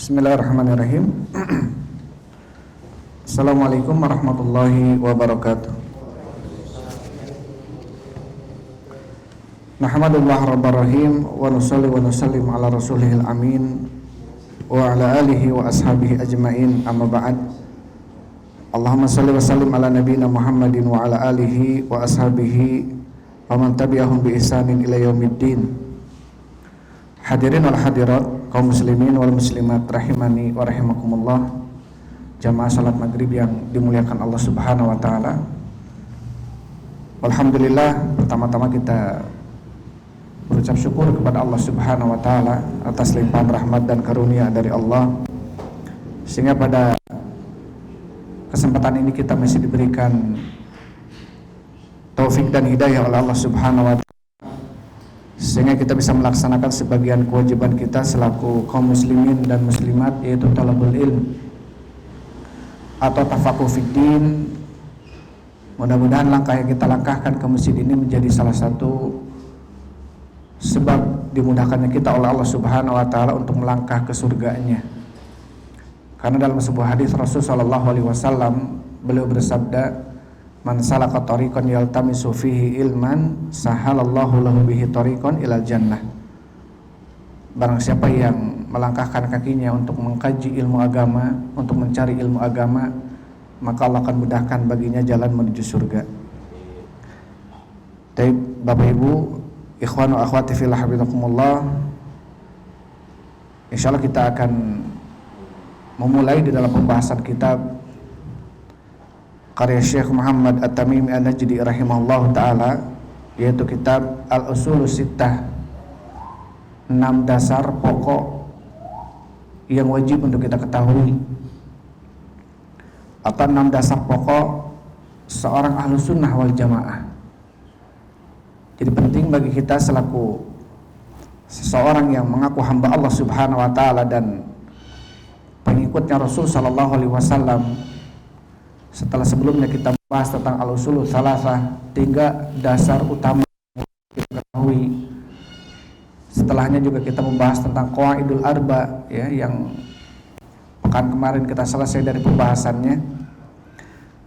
Bismillahirrahmanirrahim. Assalamualaikum warahmatullahi wabarakatuh. Nahmadulillah rabbil rahim wa nusalli wa nusallim ala rasulihil amin wa ala alihi wa ashabihi ajmain, amma ba'd. Allahumma salli wa sallim ala nabiyyina Muhammadin wa ala alihi wa ashabihi wa man tabi'ahum bi ihsanin ila yaumiddin. Hadirin wal hadirat, kaum muslimin wal muslimat rahimani wa rahimakumullah, jamaah salat maghrib yang dimuliakan Allah Subhanahu wa taala. Alhamdulillah, pertama-tama kita berucap syukur kepada Allah Subhanahu wa taala atas limpahan rahmat dan karunia dari Allah, sehingga pada kesempatan ini kita masih diberikan taufik dan hidayah oleh Allah Subhanahu wa taala, sehingga kita bisa melaksanakan sebagian kewajiban kita selaku kaum muslimin dan muslimat, yaitu talabul ilm atau tafaqquh fiddin. Mudah-mudahan langkah yang kita langkahkan ke masjid ini menjadi salah satu sebab dimudahkannya kita oleh Allah Subhanahu wa taala untuk melangkah ke surganya. Karena dalam sebuah hadis Rasul sallallahu alaihi wasallam, beliau bersabda, "Man salaka tariqan yaltamisu fihi ilman, sahalallahu lahu bihi tariqan ilal jannah." Barang siapa yang melangkahkan kakinya untuk mengkaji ilmu agama, untuk mencari ilmu agama, maka Allah akan mudahkan baginya jalan menuju surga. Baik, Bapak Ibu, ikhwan wa akhwati fillah, hafizakumullah. Insyaallah kita akan memulai di dalam pembahasan kitab karya Syekh Muhammad At-Tamimi An-Najdi rahimahullah ta'ala, yaitu kitab Al-Usulus Sittah, 6 dasar pokok yang wajib untuk kita ketahui, atau 6 dasar pokok seorang ahlu sunnah wal jamaah. Jadi penting bagi kita selaku seseorang yang mengaku hamba Allah Subhanahu wa ta'ala dan pengikutnya Rasul sallallahu alaihi wasallam, setelah sebelumnya kita bahas tentang al-usulul salasah, 3 dasar utama yang kita ketahui. Setelahnya juga kita membahas tentang qawaidul arba, ya, yang pekan kemarin kita selesai dari pembahasannya.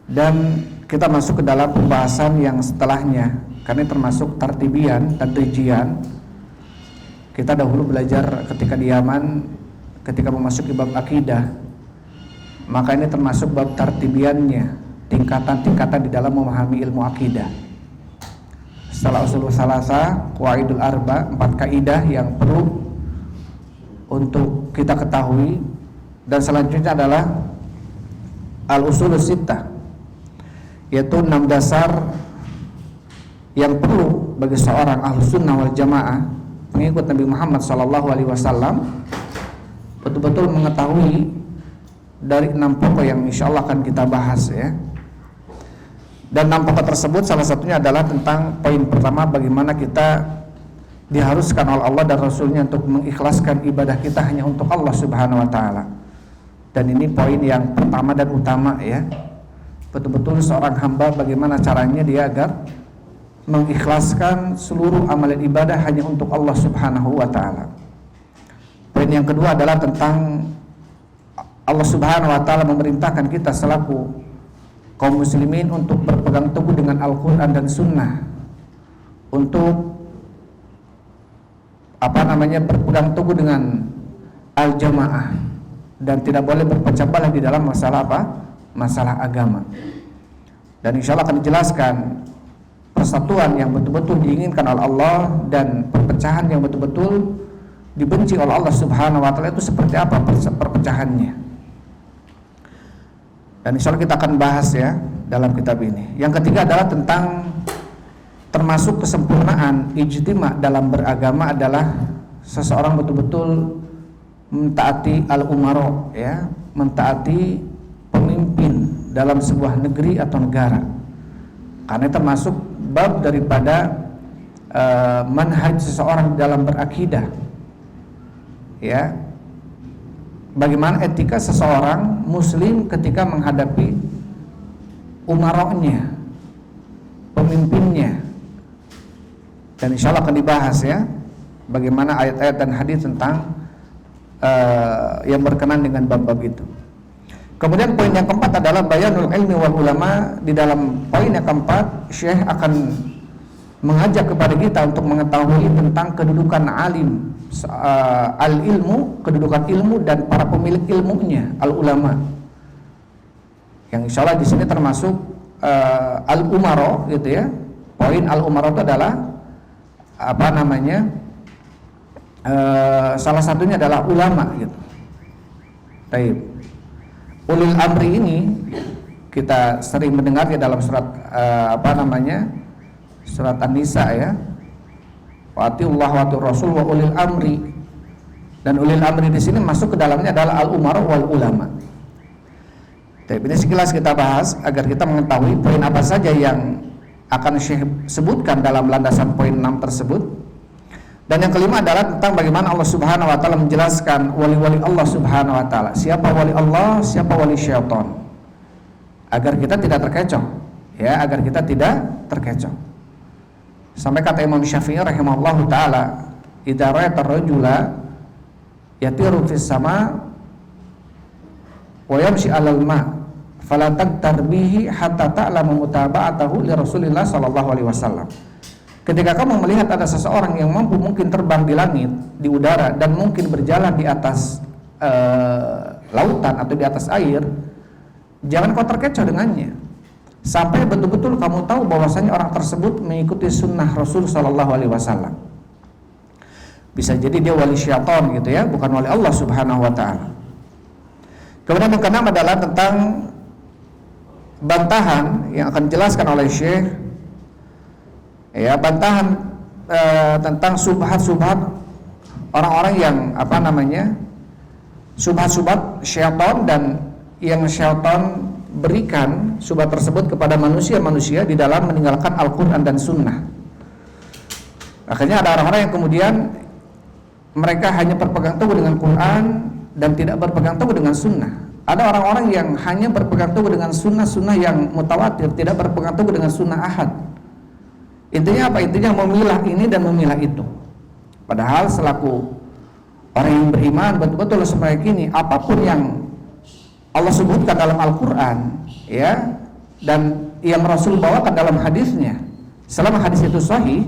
Dan kita masuk ke dalam pembahasan yang setelahnya, karena termasuk tartibian dan rijian. Kita dahulu belajar ketika di Yaman, ketika memasuki bab akidah, maka ini termasuk bab tartibiannya, tingkatan-tingkatan di dalam memahami ilmu akidah. Setelah usul salasa, qawaidul arba, 4 kaidah yang perlu untuk kita ketahui. Dan selanjutnya adalah al-usulus sittah, yaitu 6 dasar yang perlu bagi seorang ahlus sunnah wal jamaah, pengikut Nabi Muhammad SAW, betul-betul mengetahui dari 6 pokok yang insya Allah akan kita bahas, ya. Dan 6 pokok tersebut salah satunya adalah tentang poin pertama, bagaimana kita diharuskan oleh Allah dan Rasulnya untuk mengikhlaskan ibadah kita hanya untuk Allah Subhanahu wa ta'ala. Dan ini poin yang pertama dan utama, ya. Betul-betul seorang hamba bagaimana caranya dia agar mengikhlaskan seluruh amalan ibadah hanya untuk Allah Subhanahu wa ta'ala. Poin yang kedua adalah tentang Allah Subhanahu wa ta'ala memerintahkan kita selaku kaum muslimin untuk berpegang teguh dengan Al-Quran dan Sunnah, untuk berpegang teguh dengan al-jamaah, dan tidak boleh berpecah belah di dalam masalah masalah agama. Dan insya Allah akan dijelaskan persatuan yang betul-betul diinginkan oleh Allah dan perpecahan yang betul-betul dibenci oleh Allah Subhanahu wa ta'ala itu seperti apa perpecahannya. Dan insya Allah kita akan bahas, ya, dalam kitab ini. Yang ketiga adalah tentang termasuk kesempurnaan ijtima dalam beragama adalah seseorang betul-betul mentaati al-umaro, ya, mentaati pemimpin dalam sebuah negeri atau negara. Karena termasuk bab daripada manhaj seseorang dalam berakidah, ya. Bagaimana etika seseorang muslim ketika menghadapi umaroknya, pemimpinnya. Dan insya Allah akan dibahas, ya, bagaimana ayat-ayat dan hadis tentang yang berkenan dengan bab-bab itu. Kemudian poin yang keempat adalah bayanul ilmi wal ulama. Di dalam poin yang keempat, Syekh akan mengajak kepada kita untuk mengetahui tentang kedudukan alim, al-ilmu, kedudukan ilmu dan para pemilik ilmunya, al-ulama. Yang insya Allah di sini termasuk al-umaro, gitu ya. Poin al-umaro itu adalah apa namanya? Salah satunya adalah ulama, gitu. Baik. Ulil amri ini kita sering mendengar di dalam surat surat An-Nisa ya. Wa atiullah wa atiur rasul wa ulil amri. Dan ulil amri di sini masuk ke dalamnya adalah al-umara wal ulama. Tapi ini sekilas kita bahas agar kita mengetahui poin apa saja yang akan Syekh sebutkan dalam landasan poin 6 tersebut. Dan yang kelima adalah tentang bagaimana Allah Subhanahu wa taala menjelaskan wali-wali Allah Subhanahu wa taala. Siapa wali Allah, siapa wali syaitan. Agar kita tidak terkecoh, ya, agar kita tidak terkecoh. Sampai kata Imam Syafi'i rahimahullahu taala, "Idza ra'aita ar-rajula yatiru fis sama wa yamshi 'alal ma, fala taqtar bihi hatta ta'lamu mutaba'atahu li Rasulillah sallallahu alaihi wasallam." Ketika kamu melihat ada seseorang yang mampu mungkin terbang di langit, di udara, dan mungkin berjalan di atas lautan atau di atas air, jangan kau terkecoh dengannya sampai betul-betul kamu tahu bahwasanya orang tersebut mengikuti sunnah Rasul Sallallahu Alaihi Wasallam. Bisa jadi dia wali syaitan, gitu ya, bukan wali Allah Subhanahu Wa Taala. Kemudian yang keenam adalah tentang bantahan yang akan dijelaskan oleh Syekh. Ya, bantahan tentang subhat-subhat orang-orang yang subhat-subhat syaitan, dan yang syaitan berikan subhat tersebut kepada manusia-manusia di dalam meninggalkan Al-Quran dan Sunnah. Akhirnya ada orang-orang yang kemudian mereka hanya berpegang teguh dengan Quran dan tidak berpegang teguh dengan Sunnah. Ada orang-orang yang hanya berpegang teguh dengan Sunnah yang mutawatir, tidak berpegang teguh dengan Sunnah ahad. Intinya apa? Intinya memilah ini dan memilah itu. Padahal selaku orang yang beriman betul-betul seperti ini, apapun yang Allah sebutkan dalam Al-Quran, ya, dan yang Rasul bawakan dalam hadisnya, selama hadis itu sahih,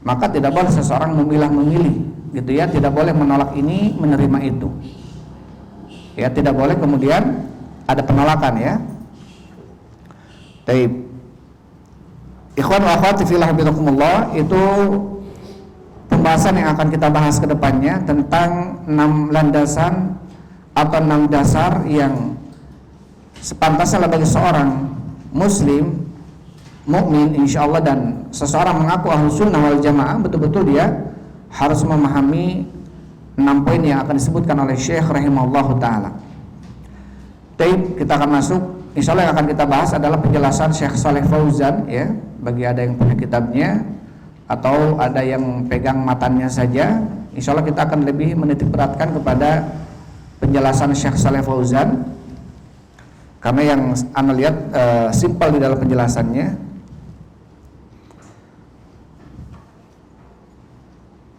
maka tidak boleh seseorang memilah-memilih, gitu ya, tidak boleh menolak ini, menerima itu. Ya, tidak boleh kemudian ada penolakan, ya. Taib. Ikhwan wa akhwati fillah billakumullah, itu pembahasan yang akan kita bahas ke depannya tentang 6 landasan atau 6 dasar yang sepantasnya bagi seorang muslim mukmin insyaallah, dan seseorang mengaku ahlus sunnah wal jamaah, betul-betul dia harus memahami 6 poin yang akan disebutkan oleh Syekh rahimahullahu taala. Baik, kita akan masuk. Insyaallah yang akan kita bahas adalah penjelasan Syekh Shalih Fauzan, ya, bagi ada yang punya kitabnya atau ada yang pegang matanya saja. Insyaallah kita akan lebih menitik beratkan kepada penjelasan Syekh Shalih Fauzan, karena yang anda lihat simpel di dalam penjelasannya.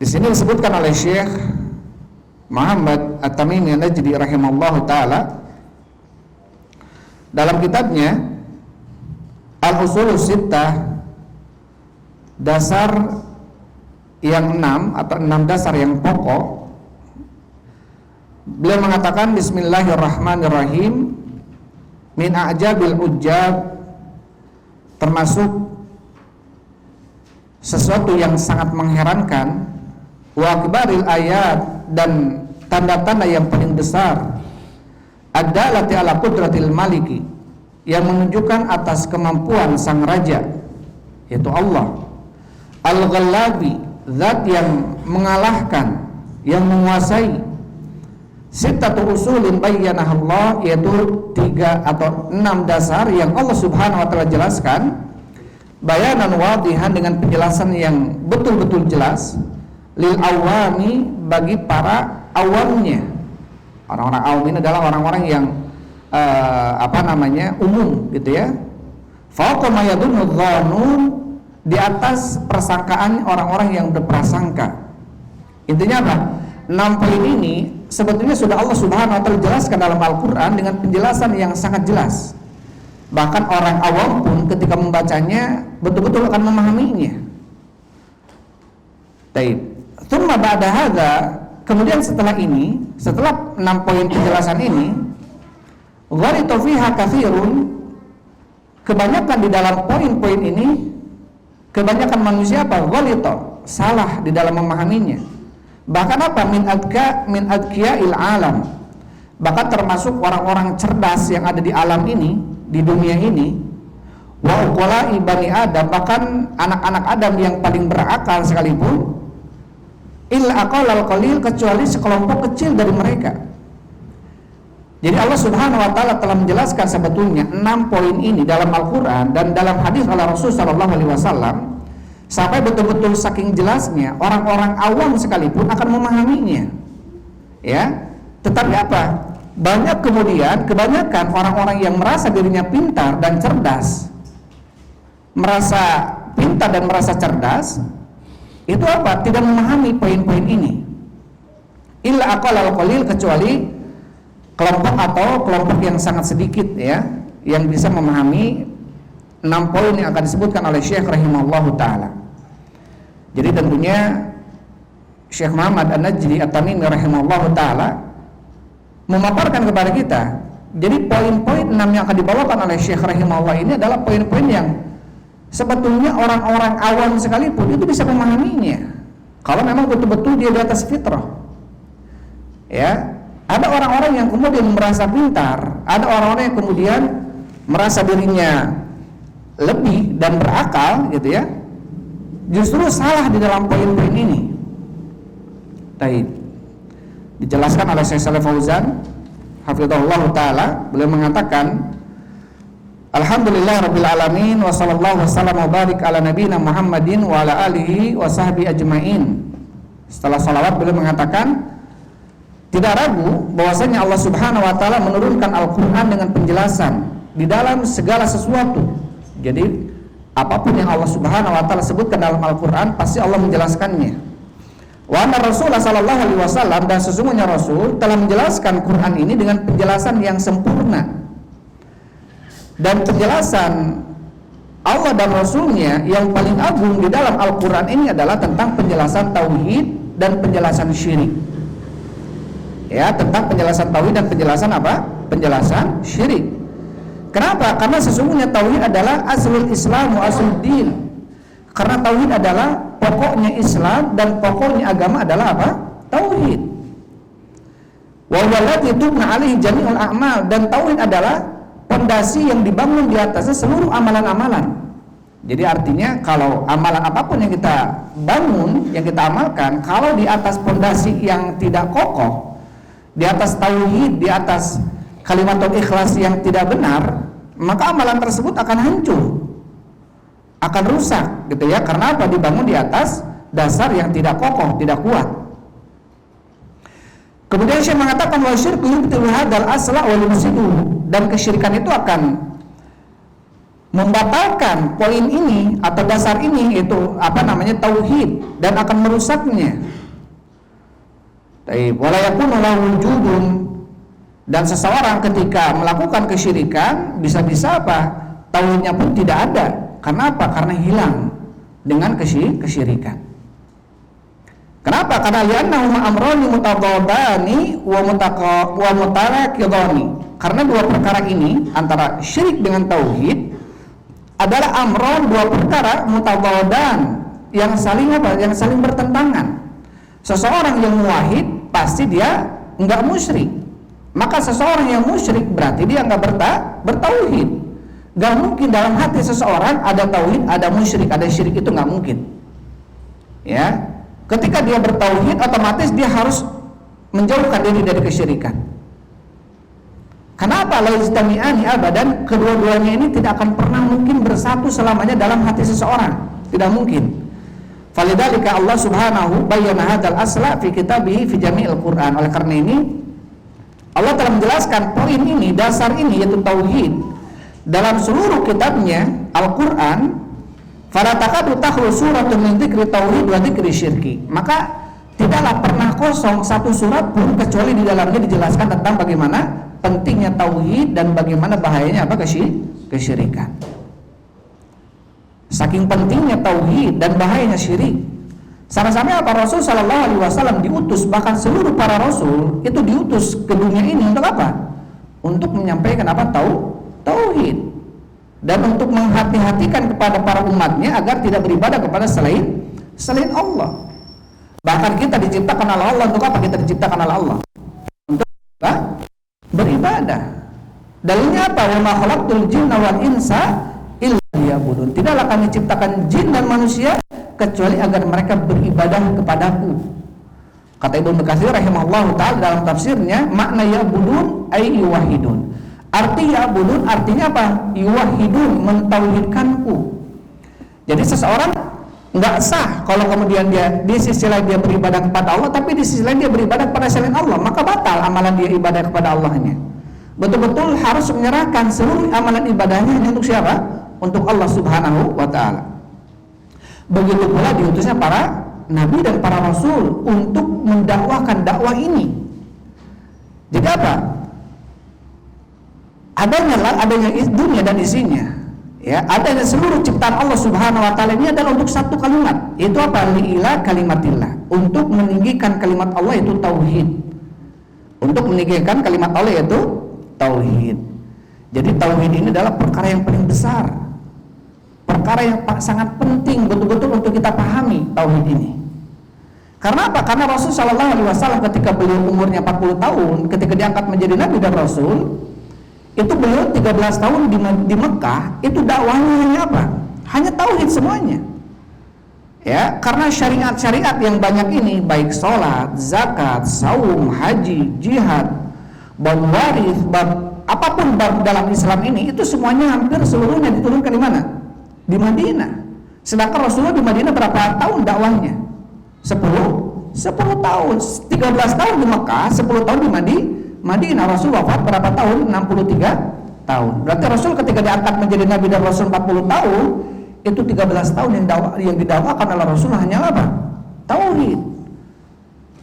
Di sini disebutkan oleh Syekh Muhammad At-Tamimi An-Najdi rahimahullahu taala dalam kitabnya Al-Usulus Sittah, dasar yang 6 atau 6 dasar yang pokok. Beliau mengatakan bismillahirrahmanirrahim, min a'jabil ujjab, termasuk sesuatu yang sangat mengherankan, wa akbaril ayat, dan tanda-tanda yang paling besar, ad-dalati ala qudratil maliki, yang menunjukkan atas kemampuan sang raja, yaitu Allah, al-ghallabi, zat yang mengalahkan, yang menguasai, sittatu usulin bayyanaha Allah, yaitu 3 atau 6 dasar yang Allah Subhanahu wa taala jelaskan, bayanan wadihan, dengan penjelasan yang betul-betul jelas, lil awami, bagi para awamnya. Orang-orang awam ini adalah orang-orang yang umum, gitu ya. Fauqa ma yadunnu dhannun, di atas persangkaan orang-orang yang berprasangka. Intinya apa? 6 poin ini sebetulnya sudah Allah Subhanahu wa taala jelaskan dalam Al-Qur'an dengan penjelasan yang sangat jelas. Bahkan orang awam pun ketika membacanya betul-betul akan memahaminya. Baik. Tsumma ba'da hadza, kemudian setelah 6 poin penjelasan ini, ghalita fiha katsirun, kebanyakan di dalam poin-poin ini, kebanyakan manusia ghalita, salah di dalam memahaminya. Bahkan min adkiya'il alam, bahkan termasuk orang-orang cerdas yang ada di alam ini, di dunia ini, wa uqala'i bani Adam, bahkan anak-anak Adam yang paling berakal sekalipun, illa aqallal qalil, kecuali sekelompok kecil dari mereka. Jadi Allah Subhanahu wa taala telah menjelaskan sebetulnya 6 poin ini dalam Al-Qur'an dan dalam hadis oleh Rasul sallallahu alaihi wasallam sampai betul-betul saking jelasnya orang-orang awam sekalipun akan memahaminya. Ya. Tetapi apa? Banyak kebanyakan orang-orang yang merasa dirinya pintar dan cerdas, merasa pintar dan merasa cerdas, itu apa? Tidak memahami poin-poin ini. Illa aqallal qalil, kecuali kelompok atau kelompok yang sangat sedikit ya, yang bisa memahami 6 poin yang akan disebutkan oleh Syekh rahimahullahu taala. Jadi tentunya Syekh Muhammad An-Najdi At-Tamimi rahimahullahu taala memaparkan kepada kita. Jadi poin-poin 6 yang akan dibawakan oleh Syekh rahimahullah ini adalah poin-poin yang sebetulnya orang-orang awam sekalipun itu bisa memahaminya kalau memang betul-betul dia di atas fitrah. Ya, ada orang-orang yang kemudian merasa pintar, ada orang-orang yang kemudian merasa dirinya lebih dan berakal gitu ya, justru salah di dalam poin-poin ini. Baik, dijelaskan oleh Syekh Shalih Fauzan hafizahullah taala, beliau mengatakan, alhamdulillah rabbil alamin wa sallallahu wasallam wa barik ala nabiyina Muhammadin wa ala alihi wa sahbihi ajmain. Setelah salawat beliau mengatakan, tidak ragu bahwasanya Allah Subhanahu wa taala menurunkan Al-Qur'an dengan penjelasan di dalam segala sesuatu. Jadi apapun yang Allah Subhanahu wa taala sebutkan dalam Al-Qur'an pasti Allah menjelaskannya. Wa anna Rasulullah sallallahu alaihi wasallam, dan sesungguhnya Rasul telah menjelaskan Quran ini dengan penjelasan yang sempurna. Dan penjelasan Allah dan Rasulnya yang paling agung di dalam Al-Quran ini adalah tentang penjelasan tauhid dan penjelasan syirik. Ya, tentang penjelasan tauhid dan penjelasan apa? Penjelasan syirik. Kenapa? Karena sesungguhnya tauhid adalah aslul Islam wa aslud din. Karena tauhid adalah pokoknya Islam dan pokoknya agama adalah apa? Tauhid. Wa wallati tubna alaihi jami'ul a'mal, dan tauhid adalah pondasi yang dibangun di atasnya seluruh amalan-amalan. Jadi artinya kalau amalan apapun yang kita bangun, yang kita amalkan, kalau di atas pondasi yang tidak kokoh, di atas tauhid, di atas kalimatul ikhlas yang tidak benar, maka amalan tersebut akan hancur, akan rusak gitu ya. Karena apa? Dibangun di atas dasar yang tidak kokoh, tidak kuat. Kemudian Syekh mengatakan wa syirku yubtilu hadzal asla wa yufsiduhu, dan kesyirikan itu akan membatalkan poin ini atau dasar ini, itu apa namanya, tauhid, dan akan merusaknya. Wala yakunu lahu wujudun, dan seseorang ketika melakukan kesyirikan bisa-bisa apa? Tauhidnya pun tidak ada. Karena apa? Karena hilang dengan kesyirikan. Kenapa? Karena li'annahu amrani mutadadani wa mutalaqidani. Karena dua perkara ini, antara syirik dengan tauhid, adalah amron, dua perkara mutadadan, yang saling apa? Yang saling bertentangan. Seseorang yang muwahhid pasti dia enggak musyrik. Maka seseorang yang musyrik berarti dia enggak bertauhid. Enggak mungkin dalam hati seseorang ada tauhid, ada musyrik, ada syirik, itu enggak mungkin. Ya. Ketika dia bertauhid, otomatis dia harus menjauhkan diri dari kesyirikan. Kenapa? La yastami'ani abadan, kedua-duanya ini tidak akan pernah mungkin bersatu selamanya dalam hati seseorang. Tidak mungkin. Falidzalika Allah Subhanahu bayyana hadzal asla fi kitabih fi jami'il Qur'an. Oleh karena ini Allah telah menjelaskan poin ini, dasar ini, yaitu tauhid, dalam seluruh kitabnya Al-Qur'an. Fala takadu takhlu suratun min dzikri tauhid wa dzikri syirki. Maka Tidaklah pernah kosong satu surat pun kecuali di dalamnya dijelaskan tentang bagaimana pentingnya tauhid dan bagaimana bahayanya kesyirikan. Saking pentingnya tauhid dan bahayanya syirik. Sama-sama apa Rasul Shallallahu Alaihi Wasallam diutus, bahkan seluruh para rasul itu diutus ke dunia ini untuk apa? Untuk menyampaikan apa? Tauhid, dan untuk menghati-hatikan kepada para umatnya agar tidak beribadah kepada selain Allah. Bahkan kita diciptakan oleh Allah untuk apa? Kita diciptakan oleh Allah untuk beribadah. Dalilnya apa? Wa ma khalaqtul jinna wal insa illa liya'budun. Tidaklah kami ciptakan jin dan manusia kecuali agar mereka beribadah kepadaku. Kata Ibnu Katsir rahimahullahu taala dalam tafsirnya, makna ya'budun ay yuwahhidun. Arti ya'budun artinya apa? Yuwahhidun, mentauhidkanku. Jadi seseorang nggak sah kalau kemudian dia di sisi lain dia beribadah kepada Allah, tapi di sisi lain dia beribadah kepada selain Allah, maka batal amalan dia ibadah kepada Allahnya. Betul-betul harus menyerahkan seluruh amalan ibadahnya hanya untuk siapa? Untuk Allah Subhanahu wa ta'ala. Begitu pula diutusnya para nabi dan para rasul untuk mendakwahkan dakwah ini. Jadi apa? Adanya dunia dan isinya. Ya, adanya seluruh ciptaan Allah Subhanahu wa taala ini adalah untuk satu kalimat. Itu apa? Li'ila kalimatillah. Untuk meninggikan kalimat Allah itu tauhid. Untuk meninggikan kalimat Allah yaitu tauhid. Jadi tauhid ini adalah perkara yang paling besar. Perkara yang sangat penting betul-betul untuk kita pahami tauhid ini. Karena apa? Karena Rasul sallallahu alaihi wasallam ketika beliau umurnya 40 tahun, ketika diangkat menjadi nabi dan rasul, itu beliau 13 tahun di Mekah, itu dakwahnya hanya apa? Hanya tauhid semuanya. Ya, karena syariat-syariat yang banyak ini, baik sholat, zakat, saum, haji, jihad, bab waris, apapun bab dalam Islam ini, itu semuanya hampir seluruhnya diturunkan di mana? Di Madinah. Sedangkan Rasulullah di Madinah berapa tahun dakwahnya? 10 tahun. 13 tahun di Mekah, 10 tahun di Madinah. Rasul wafat berapa tahun? 63 tahun. Berarti Rasul ketika diangkat menjadi nabi dan rasul 40 tahun, itu 13 tahun yang didakwakan oleh Rasul hanya apa? Tauhid.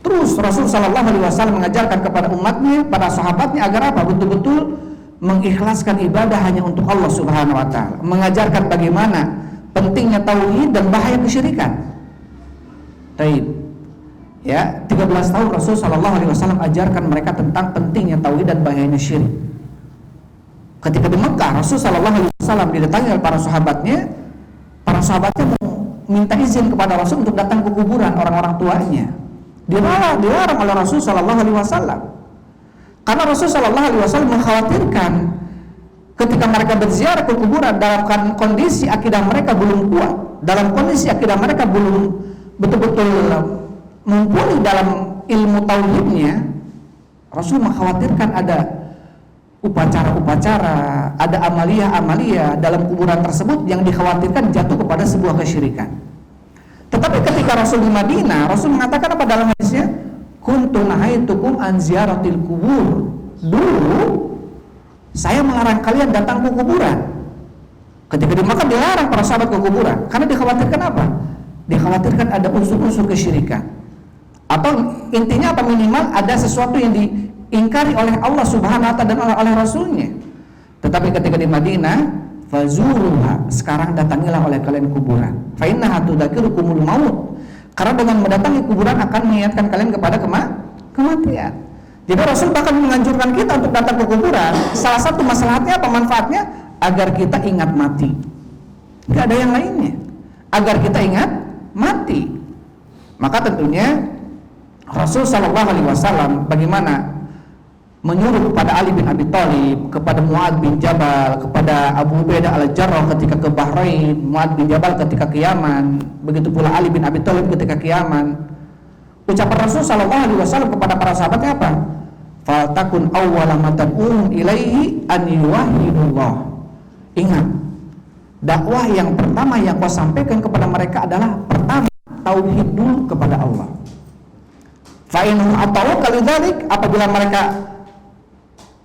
Terus Rasul sallallahu alaihi wasallam mengajarkan kepada umatnya, para sahabatnya agar apa? Betul-betul mengikhlaskan ibadah hanya untuk Allah Subhanahu wa taala. Mengajarkan bagaimana pentingnya tauhid dan bahaya kesyirikan. Taib. Ya, 13 tahun Rasul sallallahu alaihi wasallam ajarkan mereka tentang pentingnya tauhid dan bahayanya syirik. Ketika di Mekah, Rasul sallallahu alaihi wasallam didatangi oleh para sahabatnya minta izin kepada Rasul untuk datang ke kuburan orang-orang tuanya. Dilarang oleh Rasul sallallahu alaihi wasallam. Karena Rasul sallallahu alaihi wasallam mengkhawatirkan ketika mereka berziarah ke kuburan dalam kondisi akidah mereka belum kuat, dalam kondisi akidah mereka belum betul-betul mumpuni dalam ilmu tauhidnya, Rasul mengkhawatirkan ada upacara-upacara, ada amalia-amalia dalam kuburan tersebut yang dikhawatirkan jatuh kepada sebuah kesyirikan. Tetapi ketika Rasul di Madinah, Rasul mengatakan apa dalam hadisnya? Kuntu nahaitukum an ziyaratil kubur. Dulu saya melarang kalian datang ke kuburan. Ketika di Makkah dilarang para sahabat ke kuburan karena dikhawatirkan apa? Dikhawatirkan ada unsur-unsur kesyirikan. Atau intinya apa, minimal ada sesuatu yang diingkari oleh Allah Subhanahu wa taala dan oleh Rasulnya. Tetapi ketika di Madinah, fazuruha, sekarang datangilah oleh kalian kuburan. Fa innaha tudzakirukumul maut. Karena dengan mendatangi kuburan akan mengingatkan kalian kepada kematian. Jadi Rasul bahkan menganjurkan kita untuk datang ke kuburan. Salah satu masalahnya apa, manfaatnya? Agar kita ingat mati. Tidak ada yang lainnya. Agar kita ingat mati. Maka tentunya Rasul sallallahu alaihi wasallam bagaimana menyuruh kepada Ali bin Abi Thalib, kepada Mu'adz bin Jabal, kepada Abu Ubaidah al-Jarrah ketika ke Bahrain, Mu'adz bin Jabal ketika ke Yaman, begitu pula Ali bin Abi Thalib ketika ke Yaman. Ucapan Rasul sallallahu alaihi wasallam kepada para sahabatnya apa? Faltakun awwala ma tad'un ilaihi an yuwahhidullah. Ingat, dakwah yang pertama yang kau sampaikan kepada mereka adalah pertama tauhid dulu kepada Allah. Fa in ata'uka lidzalik, apabila mereka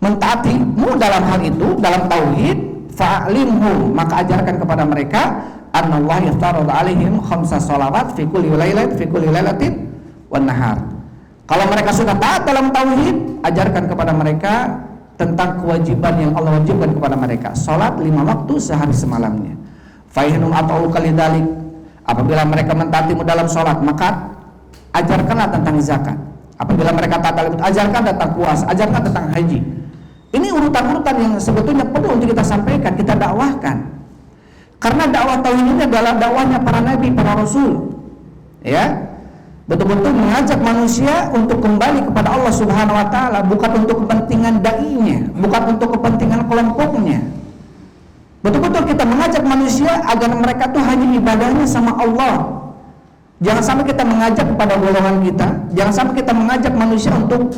mentaatimu dalam hal itu, dalam tauhid, fa'limhum, maka ajarkan kepada mereka anallahu yaftaradu alaihim khamsa shalawat fi kulli lailatin wan nahar. Kalau mereka sudah taat dalam tauhid, ajarkan kepada mereka tentang kewajiban yang Allah wajibkan kepada mereka. Salat 5 waktu sehari semalamnya. Fa inhum ata'u kalidalik, apabila mereka mentaatimu dalam salat, maka ajarkanlah tentang zakat. Apabila mereka taat dalam itu, ajarkan tentang puasa, ajarkan tentang haji. Ini urutan-urutan yang sebetulnya perlu untuk kita sampaikan, kita dakwahkan. Karena dakwah tauhid ini adalah dakwahnya para nabi, para rasul. Ya. Betul-betul mengajak manusia untuk kembali kepada Allah Subhanahu wa taala, bukan untuk kepentingan dai-nya, bukan untuk kepentingan kelompoknya. Betul-betul kita mengajak manusia agar mereka tuh hanya ibadahnya sama Allah. Jangan sampai kita mengajak kepada golongan kita, jangan sampai kita mengajak manusia untuk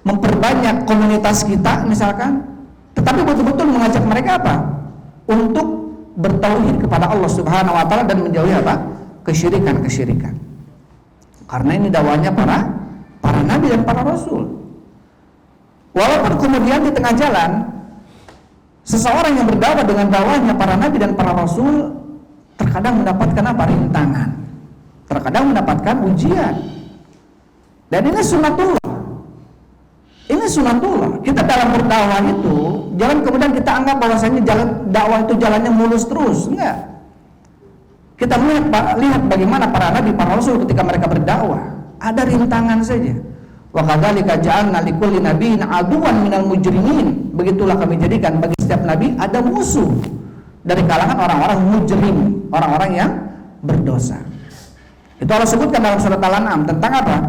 memperbanyak komunitas kita misalkan, tetapi betul-betul mengajak mereka apa? Untuk bertauhid kepada Allah Subhanahu wa taala dan menjauhi apa? Kesyirikan-kesyirikan. Karena ini dakwahnya para nabi dan para rasul. Walaupun kemudian di tengah jalan seseorang yang berdakwah dengan dakwahnya para nabi dan para rasul terkadang mendapatkan apa? Rintangan. Terkadang mendapatkan ujian. Dan ini sunatullah. Ini sunatullah. Kita dalam berdakwah itu jangan kemudian kita anggap bahwasanya jalan dakwah itu jalannya mulus terus. Enggak. Kita lihat bagaimana para nabi, para rasul ketika mereka berdakwah, ada rintangan saja. Wa kadzalika ja'alna likulli nabiyyin aduwwan minal mujrimin. Begitulah kami jadikan bagi setiap nabi ada musuh dari kalangan orang-orang mujrim, orang-orang yang berdosa. Itu Allah sebutkan dalam surat Al-An'am tentang apa?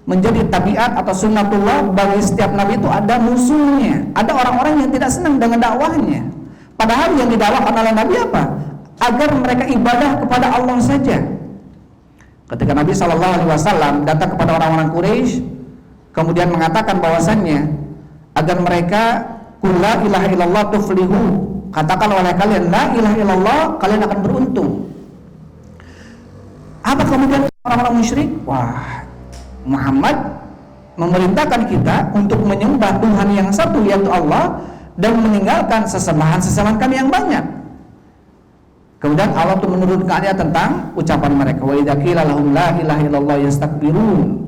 Menjadi tabiat atau sunnatullah bagi setiap nabi itu ada musuhnya. Ada orang-orang yang tidak senang dengan dakwahnya. Padahal yang didakwakan oleh nabi apa? Agar mereka ibadah kepada Allah saja. Ketika Nabi SAW datang kepada orang-orang Quraisy, kemudian mengatakan bahwasannya agar mereka qul la ilaha illallah tuflihu, katakan oleh kalian la ilaha illallah, kalian akan beruntung. Apa kemudian orang-orang musyrik? Wah, Muhammad memerintahkan kita untuk menyembah Tuhan yang satu yaitu Allah dan meninggalkan sesembahan-sesembahan kami yang banyak. Kemudian Allah itu menurunkan ayat tentang ucapan mereka. Wa idza qila lahum la ilaha illallah yastakbirun.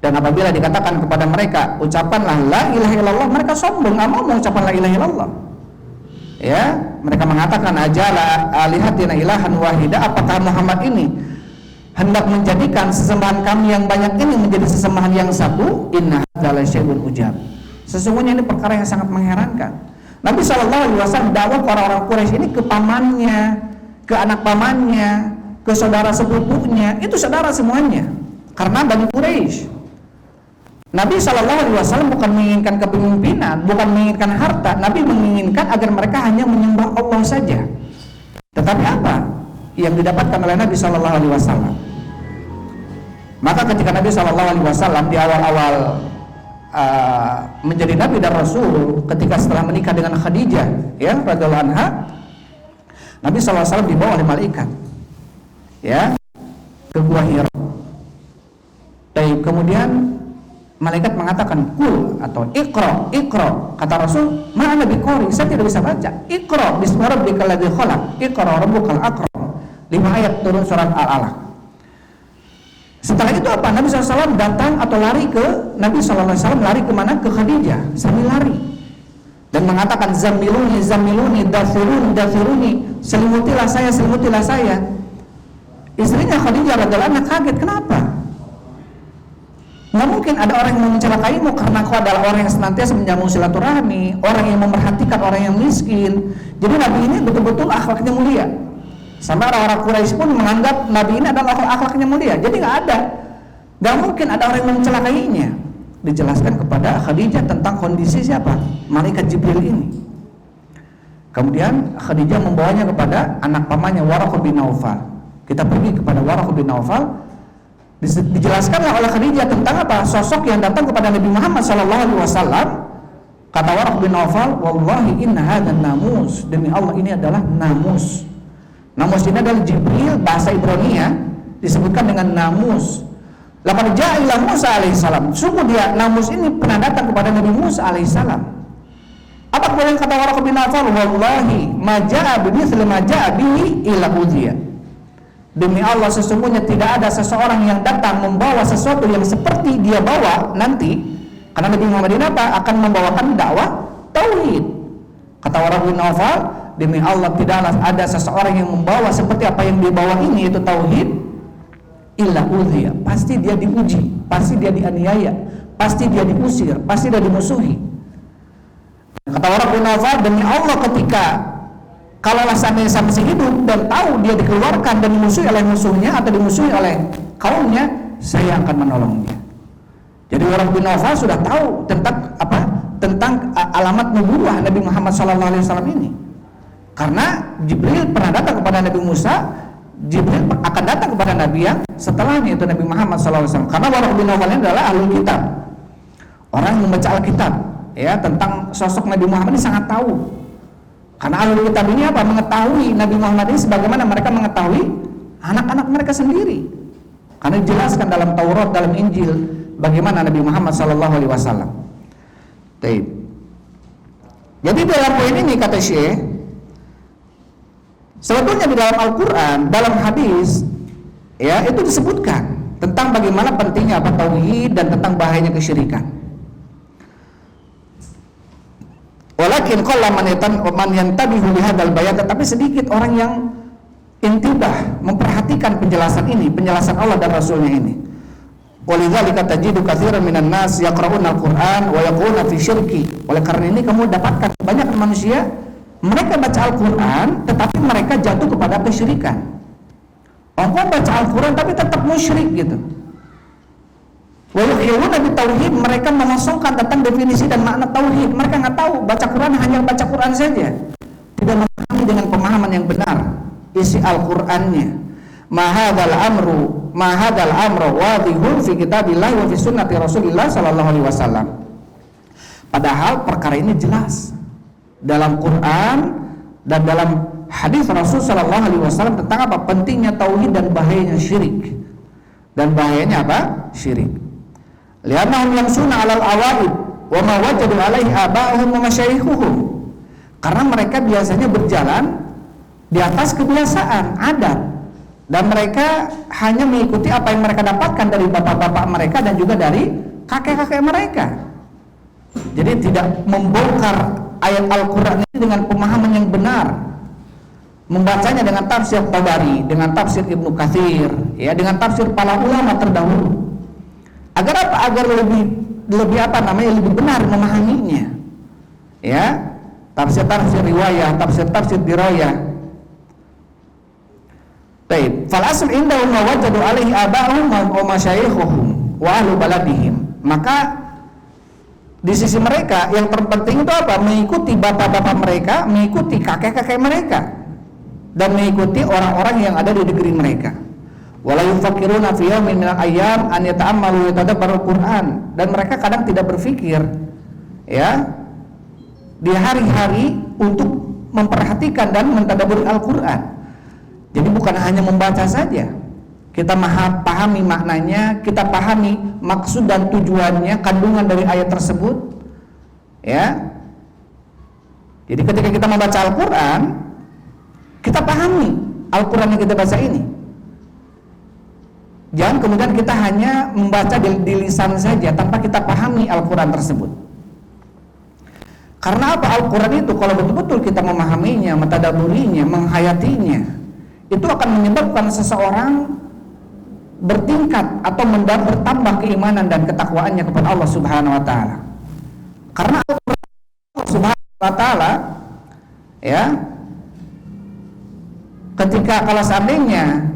Dan apabila dikatakan kepada mereka ucapanlah la ilaha illallah, mereka sombong, enggak mau mengucapkan la ilaha illallah. Ya, mereka mengatakan ajala alihatina ilahan wahida, apakah Muhammad ini hendak menjadikan sesembahan kami yang banyak ini menjadi sesembahan yang satu? Inna hadzal syai'un ujab. Sesungguhnya ini perkara yang sangat mengherankan. Nabi SAW dakwah ke orang-orang Quraisy ini ke pamannya, ke anak pamannya, ke saudara sepupunya, itu saudara semuanya. Karena Bani Quraisy. Nabi SAW bukan menginginkan kepemimpinan, bukan menginginkan harta. Nabi menginginkan agar mereka hanya menyembah Allah saja. Tetapi apa yang didapatkan oleh Nabi SAW? Maka ketika Nabi SAW di awal-awal menjadi nabi dan rasul, ketika setelah menikah dengan Khadijah ya radhiyallahu anha, Nabi SAW dibawa oleh malaikat ya ke Gua Hira. Dan kemudian malaikat mengatakan kul atau iqra. Kata Rasul, "Ma'ana biqari, saya tidak bisa baca." Iqra bismi rabbikal ladzi khalaq, iqra rabbukal akram. 5 ayat turun surat Al-Alaq. Setelah itu apa? Nabi SAW datang atau lari ke Nabi SAW lari kemana? Ke Khadijah sambil lari dan mengatakan zamiluni zamiluni dafiruni, selimutilah saya. Istrinya Khadijah radhiyallahu anha kaget, kenapa? Nggak mungkin ada orang yang mencelakaimu karena kau adalah orang yang senantiasa menyambung silaturahmi, orang yang memperhatikan orang yang miskin. Jadi Nabi ini betul-betul akhlaknya mulia. Sampai orang-orang Quraisy pun menganggap Nabi ini adalah akhlaknya mulia. Jadi nggak mungkin ada orang yang mencelakainya. Dijelaskan kepada Khadijah tentang kondisi siapa? Malaikat Jibril ini. Kemudian Khadijah membawanya kepada anak pamannya Waraqah bin Naufal. Kita pergi kepada Waraqah bin Naufal. Dijelaskanlah oleh Khadijah tentang apa? Sosok yang datang kepada Nabi Muhammad SAW. Kata Waraqah bin Naufal, "Wallahi inna hadzal namus." Demi Allah ini adalah namus. Namus ini adalah Jibril, bahasa Ibrani disebutkan dengan namus. Laqad ja'a ila Musa alaihissalam. Sungguh dia namus ini pernah datang kepada Nabi Musa alaihissalam. Apa kemudian kata Waraqah bin Naufal? Wallahi ma ja'a bimithli ma ja'a bihi illa udhiya. demi Allah sesungguhnya tidak ada seseorang yang datang membawa sesuatu yang seperti dia bawa nanti, karena Nabi Muhammad ini apa? Akan membawakan dakwah tauhid. Kata Waraq bin Nawfal, demi Allah tidaklah ada seseorang yang membawa seperti apa yang dia bawa ini, yaitu tauhid, illa udhiya, pasti dia diuji, pasti dia dianiaya, pasti dia diusir, pasti dia dimusuhi. Kata Waraq bin Nawfal, demi Allah ketika kalaulah seandainya masih hidup dan tahu dia dikeluarkan dan dimusuhi oleh musuhnya atau dimusuhi oleh kaumnya, saya akan menolongnya. Jadi Waraq bin Nawfal sudah tahu tentang apa? Tentang alamat nubuwah Nabi Muhammad SAW ini. Karena Jibril pernah datang kepada Nabi Musa, Jibril akan datang kepada Nabi yang setelahnya, itu Nabi Muhammad SAW. Karena Waraq bin Nawfal ini adalah ahlul kitab, orang yang membaca Alkitab, ya, tentang sosok Nabi Muhammad ini sangat tahu. Karena ahlul kitab ini apa? Mengetahui Nabi Muhammad ini sebagaimana mereka mengetahui anak-anak mereka sendiri. Karena dijelaskan dalam Taurat, dalam Injil, bagaimana Nabi Muhammad SAW. Jadi dalam poin ini kata Syekh, sebetulnya di dalam Al-Quran, dalam hadis, ya, itu disebutkan tentang bagaimana pentingnya apa tauhid dan tentang bahayanya kesyirikan. Walakin qalla man yantabihu lihadzal bayan, tetapi sedikit orang yang intibah, memperhatikan penjelasan ini, penjelasan Allah dan Rasulnya ini. Walidzalika tajidu katsiran minan nas yaqra'una al-Qur'an wa yaquluna fi syirki. Oleh karena ini kamu dapatkan banyak manusia mereka baca Al-Qur'an tetapi mereka jatuh kepada kesyirikan. Orang baca Al-Qur'an tapi tetap musyrik gitu. Wa yuhyuna bitauhid, mereka mengosongkan tentang definisi dan makna tauhid. Mereka nggak tahu, baca Quran hanya baca Quran saja, tidak memahami dengan pemahaman yang benar isi Al-Qur'annya. Mahadzal amru wadihun fi kitabillah wa fi sunnati Rasulillah sallallahu alaihi wasallam. Padahal perkara ini jelas dalam Quran dan dalam hadis Rasul sallallahu alaihi wasallam tentang apa? Pentingnya tauhid dan bahayanya syirik. Dan bahayanya apa? Syirik. Li'annahum yamshuna 'alal awaid wa ma wajadu 'alaihi aba'uhum wa masyayihuhum. Karena mereka biasanya berjalan di atas kebiasaan, adat, dan mereka hanya mengikuti apa yang mereka dapatkan dari bapak-bapak mereka dan juga dari kakek-kakek mereka. Jadi tidak membongkar ayat Al-Qur'an ini dengan pemahaman yang benar, membacanya dengan tafsir Tabari, dengan tafsir Ibnu Katsir, ya, dengan tafsir para ulama terdahulu. Agar apa? Agar lebih apa namanya? Lebih benar memahaminya. Ya, tafsir riwayah, tafsir dirayah. Baik, fal asl indahum ma wajadu alaihi aba'uhum wa masyayikhuhum wa ahlu baladihim. Maka di sisi mereka yang terpenting itu apa? Mengikuti bapak-bapak mereka, mengikuti kakek-kakek mereka, dan mengikuti orang-orang yang ada di negeri mereka. Wala yufakiruna fi yawmin minal ayyam an yata'ammalu yatadabbarul Qur'an, dan mereka kadang tidak berpikir, ya, di hari-hari untuk memperhatikan dan mentadabburi Al-Qur'an. Jadi bukan hanya membaca saja, kita pahami maknanya, kita pahami maksud dan tujuannya, kandungan dari ayat tersebut, ya. Jadi ketika kita membaca Al-Qur'an, kita pahami Al-Qur'an yang kita baca ini. Jangan kemudian kita hanya membaca di lisan saja tanpa kita pahami Al-Quran tersebut. Karena apa? Al-Quran itu kalau betul-betul kita memahaminya, mentadabburinya, menghayatinya, itu akan menyebabkan seseorang bertingkat atau bertambah keimanan dan ketakwaannya kepada Allah Subhanahu wa taala. Karena Al-Quran Subhanahu wa taala, ya, ketika kalau seandainya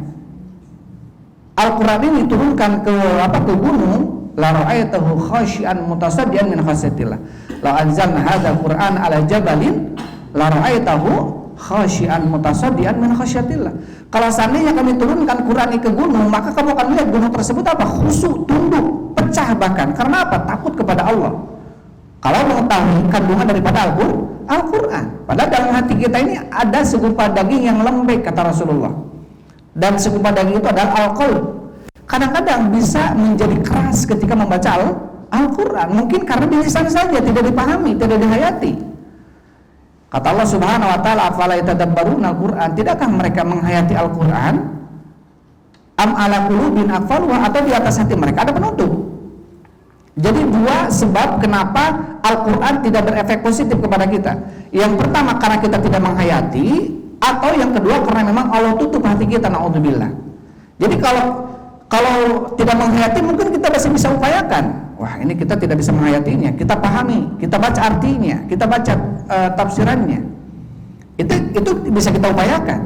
Al-Quran ini diturunkan ke gunung, la ra'aitahu khashian mutasaddian min khasyatillah. La anzalna hadzal Qur'an ala jabalin la ra'aitahu khashian mutasaddian min khasyatillah. Kalau seandainya kami turunkan Quran ini ke gunung, maka kamu akan lihat gunung tersebut apa? Khusyuk, tunduk, pecah bahkan. Karena apa? Takut kepada Allah. Kalau mengetahui kandungan daripada Al-Quran. Padahal dalam hati kita ini ada segumpal daging yang lembek, kata Rasulullah. Dan segumpal daging itu adalah al-qalb. Kadang-kadang bisa menjadi keras ketika membaca Al-Quran, mungkin karena di lisan saja, tidak dipahami, tidak dihayati. Kata Allah Subhanahu wa taala, afala yatadabbaruna al-Quran, tidakkah mereka menghayati Al-Quran? am ala qulubin aqfaluha, atau di atas hati mereka ada penutup. Jadi dua sebab kenapa Al-Quran tidak berefek positif kepada kita. Yang pertama karena kita tidak menghayati, atau yang kedua karena memang Allah tutup hati kita, naudzubillah. Jadi kalau tidak menghayati mungkin kita masih bisa upayakan. Wah, ini kita tidak bisa menghayatinya, kita pahami, kita baca artinya, kita baca tafsirannya. Itu bisa kita upayakan.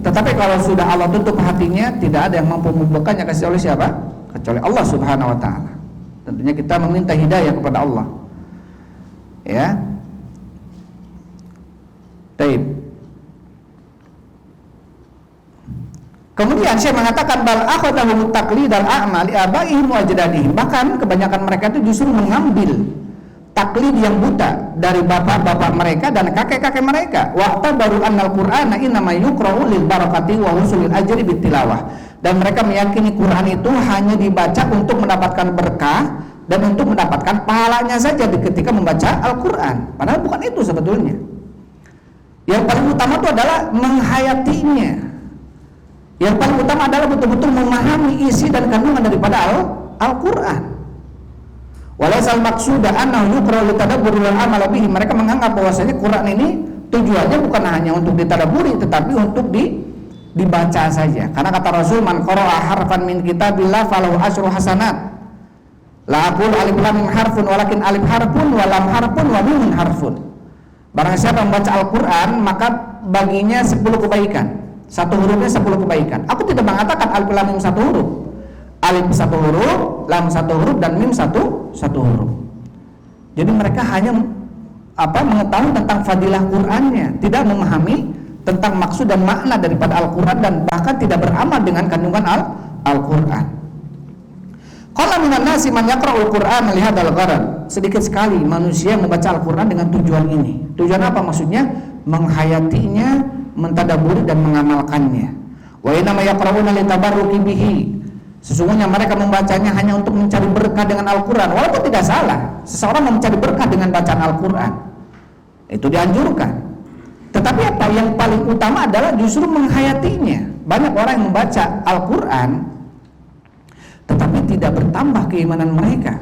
Tetapi kalau sudah Allah tutup hatinya, tidak ada yang mampu membukanya kecuali siapa? Kecuali Allah Subhanahu wa taala. Tentunya kita meminta hidayah kepada Allah. Ya. Baik. Kemudian saya mengatakan bal akhadahum taqlid al-a'ma li abaihim wa ajdadihim. Bahkan kebanyakan mereka itu justru mengambil taklid yang buta dari bapak-bapak mereka dan kakek-kakek mereka. Waqta baru annal Qur'ana innama yuqra'u lil barakati wa husulil ajri bitilawah. Dan mereka meyakini Quran itu hanya dibaca untuk mendapatkan berkah dan untuk mendapatkan pahalanya saja ketika membaca Al-Quran. Padahal bukan itu sebetulnya. Yang paling utama itu adalah menghayatinya. Yang paling utama adalah betul-betul memahami isi dan kandungan daripada Al-Quran. Walaisal maqsuda annahu yuqra'u litadabburi wal amal bihi. Mereka menganggap bahwasanya Quran ini tujuannya bukan hanya untuk ditadabburi tetapi untuk dibaca saja. Karena kata Rasul, man qara'a harfan min kitabillah falahu asyru hasanat. La aqul alif lam mim harfun walakin alif harfun wa lam harfun wa mim harfun. Barang siapa membaca Al-Quran maka baginya 10 kebaikan. Satu hurufnya 10 kebaikan. Aku tidak mengatakan alif lam mim satu huruf. Alif satu huruf, lam satu huruf, dan mim satu huruf. Jadi mereka hanya mengetahui tentang fadilah Qur'annya, tidak memahami tentang maksud dan makna daripada Al-Quran, dan bahkan tidak beramal dengan kandungan Al-Quran. Qala minan nasi man yaqra'ul Qur'ana li hadzal gharad. Sedikit sekali manusia yang membaca Al-Quran dengan tujuan ini. Tujuan apa maksudnya? Menghayatinya, mentadabburi dan mengamalkannya. Wa inna ma yaqra'una li tabarruki bihi. Sesungguhnya mereka membacanya hanya untuk mencari berkah dengan Al-Quran. Walaupun tidak salah, seseorang mencari berkah dengan bacaan Al-Quran, itu dianjurkan. Tetapi apa yang paling utama adalah justru menghayatinya. Banyak orang yang membaca Al-Quran tetapi tidak bertambah keimanan mereka.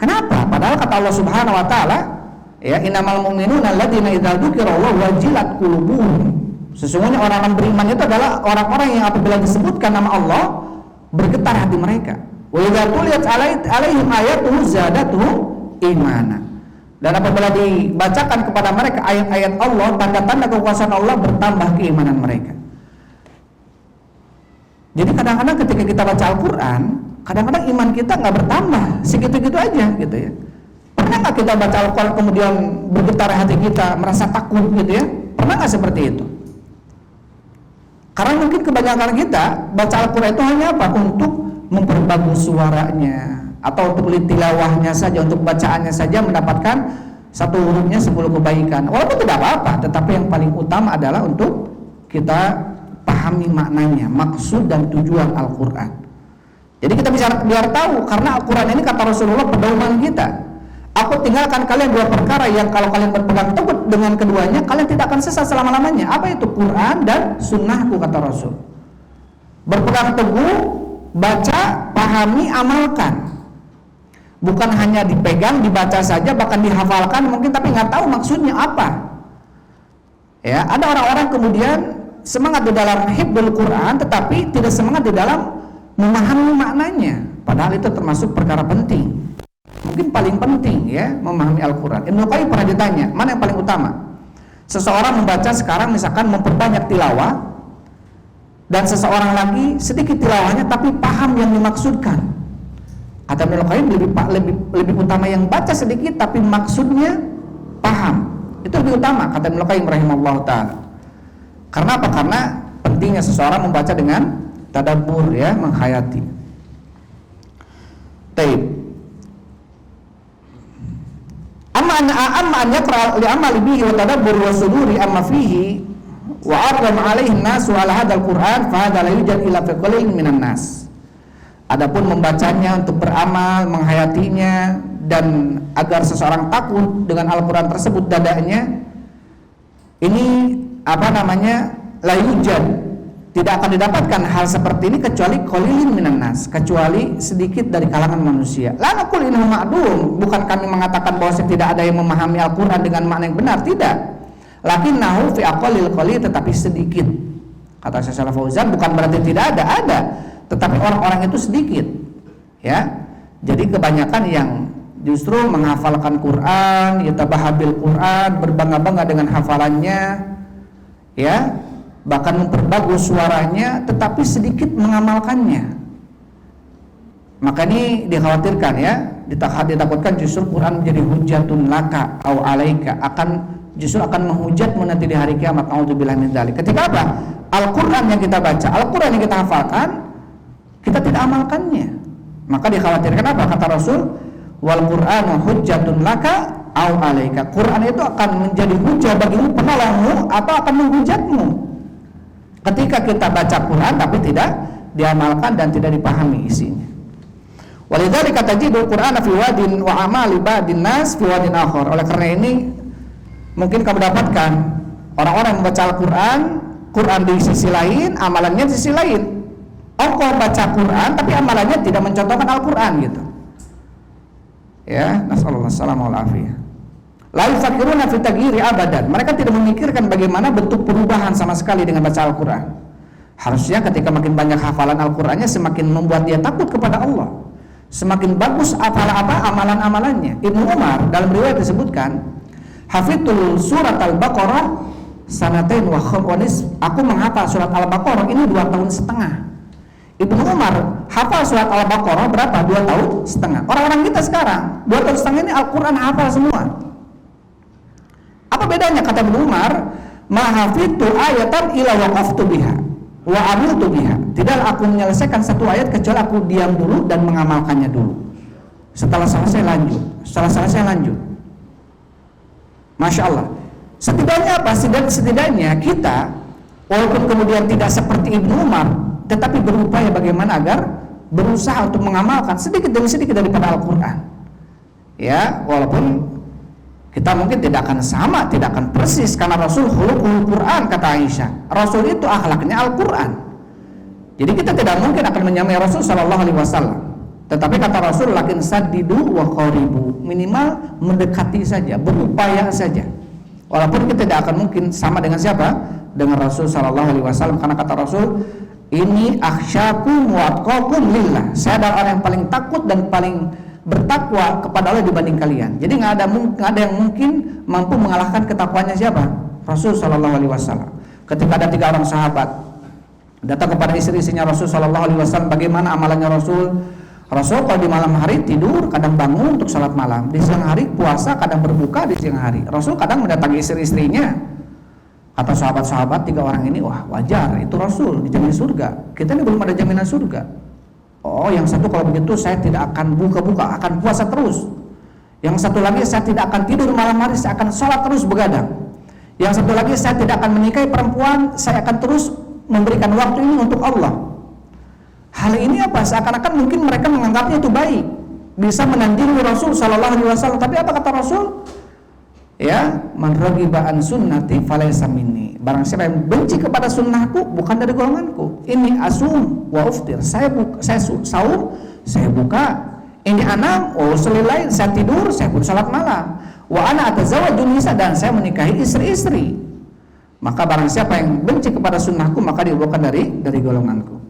Kenapa? Padahal kata Allah Subhanahu wa taala, ya, innamal mu'minuna alladzina idza dzukirallahu wajilat qulubuhum. Sesungguhnya orang-orang beriman itu adalah orang-orang yang apabila disebutkan nama Allah bergetar hati mereka. Wa idza tuliyat alaihim ayatuhu zadatuhum imana. Dan apabila dibacakan kepada mereka ayat-ayat Allah, tanda-tanda kekuasaan Allah, bertambah keimanan mereka. Jadi kadang-kadang ketika kita baca Al-Quran, kadang-kadang iman kita nggak bertambah, segitu-gitu aja gitu ya. Pernah nggak kita baca Al-Quran kemudian bergetar hati kita, merasa takut gitu ya? Pernah nggak seperti itu? Karena mungkin kebanyakan kita baca Al-Quran itu hanya apa? Untuk memperbagus suaranya, atau untuk tilawahnya saja, untuk bacaannya saja mendapatkan satu hurufnya 10 kebaikan. Walaupun tidak apa-apa, tetapi yang paling utama adalah untuk kita pahami maknanya, maksud dan tujuan Al-Quran. Jadi kita bisa biar tahu, karena Al-Quran ini kata Rasulullah pedoman kita. Aku tinggalkan kalian 2 perkara yang kalau kalian berpegang teguh dengan keduanya, kalian tidak akan sesat selama-lamanya. Apa itu? Quran dan sunnahku, kata Rasul. Berpegang teguh, baca, pahami, amalkan. Bukan hanya dipegang, dibaca saja, bahkan dihafalkan mungkin, tapi nggak tahu maksudnya apa. Ya, ada orang-orang kemudian semangat di dalam hifdzul Quran, tetapi tidak semangat di dalam memahami maknanya. Padahal itu termasuk perkara penting. Mungkin paling penting ya, memahami Al-Quran. Ibnu Qayyim pernah ditanya, mana yang paling utama? Seseorang membaca sekarang misalkan memperbanyak tilawah, dan seseorang lagi sedikit tilawahnya tapi paham yang dimaksudkan. Kata Ibnu Qayyim, lebih utama yang baca sedikit tapi maksudnya paham. Itu lebih utama, kata Ibnu Qayyim rahimahullah ta'ala. Karena apa? Karena pentingnya seseorang membaca dengan tadabbur, ya, menghayati. Taib. Amma an yaqra li amali bihi wa tadabbur wa suduri amma fihi wa ardam alaihi an-nas ala hadzal Qur'an fa hadza la yujad illa fi qalilin minan nas. Adapun membacanya untuk beramal, menghayatinya, dan agar seseorang takut dengan Al-Quran tersebut dadanya, ini la yujad, tidak akan didapatkan hal seperti ini kecuali qalilin minan nas, kecuali sedikit dari kalangan manusia. La naqul innahu ma'dum, bukan kami mengatakan bahwa tidak ada yang memahami Al-Qur'an dengan makna yang benar, tidak. Lakinnahu fi aqallil qalil, tetapi sedikit. Kata Syekh Shalal Fauzan, bukan berarti tidak ada, tetapi orang-orang itu sedikit. Ya. Jadi kebanyakan yang justru menghafalkan Quran, yatabahabil Quran, berbangga-bangga dengan hafalannya, ya, bahkan memperbagus suaranya, tetapi sedikit mengamalkannya. Maka ini dikhawatirkan, ya, ditakutkan justru Quran menjadi hujatun laka au alaika, justru akan menghujatmu nanti di hari kiamat. A'udzubillah min dzalik. Ketika apa? Al-Quran yang kita baca, Al-Quran yang kita hafalkan, kita tidak amalkannya, maka dikhawatirkan apa? Kata Rasul, wal Qur'anu hujjatun laka au alaika. Quran itu akan menjadi hujah bagimu, penolongmu, atau akan menghujatmu. Ketika kita baca Quran tapi tidak diamalkan dan tidak dipahami isinya. Walidzalika tajidul Qur'ana fi wadin wa amali ba'din nas fi wadin akhar. Oleh karena ini mungkin kamu dapatkan orang-orang yang membaca Al-Quran, Quran di sisi lain, amalannya di sisi lain. Kok baca Quran tapi amalannya tidak mencontohkan Al-Quran gitu. Ya, nasallallahu alaihi wasallam. La yufakiruna fi taghyiri abadan. Mereka tidak memikirkan bagaimana bentuk perubahan sama sekali dengan baca Al-Quran. Harusnya ketika makin banyak hafalan Al-Qurannya, semakin membuat dia takut kepada Allah, semakin bagus amalan-amalannya. Ibnu Umar dalam riwayat disebutkan, hafidul surat Al-Baqarah sanatain wa khamsis. Aku menghafal surat Al-Baqarah ini 2 tahun setengah. Ibnu Umar hafal surat Al-Baqarah berapa? 2 tahun setengah. Orang-orang kita sekarang 2 tahun setengah ini Al-Quran hafal semua. Apa bedanya? Kata Ibnu Umar, ma hafidtu ayatan ila waqaftu biha wa amiltu biha. Tidak aku menyelesaikan satu ayat kecuali aku diam dulu dan mengamalkannya dulu. Setelah selesai lanjut. Masya Allah. Setidaknya apa? Setidaknya kita walaupun kemudian tidak seperti Ibnu Umar, tetapi berupaya bagaimana agar berusaha untuk mengamalkan sedikit demi sedikit daripada Al-Quran. Ya, walaupun kita mungkin tidak akan sama, tidak akan persis, karena Rasul khuluqul Quran, kata Aisyah. Rasul itu akhlaknya Al-Quran. Jadi kita tidak mungkin akan menyamai Rasul sallallahu alaihi wasallam. Tetapi kata Rasul, lakin saddidu wa qaribu, minimal mendekati saja, berupaya saja. Walaupun kita tidak akan mungkin sama dengan siapa? Dengan Rasul sallallahu alaihi wasallam, karena kata Rasul, ini akhsyakum wa atqakum lillah. Saya adalah orang yang paling takut dan paling bertakwa kepada Allah dibanding kalian. Jadi nggak ada yang mungkin mampu mengalahkan ketakwaannya siapa? Rasul sallallahu alaihi wasallam. Ketika ada 3 orang sahabat datang kepada istri-istrinya Rasul sallallahu alaihi wasallam, bagaimana amalannya Rasul? Rasul kalau di malam hari tidur, kadang bangun untuk salat malam. Di siang hari puasa, kadang berbuka di siang hari. Rasul kadang mendatangi istri-istrinya. Kata sahabat-sahabat 3 orang ini, wah wajar, itu Rasul dijamin surga. Kita ini belum ada jaminan surga. Oh, yang satu kalau begitu saya tidak akan buka-buka, akan puasa terus. Yang satu lagi saya tidak akan tidur malam hari, saya akan sholat terus begadang. Yang satu lagi saya tidak akan menikahi perempuan, saya akan terus memberikan waktu ini untuk Allah. Hal ini apa? Seakan-akan mungkin mereka menganggapnya itu baik, bisa menandingi Rasul sallallahu alaihi wasallam. Tapi apa kata Rasul? Ya, man raghiba an sunnati falaysa minni. Barang siapa yang benci kepada sunnahku, bukan dari golonganku. Ini asum wa uftir. Saya saum, saya buka. Ini anam wa usulil, saya tidur, saya pun salat malam. Wa ana atazawwaju nisa, dan saya menikahi istri-istri. Maka barang siapa yang benci kepada sunnahku, maka dia bukan dari golonganku.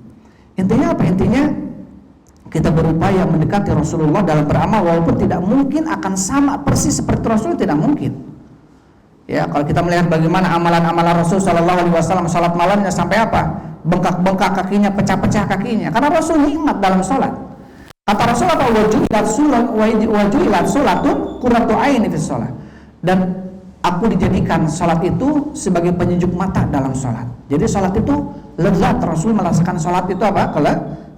Intinya apa? Intinya kita berupaya mendekati Rasulullah dalam beramal, walaupun tidak mungkin akan sama persis seperti Rasul, tidak mungkin. Ya, kalau kita melihat bagaimana amalan-amalan Rasul sallallahu alaihi wasallam, salat malamnya sampai apa? Bengkak-bengkak kakinya, pecah-pecah kakinya, karena Rasul nikmat dalam salat. Kata Rasul apa? Wajulat salatun qurratu aini fi shalah. Dan aku dijadikan salat itu sebagai penyejuk mata dalam salat. Jadi salat itu lezat. Rasul merasakan salat itu apa?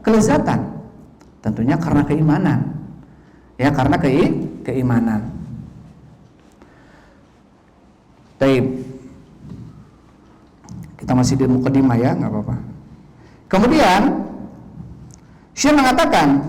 Kelezatan. Tentunya karena keimanan. Ya, karena keimanan. Baik. Kita masih di mukadimah ya, nggak apa-apa. Kemudian Syekh mengatakan,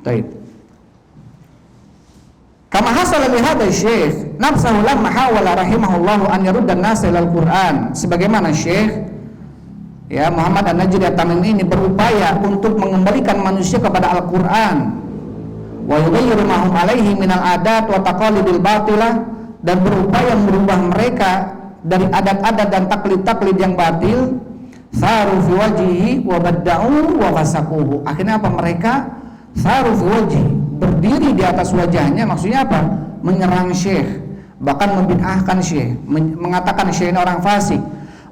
Baik. Kama hasala li hadha syekh nafsahu lamma hawala rahimahullahu an yarudda an-nas ila al-Qur'an. Sebagaimana Syekh Muhammad An-Najri At-Tamimi ini berupaya untuk mengembalikan manusia kepada Al-Qur'an wa yughayyiru ma hum alaihi minal adat wa taqalidil batilah, dan berupaya merubah mereka dari adat-adat dan taklid-taklid yang batil. Tharu fi wajhihi wa badda'u wa fasaquhu. Akhirnya apa? Mereka tharu fi wajhi, berdiri di atas wajahnya, maksudnya apa? Menyerang Syekh, bahkan membid'ahkan Syekh, mengatakan Syekh ini orang fasik.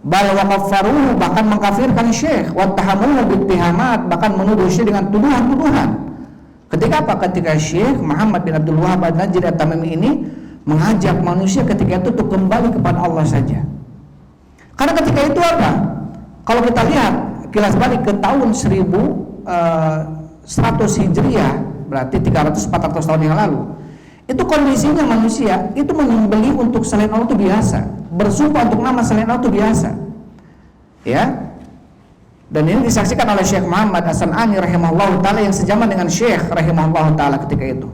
Bal wa kaffaruhu, bahkan mengkafirkan Syekh, wa tahamuhu bittihamat, bahkan menuduh Syekh dengan tuduhan-tuduhan. Ketika apa? Ketika Syekh Muhammad bin Abdul Wahhab An-Najri At-Tamimi ini mengajak manusia ketika itu untuk kembali kepada Allah saja. Karena ketika itu apa? Kalau kita lihat kilas balik ke tahun 1100 Hijriah, berarti 300-400 tahun yang lalu, itu kondisinya manusia itu menyembelih untuk selain Allah itu biasa, bersumpah untuk nama selain Allah itu biasa, ya. Dan ini disaksikan oleh Syekh Muhammad As-San'ani rahimahullah ta'ala yang sejaman dengan Syekh rahimahullah ta'ala ketika itu.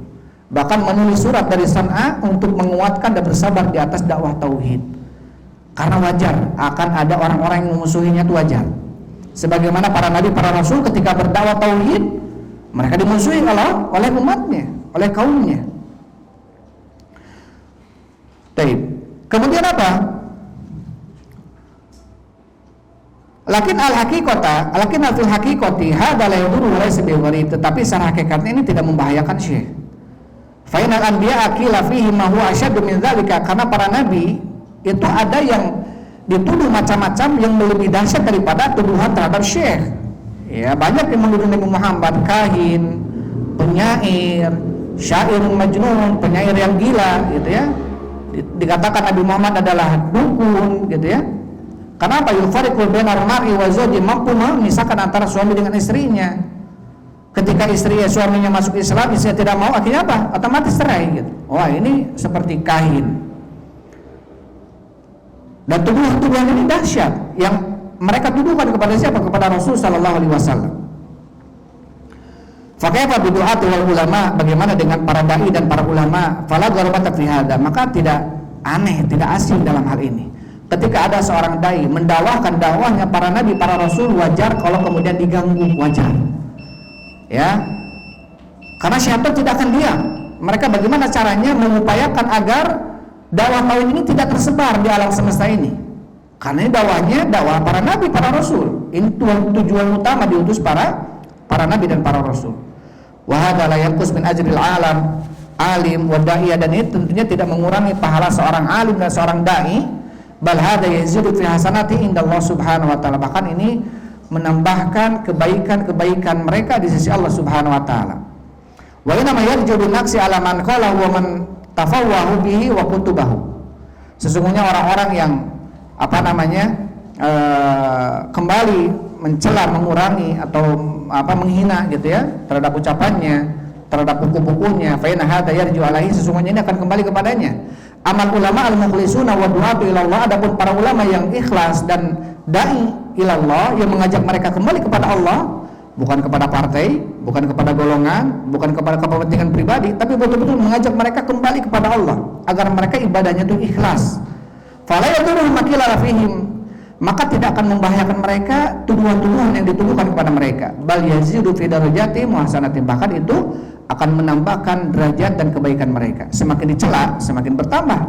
Bahkan menulis surat dari San'a untuk menguatkan dan bersabar di atas dakwah tauhid. Karena wajar akan ada orang-orang yang memusuhinya, itu wajar. Sebagaimana para nabi, para rasul ketika berdakwah tauhid, mereka dimusuhi oleh umatnya, oleh kaumnya. Baik. Kemudian apa? Lakin fil haqiqati hadza la yadurru wa laysa bighari, tetapi secara hakikatnya ini tidak membahayakan Syekh. Fa inal anbiya qila fihi ma huwa asyaddu min dzalika, karena para nabi itu ada yang dituduh macam-macam yang lebih dahsyat daripada tuduhan terhadap Syekh. Ya, banyak yang menuduh Nabi Muhammad kahin, penyair, syair majnun, penyair yang gila gitu ya. Dikatakan Nabi Muhammad adalah dukun gitu ya. Kenapa? Yufariqul bainar mar'i wa zawji, mampu memisahkan antara suami dengan istrinya. Ketika suaminya masuk Islam, istrinya tidak mau, akhirnya apa? Otomatis cerai gitu. Wah, ini seperti kahin. Dan tuduhan-tuduhan ini dahsyat yang mereka tuduhkan kepada siapa? Kepada Rasul sallallahu alaihi wasallam. Fa kaifa bi du'ati wal ulama, bagaimana dengan para dai dan para ulama? Fala gharabata fi hada, maka tidak aneh, tidak asing dalam hal ini. Ketika ada seorang dai mendakwahkan dakwahnya para nabi, para rasul, wajar kalau kemudian diganggu, wajar. Ya. Karena syaitan tidak akan diam. Mereka bagaimana caranya mengupayakan agar dakwah tauhid ini tidak tersebar di alam semesta ini. Karena ini dakwahnya dakwah para nabi, para rasul. Ini tujuan utama diutus para nabi dan para rasul. Wa hadza la yanqus min ajril alim wa da'iyah, dan ini tentunya tidak mengurangi pahala seorang alim dan seorang dai. Bal hadza yazidu fi hasanati indallah subhanahu wa ta'ala, bahkan ini menambahkan kebaikan-kebaikan mereka di sisi Allah subhanahu wa ta'ala. Wa inna ma yarjudu naksi ala man qala wa man tafawwahu bihi wa kutubahu. Sesungguhnya orang-orang yang kembali mencela, mengurangi atau menghina gitu ya terhadap ucapannya, terhadap buku-bukunya, fa inna hadza yarju alaihi, sesungguhnya ini akan kembali kepadanya. Amal ulama al-mukhlisuna wa du'atu ila Allah, adapun para ulama yang ikhlas dan dai ila Allah, yang mengajak mereka kembali kepada Allah, bukan kepada partai, bukan kepada golongan, bukan kepada kepentingan pribadi, tapi betul-betul mengajak mereka kembali kepada Allah agar mereka ibadahnya itu ikhlas. Fala yadurru makila fihim, maka tidak akan membahayakan mereka tuduhan-tuduhan yang dituduhkan kepada mereka. Bal yazidu fi darajati muhasanatin, bahkan itu akan menambahkan derajat dan kebaikan mereka. Semakin dicela, semakin bertambah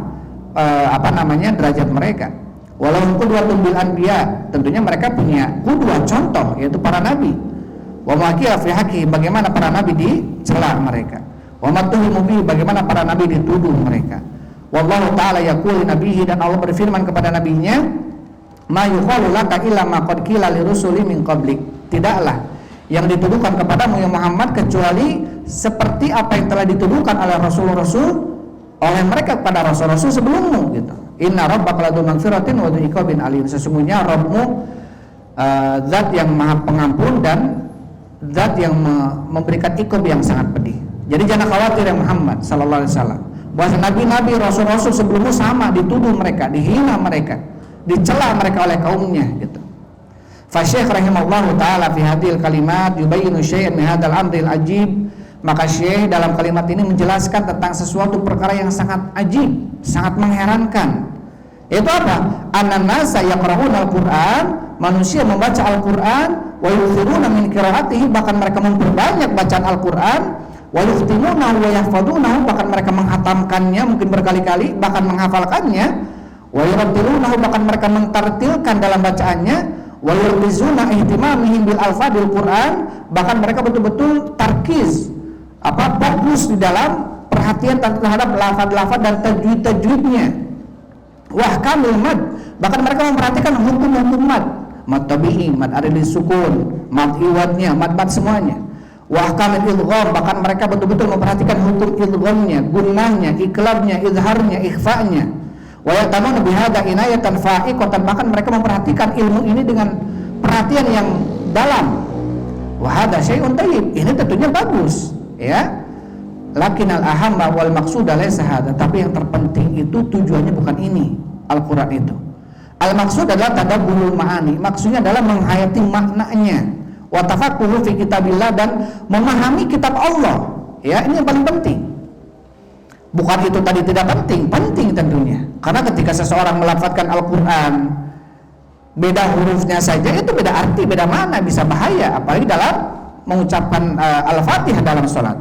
derajat mereka. Walau qudwatun bil anbiya, tentunya mereka punya qudwah, contoh, yaitu para nabi. Wa maqiya fi haqqi, bagaimana para nabi dicela mereka. Wa matuhimu bihi, bagaimana para nabi dituduh mereka. Wallahu ta'ala yaqulu nabihi, dan Allah berfirman kepada nabinya, ma yuqalu laka illa ma qad qila lirusuli min qablik, tidaklah yang dituduhkan kepadamu ya Muhammad kecuali seperti apa yang telah dituduhkan oleh rasul-rasul oleh mereka kepada rasul-rasul sebelummu gitu. Inna rabbaka ladu magfiratin wa dzu iqabin alim, sesungguhnya Rabbmu zat yang maha pengampun dan zat yang memberikan iqab yang sangat pedih. Jadi jangan khawatir ya Muhammad sallallahu alaihi wasallam, bahwa nabi-nabi, rasul-rasul sebelummu sama dituduh mereka, dihina mereka, dicela mereka oleh kaumnya gitu. Fa Syekh rahimallahu taala fi hadhil kalimat yubayyinu syai'an min hadzal amril ajib, Maka Syekh dalam kalimat ini menjelaskan tentang sesuatu perkara yang sangat ajib, sangat mengherankan. Itu apa? An-nasa yaqra'una al-Qur'an, manusia membaca Al-Qur'an, wa yukthiruna min qira'atihi, bahkan mereka memperbanyak bacaan Al-Qur'an, wa yuftimunahu wa yahfadunahu, bahkan mereka menghatamkannya mungkin berkali-kali, bahkan menghafalkannya, wa yurattilunahu, bahkan mereka mentartilkan dalam bacaannya, wa yurbizuna ihtimamihim bil alfadil Qur'an, bahkan mereka betul-betul tarkiz, fokus di dalam perhatian terhadap lafaz-lafaz dan tajwid-tajwidnya. Wah kamil mad, bahkan mereka memperhatikan hukum-hukum mad tabi'i, mad ada di sukun, mad iwadnya, mad semuanya. Wah kamil idgham, bahkan mereka betul-betul memperhatikan hukum idghamnya, gunnahnya, iqlabnya, izharnya, ikhfa'nya. Wa yatamanu bihadza inayatan fa'iqatan, bahkan mereka memperhatikan ilmu ini dengan perhatian yang dalam. Wa hadza syai'un thayyib, ini tentunya bagus, ya. Lakinnal ahamma wal maqsuda laysa hadza, tapi yang terpenting itu tujuannya bukan ini Al-Qur'an itu. Al-maqsud adalah tadabburul ma'ani, maksudnya adalah menghayati maknanya, wa tafaqquhu fi kitabillah, dan memahami kitab Allah. Ya, ini yang paling penting. Bukan itu tadi tidak penting, penting tentunya. Karena ketika seseorang melafadzkan Al-Qur'an, beda hurufnya saja itu beda arti, beda makna, bisa bahaya, apalagi dalam mengucapkan Al-Fatihah dalam sholat.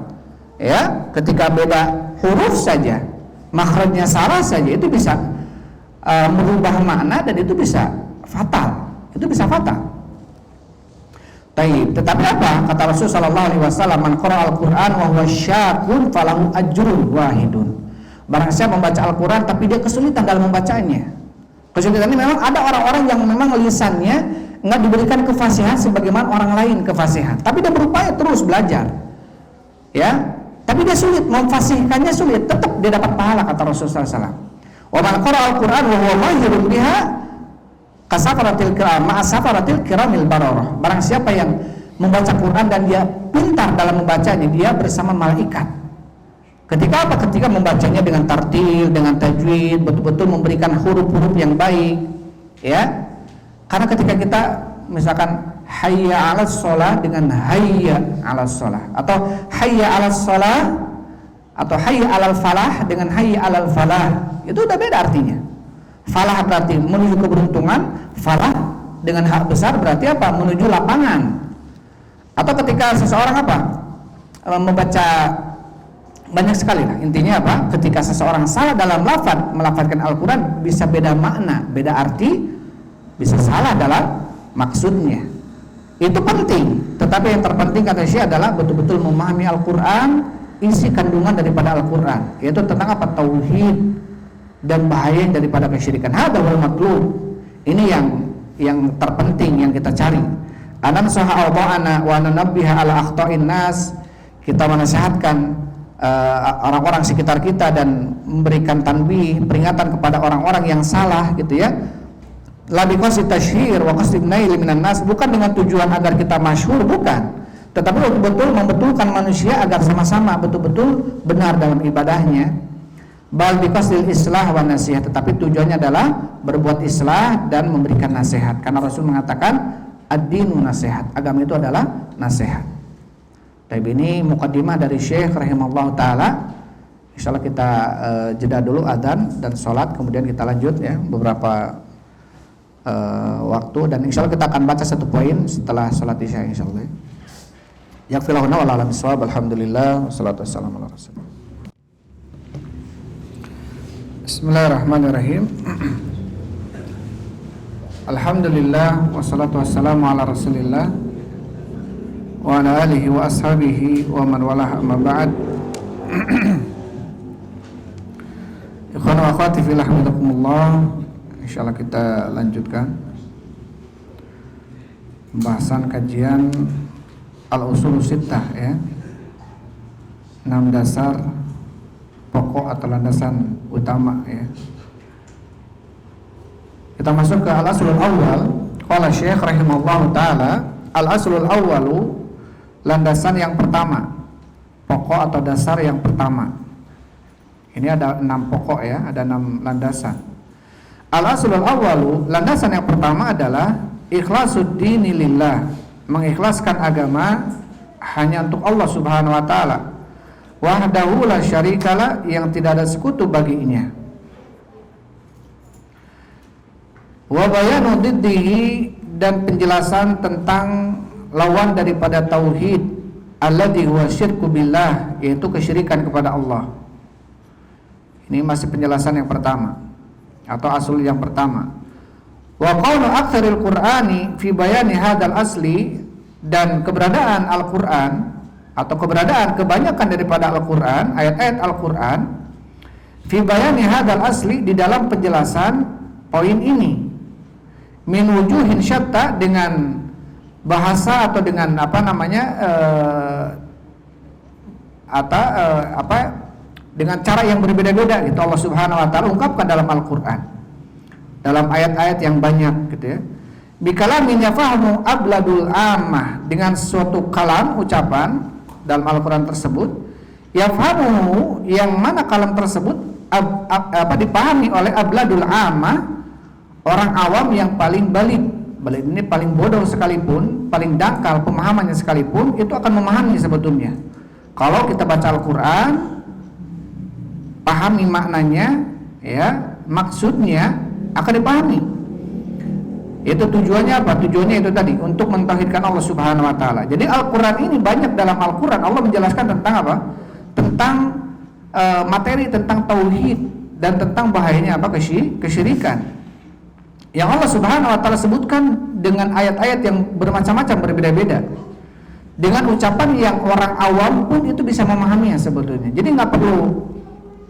Ya, ketika beda huruf saja, makhrajnya salah saja, itu bisa merubah makna dan itu bisa fatal. Itu bisa fatal. Tetapi apa kata Rasul sallallahu alaihi wasallam, man qara'a al-Qur'an wa huwa syakun falahu ajrun wahidun. Barang siapa membaca Al-Qur'an tapi dia kesulitan dalam membacanya. Kesulitan ini memang ada orang-orang yang memang lisannya enggak diberikan kefasihan sebagaimana orang lain kefasihan, tapi dia berupaya terus belajar. Ya, tapi dia sulit, memfasihkannya sulit, tetap dia dapat pahala kata Rasulullah SAW. Wa man qara'a al-Qur'an wa huwa mahirun biha kasafaratil kiram ma'asafaratil kiramil bararah. Barang siapa yang membaca Quran dan dia pintar dalam membacanya, dia bersama malaikat. Ketika apa? Ketika membacanya dengan tartil, dengan tajwid, betul-betul memberikan huruf-huruf yang baik, ya. Karena ketika kita misalkan hayya 'alas shalah dengan hayya 'alas shalah, atau hayya 'alas shalah atau hayya 'alal falah dengan hayya 'alal falah, itu udah beda artinya. Falah berarti menuju keberuntungan, falah dengan hak besar berarti apa? Menuju lapangan. Atau ketika seseorang membaca banyak sekali lah. Intinya apa? Ketika seseorang salah dalam melafadzkan Al-Qur'an, bisa beda makna, beda arti, bisa salah dalam maksudnya. Itu penting, tetapi yang terpenting kata Syekh adalah betul-betul memahami Al-Qur'an, isi kandungan daripada Al-Qur'an, yaitu tentang apa? Tauhid dan bahaya daripada kesyirikan. Hada wal matlub. Ini yang terpenting yang kita cari. Anan saha awba'ana wa nanabbiha ala akhta'in nas. Kita menasihatkan orang-orang sekitar kita dan memberikan tanbih, peringatan kepada orang-orang yang salah gitu ya. La biqasdi tasyhir wa qasdi nail minan nas, bukan dengan tujuan agar kita masyhur, bukan. Tetapi betul-betul membetulkan manusia agar sama-sama betul-betul benar dalam ibadahnya. Bal biqasdil islah wa nasihat, tetapi tujuannya adalah berbuat islah dan memberikan nasihat. Karena Rasul mengatakan ad-dinu nasihat, agama itu adalah nasihat. Tapi ini muqaddimah dari Syekh rahimallahu taala. Insyaallah kita jeda dulu adzan dan salat, kemudian kita lanjut ya beberapa waktu, dan insyaallah kita akan baca satu poin setelah salat isya insyaallah. Yakfilahuna wa la'alam bisawab. Alhamdulillah wassalatu wassalamu ala rasulillah. Bismillahirrahmanirrahim. Alhamdulillah wassalatu wassalamu ala rasulillah wa ala alihi wa ashabihi wa man walah, amma ba'd. Ikhwan wa akhwati fillah, hafizakumullah. Insyaallah kita lanjutkan pembahasan kajian al-usul sittah ya. 6 dasar pokok atau landasan utama ya. Kita masuk ke al-aslul awal. Qala Syekh rahimahullahu taala, al-aslul awwalu, landasan yang pertama, pokok atau dasar yang pertama. Ini ada 6 pokok ya, ada 6 landasan. Al-aslul awwalu, landasan yang pertama adalah ikhlasuddini lillah, mengikhlaskan agama hanya untuk Allah Subhanahu wa taala. wahdahu la syarikalah, yang tidak ada sekutu baginya. Wa bayanu diddihi, dan penjelasan tentang lawan daripada tauhid, alladzi huwa syirku billah, yaitu kesyirikan kepada Allah. Ini masih penjelasan yang pertama atau asal yang pertama. Wa qawlu aktsaril qur'ani fi bayani hadzal asli, dan keberadaan Al-Qur'an atau keberadaan kebanyakan daripada Al-Qur'an, ayat-ayat Al-Qur'an, fi bayani hadzal asli, di dalam penjelasan poin ini, min wujuhin syatta, dengan bahasa atau dengan dengan cara yang berbeda-beda gitu. Allah Subhanahu wa taala ungkapkan dalam Al-Qur'an, dalam ayat-ayat yang banyak gitu ya. Bikalamin yafahmu abladul ammah, dengan suatu kalam, ucapan dalam Al-Qur'an tersebut, yafhamu, yang mana kalam tersebut dipahami oleh abladul ammah, orang awam yang paling balik ini paling bodoh sekalipun, paling dangkal pemahamannya sekalipun, itu akan memahami sebetulnya. Kalau kita baca Al-Qur'an, pahami maknanya, ya, maksudnya akan dipahami. Itu tujuannya apa? Tujuannya itu tadi, untuk mentauhidkan Allah Subhanahu wa taala. Jadi Al-Qur'an ini, banyak dalam Al-Qur'an Allah menjelaskan tentang apa? Tentang materi tentang tauhid dan tentang bahayanya apa? Kesyirikan. Yang Allah Subhanahu wa taala sebutkan dengan ayat-ayat yang bermacam-macam, berbeda-beda. Dengan ucapan yang orang awam pun itu bisa memahaminya sebetulnya. Jadi nggak perlu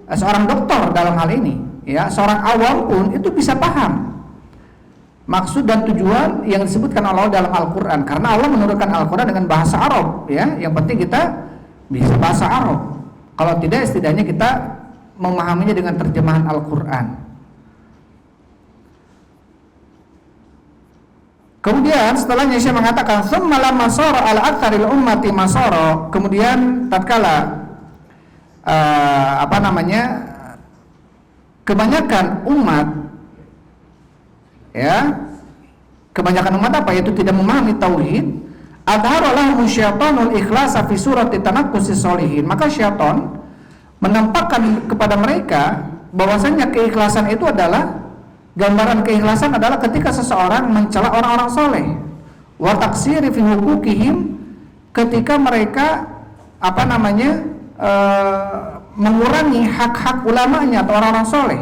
seorang dokter dalam hal ini, ya, seorang awam pun itu bisa paham maksud dan tujuan yang disebutkan Allah dalam Al-Qur'an, karena Allah menurunkan Al-Qur'an dengan bahasa Arab, ya. Yang penting kita bisa bahasa Arab. Kalau tidak, setidaknya kita memahaminya dengan terjemahan Al-Qur'an. Kemudian setelahnya Syekh mengatakan, "Tsumma lamma sara ala aktsaril ummati masara", kemudian tatkala kebanyakan umat, ya, kebanyakan umat apa? Yaitu tidak memahami tauhid. Adhara lahum syaitanul ikhlasa fi surati tanaqqusis sholihin, maka syaitan menampakkan kepada mereka bahwasanya keikhlasan itu adalah, gambaran keikhlasan adalah ketika seseorang mencela orang-orang soleh, wa taksiri fi hukukihim, ketika mereka mengurangi hak-hak ulamanya atau orang-orang soleh.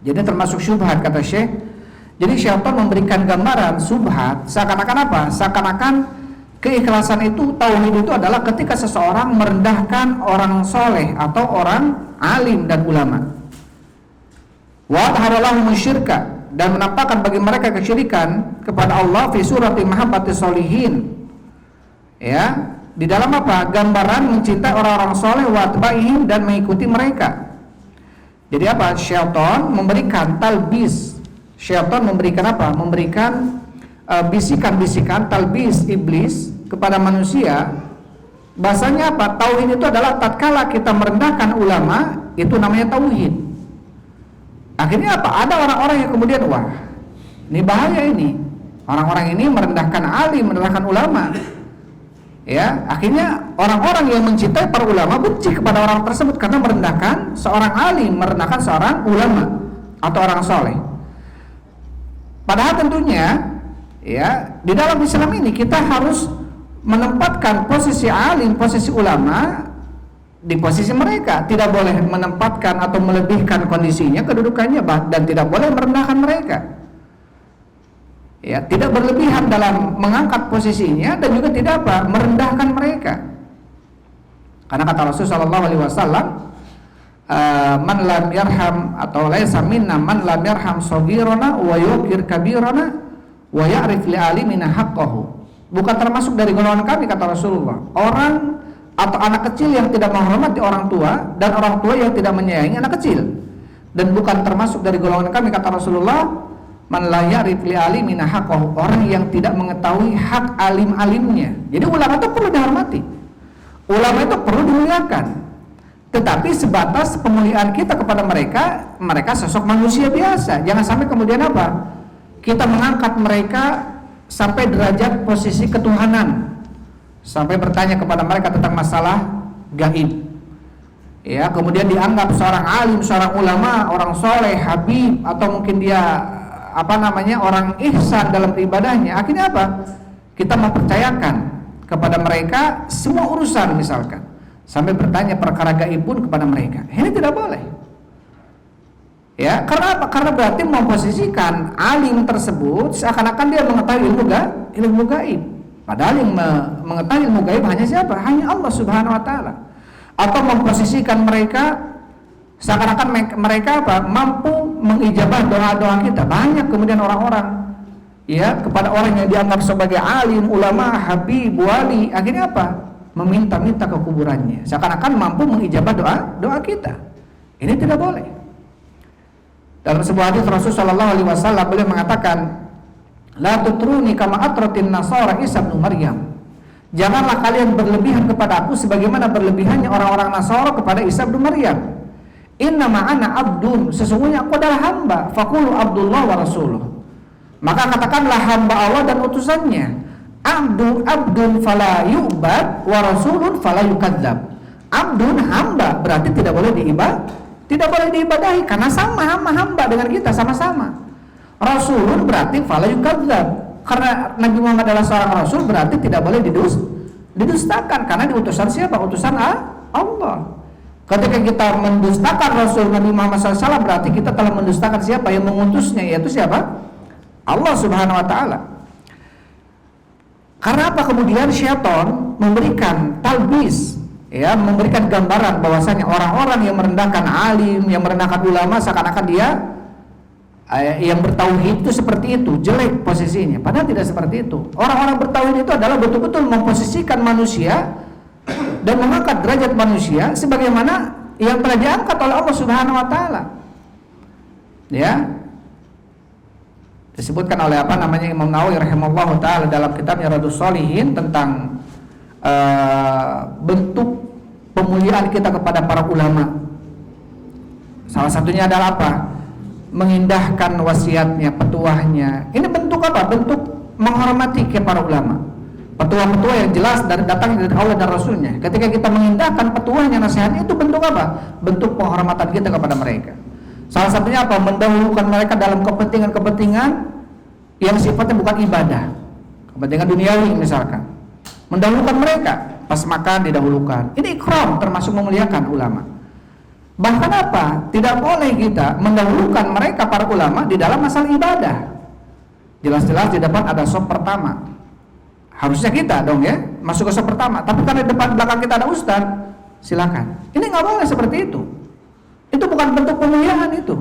Jadi termasuk syubhat, kata Syekh. Jadi syaitan memberikan gambaran syubhat seakan-akan apa? Seakan-akan keikhlasan itu, tauhid itu adalah ketika seseorang merendahkan orang soleh atau orang alim dan ulama. Wa adharalahum syirka, dan menampakkan bagi mereka kesyirikan kepada Allah fi surati mahabbati sholihin, ya, di dalam apa? Gambaran mencintai orang-orang soleh, wa atba'ihim, dan mengikuti mereka. Jadi apa? Syaitan memberikan talbis. Syaitan memberikan apa? Memberikan bisikan-bisikan, talbis iblis kepada manusia. Bahasanya apa? Tauhid itu adalah tatkala kita merendahkan ulama, itu namanya tauhid. Akhirnya apa? Ada orang-orang yang kemudian, wah, ini bahaya ini. Orang-orang ini merendahkan alim, merendahkan ulama. Ya, akhirnya orang-orang yang mencintai para ulama benci kepada orang tersebut karena merendahkan seorang alim, merendahkan seorang ulama atau orang soleh. Padahal tentunya, ya, di dalam Islam ini kita harus menempatkan posisi alim, posisi ulama di posisi mereka. Tidak boleh menempatkan atau melebihkan kondisinya, kedudukannya, dan tidak boleh merendahkan mereka. Ya, tidak berlebihan dalam mengangkat posisinya, dan juga tidak apa? Merendahkan mereka. Karena kata Rasulullah SAW, man lam yarham atau laisa minna man lam yarham saghirana wa yuqir kabirana wa ya'rif li alimina haqqahu. Bukan termasuk dari golongan kami, kata Rasulullah, orang atau anak kecil yang tidak menghormati orang tua, dan orang tua yang tidak menyayangi anak kecil. Dan bukan termasuk dari golongan kami, kata Rasulullah, man la ya'rif li alimina haqqahu, orang yang tidak mengetahui hak alim-alimnya. Jadi ulama itu perlu dihormati, ulama itu perlu dimuliakan, tetapi sebatas pemuliaan kita kepada mereka, mereka sosok manusia biasa. Jangan sampai kemudian apa? Kita mengangkat mereka sampai derajat posisi ketuhanan, sampai bertanya kepada mereka tentang masalah gaib. Ya, kemudian dianggap seorang alim, seorang ulama, orang soleh, habib, atau mungkin dia orang ihsan dalam ibadahnya. Akhirnya apa? Kita mempercayakan kepada mereka semua urusan misalkan, sampai bertanya perkara gaib pun kepada mereka. Ini tidak boleh. Ya, karena apa? Karena berarti memposisikan alim tersebut seakan-akan dia mengetahui ilmu gaib. Padahal yang mengetahui ilmu gaib hanya siapa? Hanya Allah Subhanahu wa taala. Atau memposisikan mereka seakan-akan mereka mampu mengijabah doa-doa kita. Banyak kemudian orang-orang ya kepada orang yang dianggap sebagai alim, ulama, habib, wali, akhirnya apa? Meminta-minta ke kuburannya. Seakan-akan mampu mengijabah doa kita. Ini tidak boleh. Dalam sebuah hadis Rasul sallallahu alaihi wasallam beliau mengatakan, "La tutruni kama atratin nasara Isa bin Maryam." Janganlah kalian berlebihan kepada aku sebagaimana berlebihannya orang-orang Nasara kepada Isa bin Maryam. Innama ana abdun, sesungguhnya aku adalah hamba. Faqulu Abdullah wa rasuluh. Maka katakanlah hamba Allah dan utusannya. Abdun fala yu'bad wa rasulun fala yukadzab. Abdun hamba berarti tidak boleh diibadahi karena sama hamba dengan kita sama-sama. Rasulun berarti fala yukadzab. Karena Nabi Muhammad adalah seorang rasul berarti tidak boleh didustakan karena diutusan siapa? Utusan Allah. Ketika kita mendustakan Rasul Nabi Muhammad SAW berarti kita telah mendustakan siapa yang mengutusnya, yaitu siapa? Allah Subhanahu wa taala. Karena apa? Kemudian syaitan memberikan talbis, ya, memberikan gambaran bahwasanya orang-orang yang merendahkan alim, yang merendahkan ulama seakan-akan dia yang bertauhid itu seperti itu, jelek posisinya. Padahal tidak seperti itu. Orang-orang bertauhid itu adalah betul-betul memposisikan manusia dan mengangkat derajat manusia sebagaimana yang telah diangkat oleh Allah Subhanahu wa taala. Ya. Disebutkan oleh Imam Nawawi rahimahullahu taala dalam kitabnya Radus Shalihin tentang bentuk pemuliaan kita kepada para ulama. Salah satunya adalah apa? Mengindahkan wasiatnya, petuahnya. Ini bentuk apa? Bentuk menghormati ke para ulama. Petuah-petuah yang jelas datang dari Allah dan Rasulnya. Ketika kita mengindahkan petuahnya, nasihatnya, itu bentuk apa? Bentuk penghormatan kita kepada mereka. Salah satunya apa? Mendahulukan mereka dalam kepentingan-kepentingan yang sifatnya bukan ibadah, kepentingan duniawi misalkan. Mendahulukan mereka, pas makan didahulukan. Ini ikram, termasuk memuliakan ulama. Bahkan apa? Tidak boleh kita mendahulukan mereka para ulama di dalam masalah ibadah. Jelas-jelas di depan ada sop pertama. Harusnya kita dong ya masuk ke sop pertama. Tapi karena di depan belakang kita ada ustaz, silakan. Ini nggak boleh seperti itu. Itu bukan bentuk pemuliaan itu.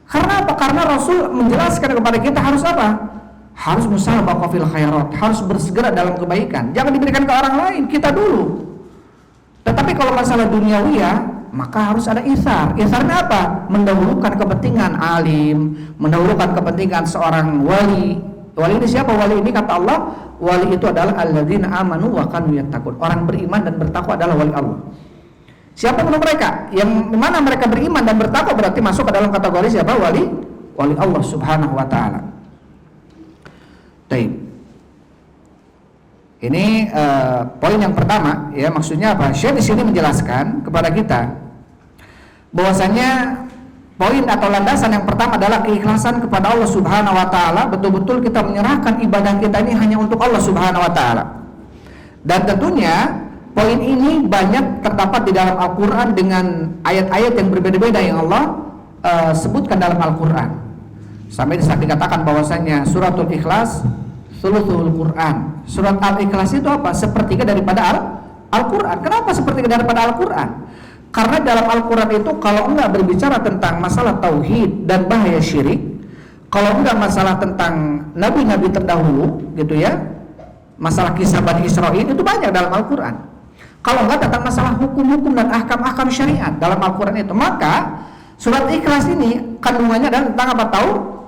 Karena apa? Karena Rasul menjelaskan kepada kita harus apa? Harus musabaqah fil khairat, harus bersegera dalam kebaikan. Jangan diberikan ke orang lain, kita dulu. Tetapi kalau masalah duniawi maka harus ada isar. Isarnya apa? Mendahulukan kepentingan alim, mendahulukan kepentingan seorang wali. Wali ini siapa? Wali ini kata Allah, wali itu adalah alladzina amanu wa kanu yattaqun. Orang beriman dan bertakwa adalah wali Allah. Siapa menurut mereka? Yang mana mereka beriman dan bertakwa berarti masuk ke dalam kategori siapa? Wali Allah Subhanahu wa taala. Baik. Ini poin yang pertama, ya, maksudnya apa? Syekh di sini menjelaskan kepada kita bahwasanya poin atau landasan yang pertama adalah keikhlasan kepada Allah Subhanahu wa taala, betul-betul kita menyerahkan ibadah kita ini hanya untuk Allah Subhanahu wa taala. Dan tentunya poin ini banyak terdapat di dalam Al-Qur'an dengan ayat-ayat yang berbeda-beda yang Allah sebutkan dalam Al-Qur'an. Sampai di saat dikatakan bahwasanya suratul Ikhlas sulusul Quran. Surat Al-Ikhlas itu apa? Sepertiga daripada Al-Qur'an. Kenapa sepertiga daripada Al-Qur'an? Karena dalam Al-Quran itu kalau enggak berbicara tentang masalah tauhid dan bahaya syirik, kalau enggak masalah tentang nabi-nabi terdahulu gitu ya, masalah kisah Bani Israil itu banyak dalam Al-Quran. Kalau enggak tentang masalah hukum-hukum dan ahkam-ahkam syariat dalam Al-Quran itu, maka surat Ikhlas ini kandungannya adalah tentang apa?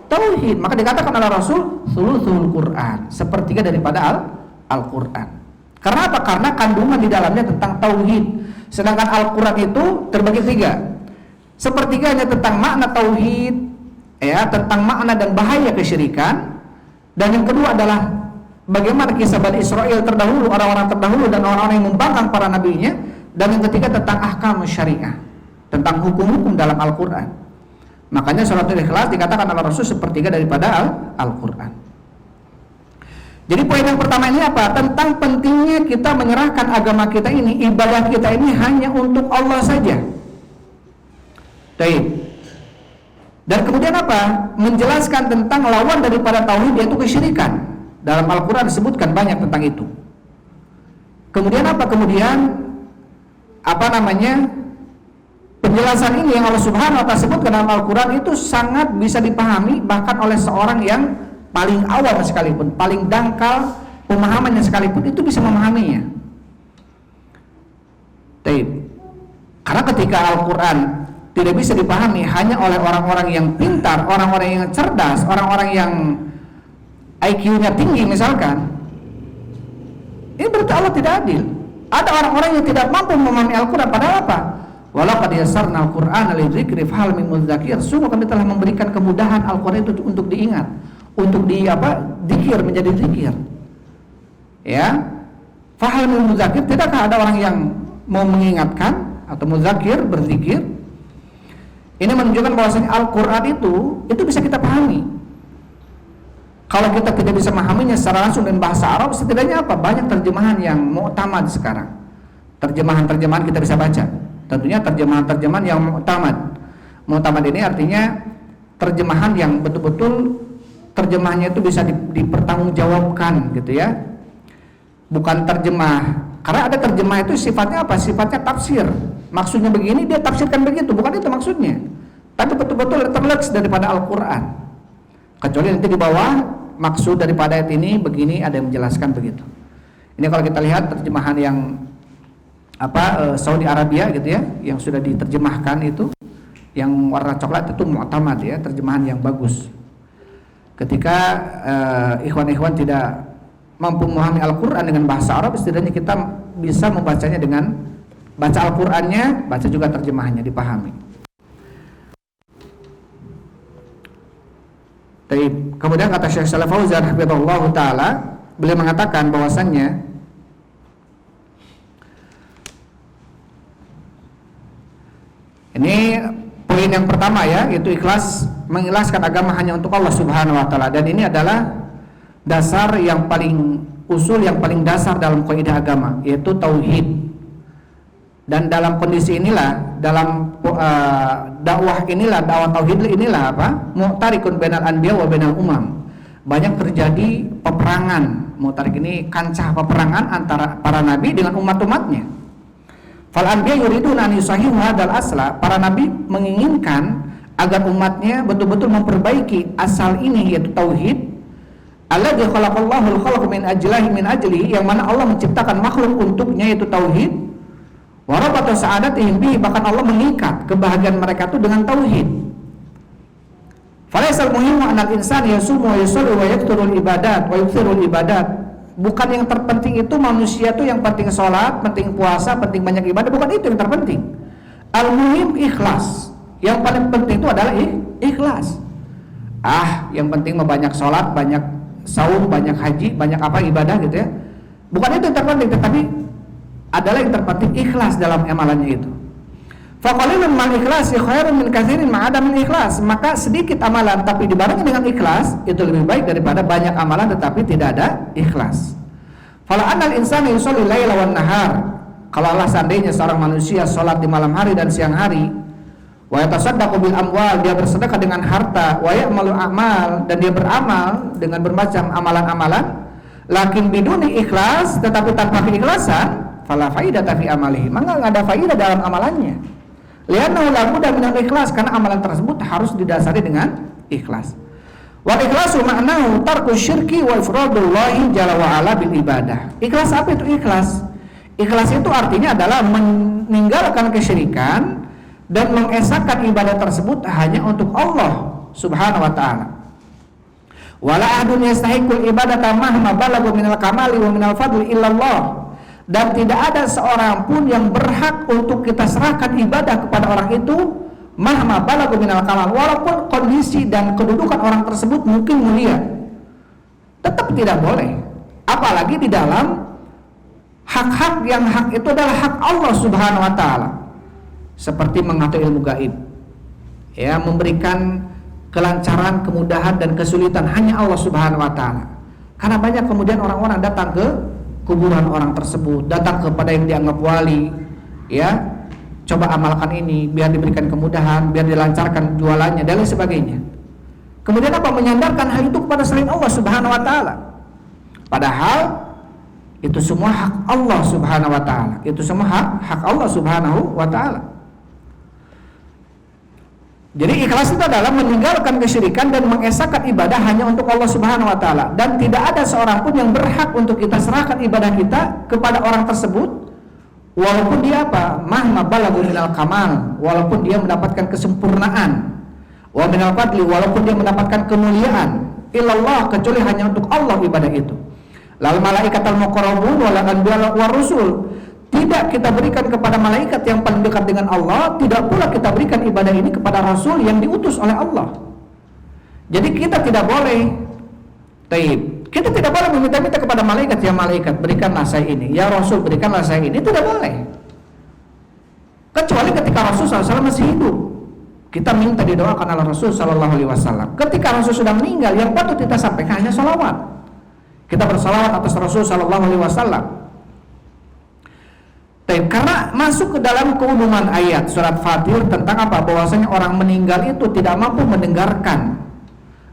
Tauhid. Maka dikatakan oleh Rasul sulusul Quran, sepertiga daripada Al-Quran. Karena apa? Karena kandungan di dalamnya tentang tauhid. Sedangkan Al-Quran itu terbagi tiga. Sepertiganya tentang makna tauhid, ya, tentang makna dan bahaya kesyirikan. Dan yang kedua adalah bagaimana kisah Bani Israil terdahulu, orang-orang terdahulu dan orang-orang yang membangkang para nabinya. dan yang ketiga tentang ahkam syariah, tentang hukum-hukum dalam Al-Quran. Makanya suratul Ikhlas dikatakan oleh Rasul sepertiga daripada Al-Quran. Jadi poin yang pertama ini apa? Tentang pentingnya kita menyerahkan agama kita ini, ibadah kita ini hanya untuk Allah saja. Baik. Dan kemudian apa? Menjelaskan tentang lawan daripada tauhid, yaitu kesyirikan. Dalam Al-Quran disebutkan banyak tentang itu. Kemudian apa? Penjelasan ini yang Allah Subhanahu wa Ta'ala sebutkan dalam Al-Quran itu sangat bisa dipahami bahkan oleh seorang yang paling awam sekalipun, paling dangkal pemahamannya sekalipun, itu bisa memahaminya. Karena ketika Al-Quran tidak bisa dipahami hanya oleh orang-orang yang pintar, orang-orang yang cerdas, orang-orang yang IQ-nya tinggi misalkan, ini berarti Allah tidak adil. Ada orang-orang yang tidak mampu memahami Al-Quran, padahal apa? Walaqad yassarna al-Qur'ana lidzikri fahal min mudzakir. Sungguh kami telah memberikan kemudahan Al-Quran itu untuk diingat, untuk dzikir menjadi zikir. Ya. Fahal min mudzakir, tidakkah ada orang yang mau mengingatkan atau mudzakir, berzikir? Ini menunjukkan bahwasanya Al-Quran itu bisa kita pahami. Kalau kita tidak bisa memahaminya secara langsung dengan bahasa Arab, setidaknya apa? Banyak terjemahan yang mu'tamad sekarang. Terjemahan-terjemahan kita bisa baca. Tentunya terjemahan-terjemahan yang mu'tamad. Mu'tamad ini artinya terjemahan yang betul-betul terjemahannya itu bisa dipertanggungjawabkan gitu ya. Bukan terjemah. Karena ada terjemah itu sifatnya apa? Sifatnya tafsir. Maksudnya begini, dia tafsirkan begitu. Bukan itu maksudnya. Tapi betul-betul terleks daripada Al-Quran. Kecuali nanti di bawah maksud daripada ayat ini begini, ada yang menjelaskan begitu. Ini kalau kita lihat terjemahan yang Saudi Arabia gitu ya, yang sudah diterjemahkan itu, yang warna coklat itu mu'tamad ya, terjemahan yang bagus. Ketika ikhwan-ikhwan tidak mampu memahami Al-Quran dengan bahasa Arab, setidaknya kita bisa membacanya dengan baca Al-Qurannya, baca juga terjemahannya, dipahami. Kemudian kata Syekh Shalih Fauzan hafizahullah taala, beliau mengatakan bahwasannya ini poin yang pertama ya, yaitu ikhlas, mengikhlaskan agama hanya untuk Allah Subhanahu wa taala, dan ini adalah dasar yang paling usul, yang paling dasar dalam kaidah agama, yaitu tauhid. Dan dalam kondisi inilah, dalam dakwah inilah, dakwah tauhid inilah mu'tarikun bainal anbiya wa bainal umam. Banyak terjadi peperangan. Mu'tarik ini kancah peperangan antara para nabi dengan umat-umatnya. Fal anbiya yuriduna an yusahihu hadzal asla. Para nabi menginginkan agar umatnya betul-betul memperbaiki asal ini, yaitu tauhid. Alladzi khalaqallahu al-khalqa min ajlihi, yang mana Allah menciptakan makhluk untuknya, yaitu tauhid. Warabatu sa'adatihim bihi, bahkan Allah mengikat kebahagiaan mereka itu dengan tauhid. Falaisal muhimmu anal insani yasumu wa yusalli wa yakthurul ibadat wa yukthirul ibadat. Bukan yang terpenting itu manusia itu yang penting sholat, penting puasa, penting banyak ibadah, bukan itu yang terpenting. Al-muhim ikhlas. Yang paling penting itu adalah ikhlas. Yang penting banyak sholat, banyak saum, banyak haji, banyak ibadah gitu ya. Bukan itu yang terpenting, tetapi adalah yang terpenting ikhlas dalam amalannya itu. Faqalilun mal ikhlasi khairun min katsirin ma adamin ikhlas. Maka sedikit amalan tapi dibarengi dengan ikhlas itu lebih baik daripada banyak amalan tetapi tidak ada ikhlas. Fala annal insana yusalli laila wan nahar. Kalau Allah seandainya seorang manusia salat di malam hari dan siang hari, wa yatasaddaqu bil amwal, dia bersedekah dengan harta, wa ya'malu amal, dan dia beramal dengan bermacam amalan-amalan, lakin biduni ikhlas, tetapi tanpa keikhlasan, fala faidata fi amalihi, maka enggak ada faidah dalam amalannya. Li'annahu la budda minal ikhlas, karena amalan tersebut harus didasari dengan ikhlas. Wal ikhlasu ma'nahu tarku syirki wa ifradullahi jalla wa ala bil ibadah. Ikhlas apa itu ikhlas? Ikhlas itu artinya adalah meninggalkan kesyirikan dan mengesahkan ibadah tersebut hanya untuk Allah Subhanahu wa taala. Wala ahadun yastahiqul ibadata mahma balagha minal kamali wa minal fadli illallah. Dan tidak ada seorang pun yang berhak untuk kita serahkan ibadah kepada orang itu mahma balagha minal kamal, walaupun kondisi dan kedudukan orang tersebut mungkin mulia, tetap tidak boleh. Apalagi di dalam Hak-hak yang hak itu adalah hak Allah Subhanahu wa taala. Seperti mengatur ilmu gaib. Ya, memberikan kelancaran, kemudahan dan kesulitan hanya Allah Subhanahu wa taala. Karena banyak kemudian orang-orang datang ke kuburan orang tersebut, datang kepada yang dianggap wali, ya. Coba amalkan ini biar diberikan kemudahan, biar dilancarkan jualannya dan lain sebagainya. Kemudian apa? Menyandarkan hal itu kepada selain Allah Subhanahu wa taala. Padahal itu semua hak Allah Subhanahu wa taala. Itu semua hak Allah Subhanahu wa taala. Jadi ikhlas itu adalah meninggalkan kesyirikan dan mengesahkan ibadah hanya untuk Allah Subhanahu wa taala, dan tidak ada seorang pun yang berhak untuk kita serahkan ibadah kita kepada orang tersebut walaupun dia apa? Mahma balagu minal kamal, walaupun dia mendapatkan kesempurnaan, wa minal fadli, walaupun dia mendapatkan kemuliaan, illallah, kecuali hanya untuk Allah ibadah itu. Lal malaikatul muqarrabun wal anbiya war rusul, tidak kita berikan kepada malaikat yang paling dekat dengan Allah, tidak pula kita berikan ibadah ini kepada rasul yang diutus oleh Allah. Jadi kita tidak boleh kita tidak boleh meminta-minta kepada malaikat, ya malaikat berikanlah saya ini, ya rasul berikanlah saya ini, tidak boleh. Kecuali ketika Rasul SAW masih hidup, kita minta didoakan oleh Rasul SAW. Ketika Rasul sudah meninggal, yang patut kita sampaikan hanya salawat. Kita bersalawat atas Rasul SAW. Karena masuk ke dalam keumuman ayat surat Fatir tentang apa? Bahwasanya orang meninggal itu tidak mampu mendengarkan.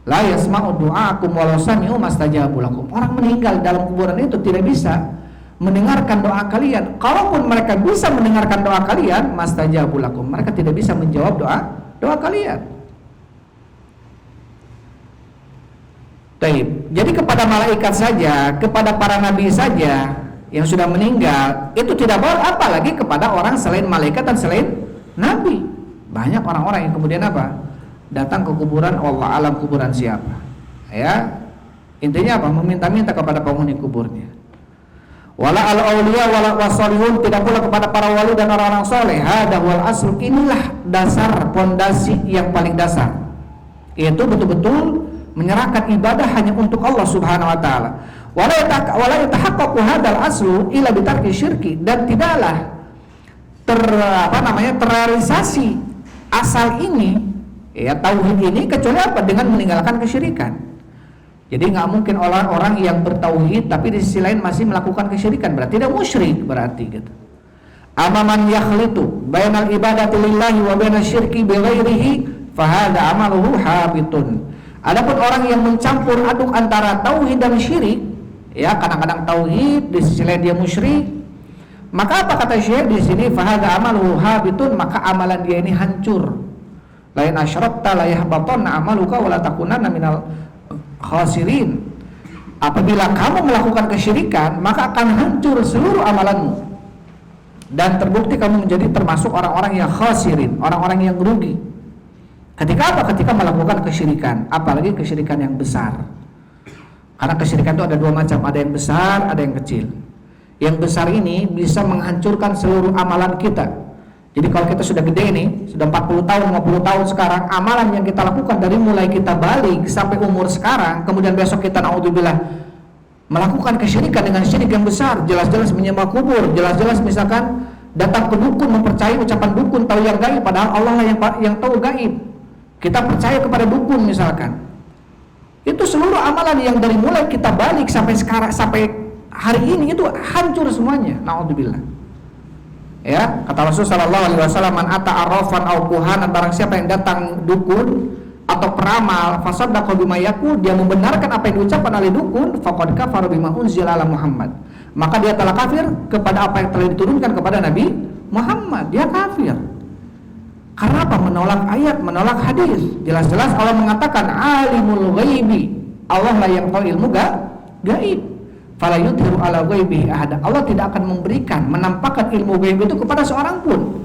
La yasma'u du'aakum walau sami'u mastajabu lakum. Orang meninggal dalam kuburan itu tidak bisa mendengarkan doa kalian. Kalaupun mereka bisa mendengarkan doa kalian, mastajabu lakum, mereka tidak bisa menjawab doa kalian. Jadi kepada malaikat saja, kepada para nabi saja yang sudah meninggal itu tidak boleh, apalagi kepada orang selain malaikat dan selain nabi. Banyak orang-orang yang kemudian apa? Datang ke kuburan, Allah alam kuburan siapa, ya. Intinya apa? Meminta-minta kepada penghuni kuburnya. Wala al auliya wala wasalihun, tidak pula kepada para wali dan orang-orang soleh. Hada wal asl, inilah dasar, pondasi yang paling dasar, yaitu betul-betul menyerahkan ibadah hanya untuk Allah Subhanahu wa taala. Wala yatahaqqaqu hadzal aslu illa bitarki syirki, dan tidaklah terrealisasi asal ini, ya tauhid ini, kecuali apa? Dengan meninggalkan kesyirikan. Jadi nggak mungkin orang-orang yang bertauhid tapi di sisi lain masih melakukan kesyirikan, berarti dia musyrik berarti gitu. Amaman yakhlitu bainal ibadati lillahi wa bainasy syirki bighairihi fa hadza amaluhu habitun. Adapun orang yang mencampur aduk antara tauhid dan syirik, ya kadang-kadang tauhid di sisi lain dia musyrik, maka apa kata Syekh di sini? Fa hadza amaluhu habitun, maka amalan dia ini hancur. Lain asyrakta la yahbatanna amaluka wa la takunanna minal khasirin. Apabila kamu melakukan kesyirikan, maka akan hancur seluruh amalanmu, dan terbukti kamu menjadi termasuk orang-orang yang khasirin, orang-orang yang rugi. Ketika apa? Ketika melakukan kesyirikan, apalagi kesyirikan yang besar. Karena kesyirikan itu ada dua macam, ada yang besar, ada yang kecil. Yang besar ini bisa menghancurkan seluruh amalan kita. Jadi kalau kita sudah gede nih, sudah 40 tahun, 50 tahun sekarang, amalan yang kita lakukan dari mulai kita balik sampai umur sekarang, kemudian besok kita naudzubillah melakukan kesyirikan dengan syirik yang besar, jelas-jelas menyembah kubur, jelas-jelas misalkan datang ke dukun, mempercayai ucapan dukun, tahu yang gaib, padahal Allah lah yang tahu gaib. Kita percaya kepada dukun misalkan. Itu seluruh amalan yang dari mulai kita balik sampai sekarang, sampai hari ini, itu hancur semuanya, naudzubillah. Ya, kata Rasul sallallahu alaihi wasallam, man ata arrafan aw kuhanan, barang siapa yang datang dukun atau peramal, fasaddaqa bima yaqul, dia membenarkan apa yang diucapkan oleh dukun, faqad kafara bima unzila ala Muhammad, maka dia telah kafir kepada apa yang telah diturunkan kepada Nabi Muhammad. Dia kafir. Karena apa? Menolak ayat, menolak hadis. Jelas-jelas Allah mengatakan alimul ghaibi, Allah lah yang tahu ilmu gaib. Fala yudhiru ala ghaibihi ahada, Allah tidak akan memberikan, menampakkan ilmu gaib itu kepada seorang pun,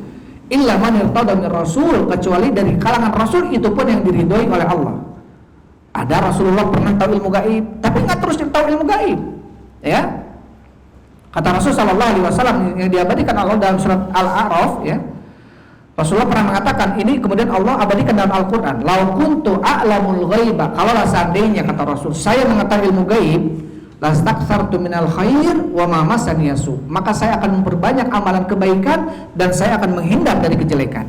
illa man irtada min rasul, kecuali dari kalangan rasul, itu pun yang diridhoi oleh Allah. Ada Rasulullah pernah tahu ilmu gaib, tapi nggak terus tahu ilmu gaib, ya. Kata Rasul sallallahu alaihi wasallam yang diabadikan Allah dalam surat Al-A'raf, ya. Rasulullah pernah mengatakan ini, kemudian Allah abadikan dalam Al-Qur'an, lau kuntu a'lamul ghaiba, kalaulah seandainya, kata Rasul, saya mengetahui ilmu gaib, lastakthartu minal khair wa ma masani yasu. Maka saya akan memperbanyak amalan kebaikan dan saya akan menghindar dari kejelekan.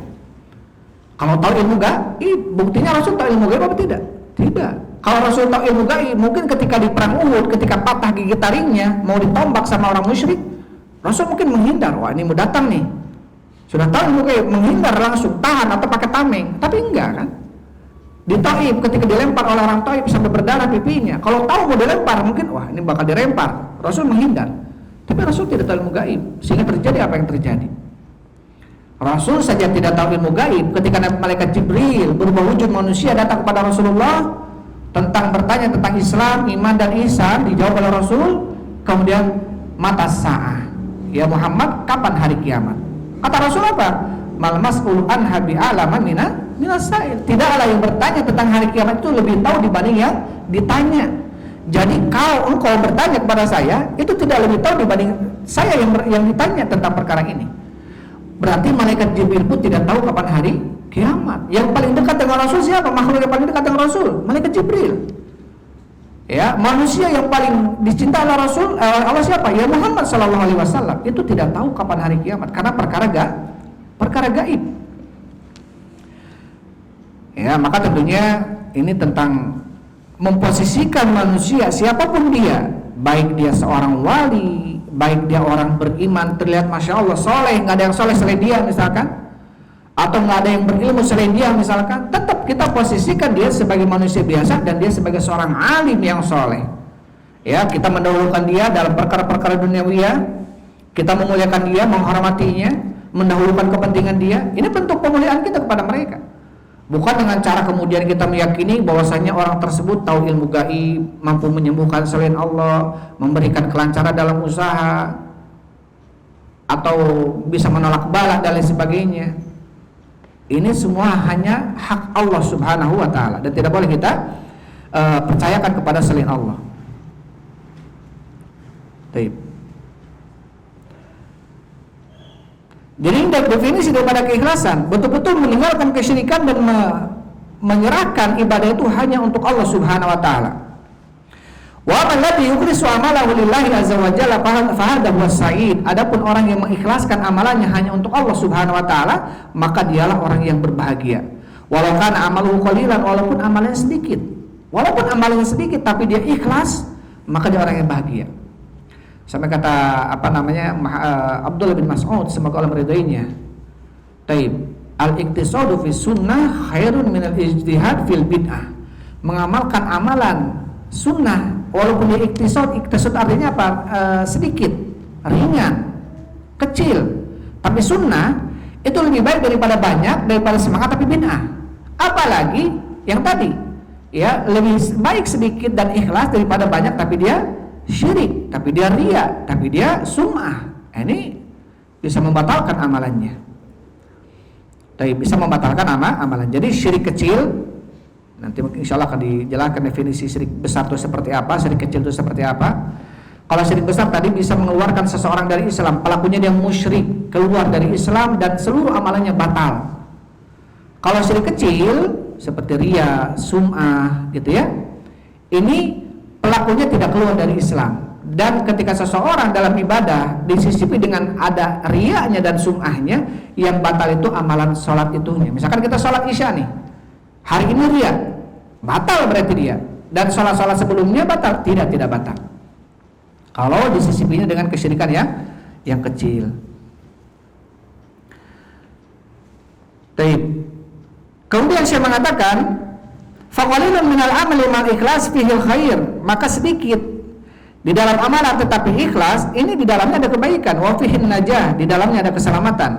Kalau tahu ilmu gaib, buktinya Rasul tahu ilmu gaib apa tidak? Tidak. Kalau Rasul tahu ilmu gaib, mungkin ketika di perang Uhud, ketika patah gigi taringnya, mau ditombak sama orang musyrik, Rasul mungkin menghindar. Wah, ini mau datang nih. Sudah tahu ilmu gaib, menghindar langsung, tahan atau pakai tameng. Tapi enggak kan? Di Taif ketika dilempar oleh orang Taif sampai berdarah pipinya. Kalau tahu mau dilempar, mungkin wah ini bakal dilempar. Rasul menghindar. Tapi Rasul tidak tahu ilmu gaib, sehingga terjadi apa yang terjadi. Rasul saja tidak tahu ilmu gaib ketika malaikat Jibril berubah wujud manusia datang kepada Rasulullah tentang bertanya tentang Islam, iman dan ihsan, dijawab oleh Rasul. Kemudian mata sa'ah, ya Muhammad, kapan hari kiamat? Kata Rasul apa? Mal mas'ul anha bi'alaman minas sa'il. Tidaklah yang bertanya tentang hari kiamat itu lebih tahu dibanding yang ditanya. Jadi kalau engkau bertanya kepada saya, itu tidak lebih tahu dibanding saya yang ditanya tentang perkara ini. Berarti malaikat Jibril pun tidak tahu kapan hari kiamat. Yang paling dekat dengan Rasul siapa? Makhluk yang paling dekat dengan Rasul, malaikat Jibril. Ya, manusia yang paling dicintai oleh Rasul Allah siapa? Ya Muhammad sallallahu alaihi wasallam. Itu tidak tahu kapan hari kiamat karena perkara gaib. Ya, maka tentunya ini tentang memposisikan manusia siapapun dia, baik dia seorang wali, baik dia orang beriman terlihat masya Allah soleh, nggak ada yang soleh selain dia misalkan, atau nggak ada yang berilmu selain dia misalkan, tetap kita posisikan dia sebagai manusia biasa dan dia sebagai seorang alim yang soleh. Ya, kita mendahulukan dia dalam perkara-perkara duniawiyah, kita memuliakan dia, menghormatinya, mendahulukan kepentingan dia. Ini bentuk pemuliaan kita kepada mereka. Bukan dengan cara kemudian kita meyakini bahwasanya orang tersebut tahu ilmu gaib, mampu menyembuhkan selain Allah, memberikan kelancaran dalam usaha, atau bisa menolak bala dan lain sebagainya. Ini semua hanya hak Allah Subhanahu wa taala dan tidak boleh kita percayakan kepada selain Allah. Baik. Jadi definisi daripada keikhlasan betul-betul meninggalkan kesyirikan dan menyerahkan ibadah itu hanya untuk Allah Subhanahu wa taala. Wa man ladzi yukhlisu amalahu lillahi azza wa jalla fa hadha huwas sa'id. Adapun orang yang mengikhlaskan amalannya hanya untuk Allah Subhanahu wa taala, maka dialah orang yang berbahagia. Walau kana amaluhu qalilan, walaupun amalnya sedikit. Walaupun amalnya sedikit tapi dia ikhlas, maka dia orang yang bahagia. Sampai kata Abdullah bin Mas'ud, semoga Allah meridainya. Taib, al-iqtisadu fi sunnah khairun minal ijtihad fil bid'ah. Mengamalkan amalan sunnah walaupun dia iktisad artinya apa? Sedikit, ringan, kecil. Tapi sunnah itu lebih baik daripada banyak, daripada semangat tapi bid'ah. Apalagi yang tadi, ya, lebih baik sedikit dan ikhlas daripada banyak tapi dia syirik, tapi dia riya, tapi dia sum'ah. Ini bisa membatalkan amalannya. Tapi bisa membatalkan amalan. Jadi syirik kecil, nanti insya Allah akan dijelaskan definisi syirik besar itu seperti apa, syirik kecil itu seperti apa. Kalau syirik besar tadi bisa mengeluarkan seseorang dari Islam, pelakunya dia musyrik, keluar dari Islam dan seluruh amalannya batal. Kalau syirik kecil seperti riya, sum'ah, gitu ya, ini pelakunya tidak keluar dari Islam. Dan ketika seseorang dalam ibadah disisipi dengan ada riyanya dan sum'ahnya, yang batal itu amalan sholat itunya. Misalkan kita sholat isya nih, hari ini riya, batal berarti dia. Dan sholat-sholat sebelumnya batal? Tidak batal. Kalau disisipinya dengan kesyirikan yang kecil. Baik. Kemudian saya mengatakan, faqalilun minal amali mal ikhlas fihil khair, maka sedikit di dalam amalan tetapi ikhlas, ini di dalamnya ada kebaikan. Wa fihin najah, di dalamnya ada keselamatan.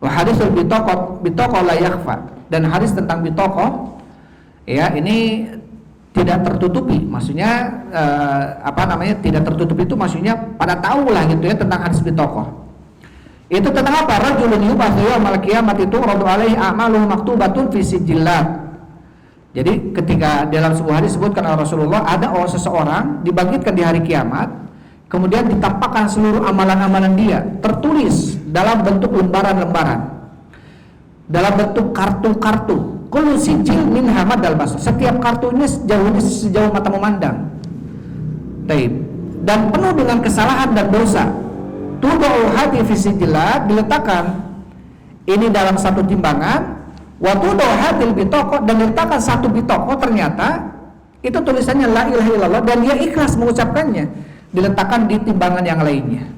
Wa hadisul bitaqah la yakhfa, dan hadis tentang bitaqah, ya, ini tidak tertutupi. Maksudnya tidak tertutupi itu maksudnya pada tahulah gitu ya tentang hadis bitaqah. Itu tentang apa? Rajulun yubatsu yaumal qiyamati turadu alaihi a'maluhu maktubatun fi sijillat. Jadi ketika dalam sebuah hadis disebutkan oleh Rasulullah, ada seseorang dibangkitkan di hari kiamat, kemudian ditampakkan seluruh amalan-amalan dia tertulis dalam bentuk lembaran-lembaran, dalam bentuk kartu-kartu. Kullu sijil min hamadal basar. Setiap kartunya sejauh mata memandang. Baik. dan penuh dengan kesalahan dan dosa. Tudau hati fisijillah, diletakkan ini dalam satu timbangan. Wa tudau hatil bitoko, dan diletakkan satu bitoko, ternyata itu tulisannya la ilaha illallah dan dia ikhlas mengucapkannya, diletakkan di timbangan yang lainnya.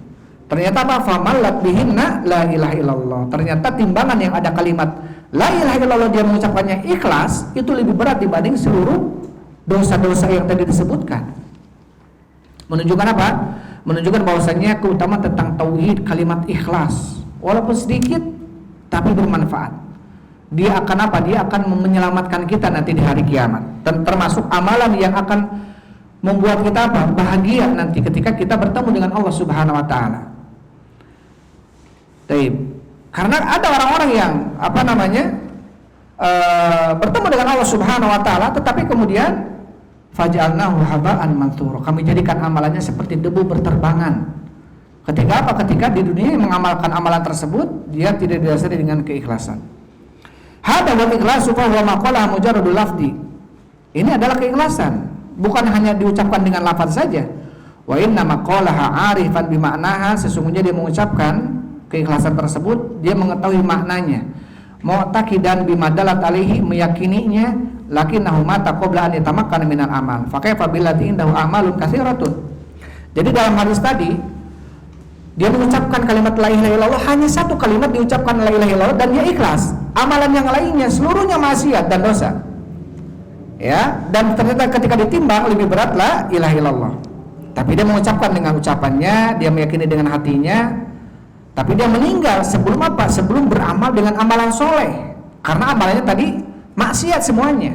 Ternyata apa? Famallat bihinna la ilaha illallah. Ternyata timbangan yang ada kalimat la ilaha illallah dia mengucapkannya ikhlas itu lebih berat dibanding seluruh dosa-dosa yang tadi disebutkan. Menunjukkan apa? Menunjukkan bahwasanya keutamaan tentang tauhid kalimat ikhlas, walaupun sedikit tapi bermanfaat. Dia akan apa? Dia akan menyelamatkan kita nanti di hari kiamat. Dan termasuk amalan yang akan membuat kita apa? Bahagia nanti ketika kita bertemu dengan Allah Subhanahu wa taala. Karena ada orang-orang yang bertemu dengan Allah Subhanahu wa taala tetapi kemudian faj'alnahu haba'an mantsura. Kami jadikan amalannya seperti debu berterbangan. Ketika apa? Ketika di dunia mengamalkan amalan tersebut dia tidak didasari dengan keikhlasan. Hada wal ikhlasu fa huwa maqala mujarradul lafzi. Ini adalah keikhlasan, bukan hanya diucapkan dengan lafaz saja. Wa inna maqalaha 'arifan bi ma'naha, sesungguhnya dia mengucapkan keikhlasan tersebut, dia mengetahui maknanya. Mu'taqidan bima dalat alaihi, meyakininya, lakinnahu mata qabla an yatamakkana minal amal. Fa kaifa billadzi indahu amalun katsiratun. Jadi dalam hadis tadi dia mengucapkan kalimat la ilaha illallah, hanya satu kalimat diucapkan la ilaha illallah dan dia ikhlas. Amalan yang lainnya seluruhnya maksiat dan dosa. Ya, dan ternyata ketika ditimbang lebih berat la ilaha illallah. Tapi dia mengucapkan dengan ucapannya, dia meyakini dengan hatinya. Tapi dia meninggal sebelum apa? Sebelum beramal dengan amalan soleh. Karena amalannya tadi maksiat semuanya.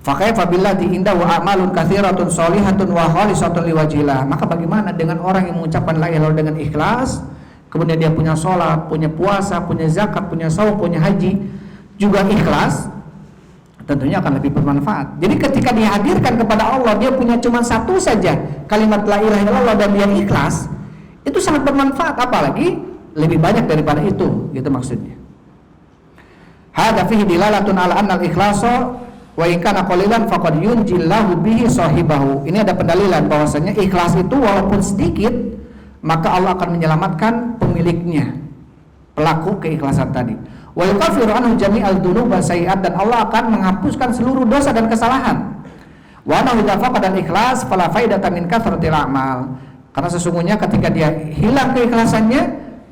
Fakaifa billadzi indahu a'malun katsiratun sholihatun wa khalisatun liwajhillah. Maka bagaimana dengan orang yang mengucapkan la ilaha illallah dengan ikhlas, kemudian dia punya sholat, punya puasa, punya zakat, punya saum, punya haji, juga ikhlas, tentunya akan lebih bermanfaat. Jadi ketika dihadirkan kepada Allah, dia punya cuma satu saja kalimat la ilaha illallah dan dia ikhlas, itu sangat bermanfaat, apalagi lebih banyak daripada itu, gitu maksudnya. Hadza fihi dilalatun ala anna al-ikhlasa wa in kana qalilan faqad yunjillahu bihi sahibahu. Ini ada pendalilan bahwasanya ikhlas itu walaupun sedikit, maka Allah akan menyelamatkan pemiliknya, pelaku keikhlasan tadi. Wa yukaffiru anhu jami'al dzunuba sayyi'at, dan Allah akan menghapuskan seluruh dosa dan kesalahan. Wa anna idza faqada al-ikhlas fala faidata min kathratil a'mal. Karena sesungguhnya ketika dia hilang keikhlasannya,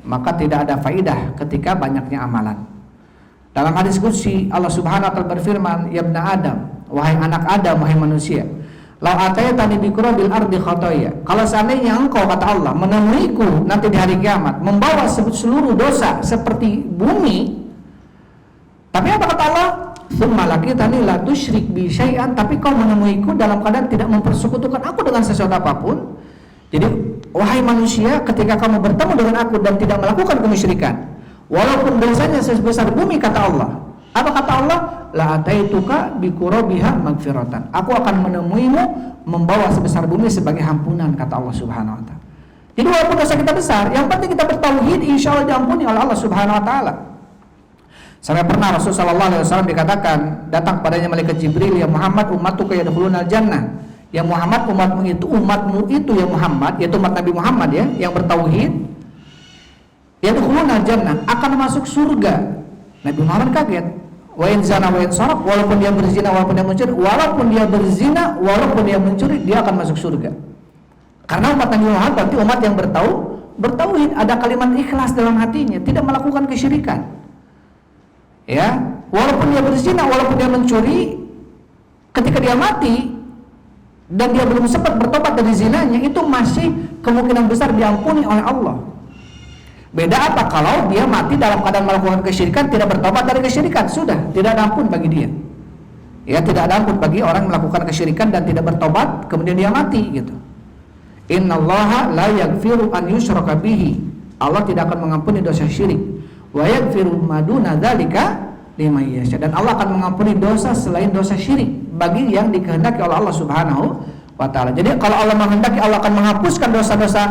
maka tidak ada faidah ketika banyaknya amalan. Dalam hadis qudsi Allah Subhanahu wa taala berfirman, "Ya ibna Adam, wahai anak Adam, wahai manusia, lau ataytani bi qurabil ardi khataya." Kalau seandainya engkau, kata Allah, menemuiku nanti di hari kiamat membawa seluruh dosa seperti bumi, tapi apa kata Allah? "Tsumma laqitani la tusyrik bi syai'an." Tapi kau menemuiku dalam keadaan tidak mempersekutukan aku dengan sesuatu apapun. Jadi wahai manusia, ketika kamu bertemu dengan aku dan tidak melakukan kemusyrikan, walaupun dosanya sebesar bumi, kata Allah. Apa kata Allah? La ataituka bi qurabiha magfiratan. Aku akan menemuimu membawa sebesar bumi sebagai ampunan, kata Allah Subhanahu wa taala. Jadi walaupun dosa kita besar, yang penting kita bertauhid, insyaallah diampuni oleh Allah Subhanahu wa taala. Sampai pernah Rasulullah sallallahu alaihi wasallam dikatakan, datang padanya malaikat Jibril, "Ya Muhammad, ummatuka yadkhulunal jannah." Ya Muhammad, umatmu itu ya Muhammad, yaitu umat Nabi Muhammad ya, yang bertauhid, yadkhulunal jannah, akan masuk surga. Nabi Muhammad kaget. Wa in zana wa in saraq, walaupun dia berzina, walaupun dia mencuri, walaupun dia mencuri, dia akan masuk surga. Karena umat Nabi Muhammad berarti umat yang bertauhid, ada kalimat ikhlas dalam hatinya, tidak melakukan kesyirikan. Ya, walaupun dia berzina, walaupun dia mencuri, ketika dia mati dan dia belum sempat bertobat dari zinanya, itu masih kemungkinan besar diampuni oleh Allah. Beda apa kalau dia mati dalam keadaan melakukan kesyirikan, tidak bertobat dari kesyirikan, sudah tidak ada ampun bagi dia. Ya, tidak ada ampun bagi orang melakukan kesyirikan dan tidak bertobat kemudian dia mati gitu. Innallaha la yaghfiru an yushraka bihi. Allah tidak akan mengampuni dosa syirik. Wa yaghfiru ma duna dzalika liman yasha. Dan Allah akan mengampuni dosa selain dosa syirik bagi yang dikehendaki oleh Allah Subhanahu wa taala. Jadi kalau Allah menghendaki, Allah akan menghapuskan dosa-dosa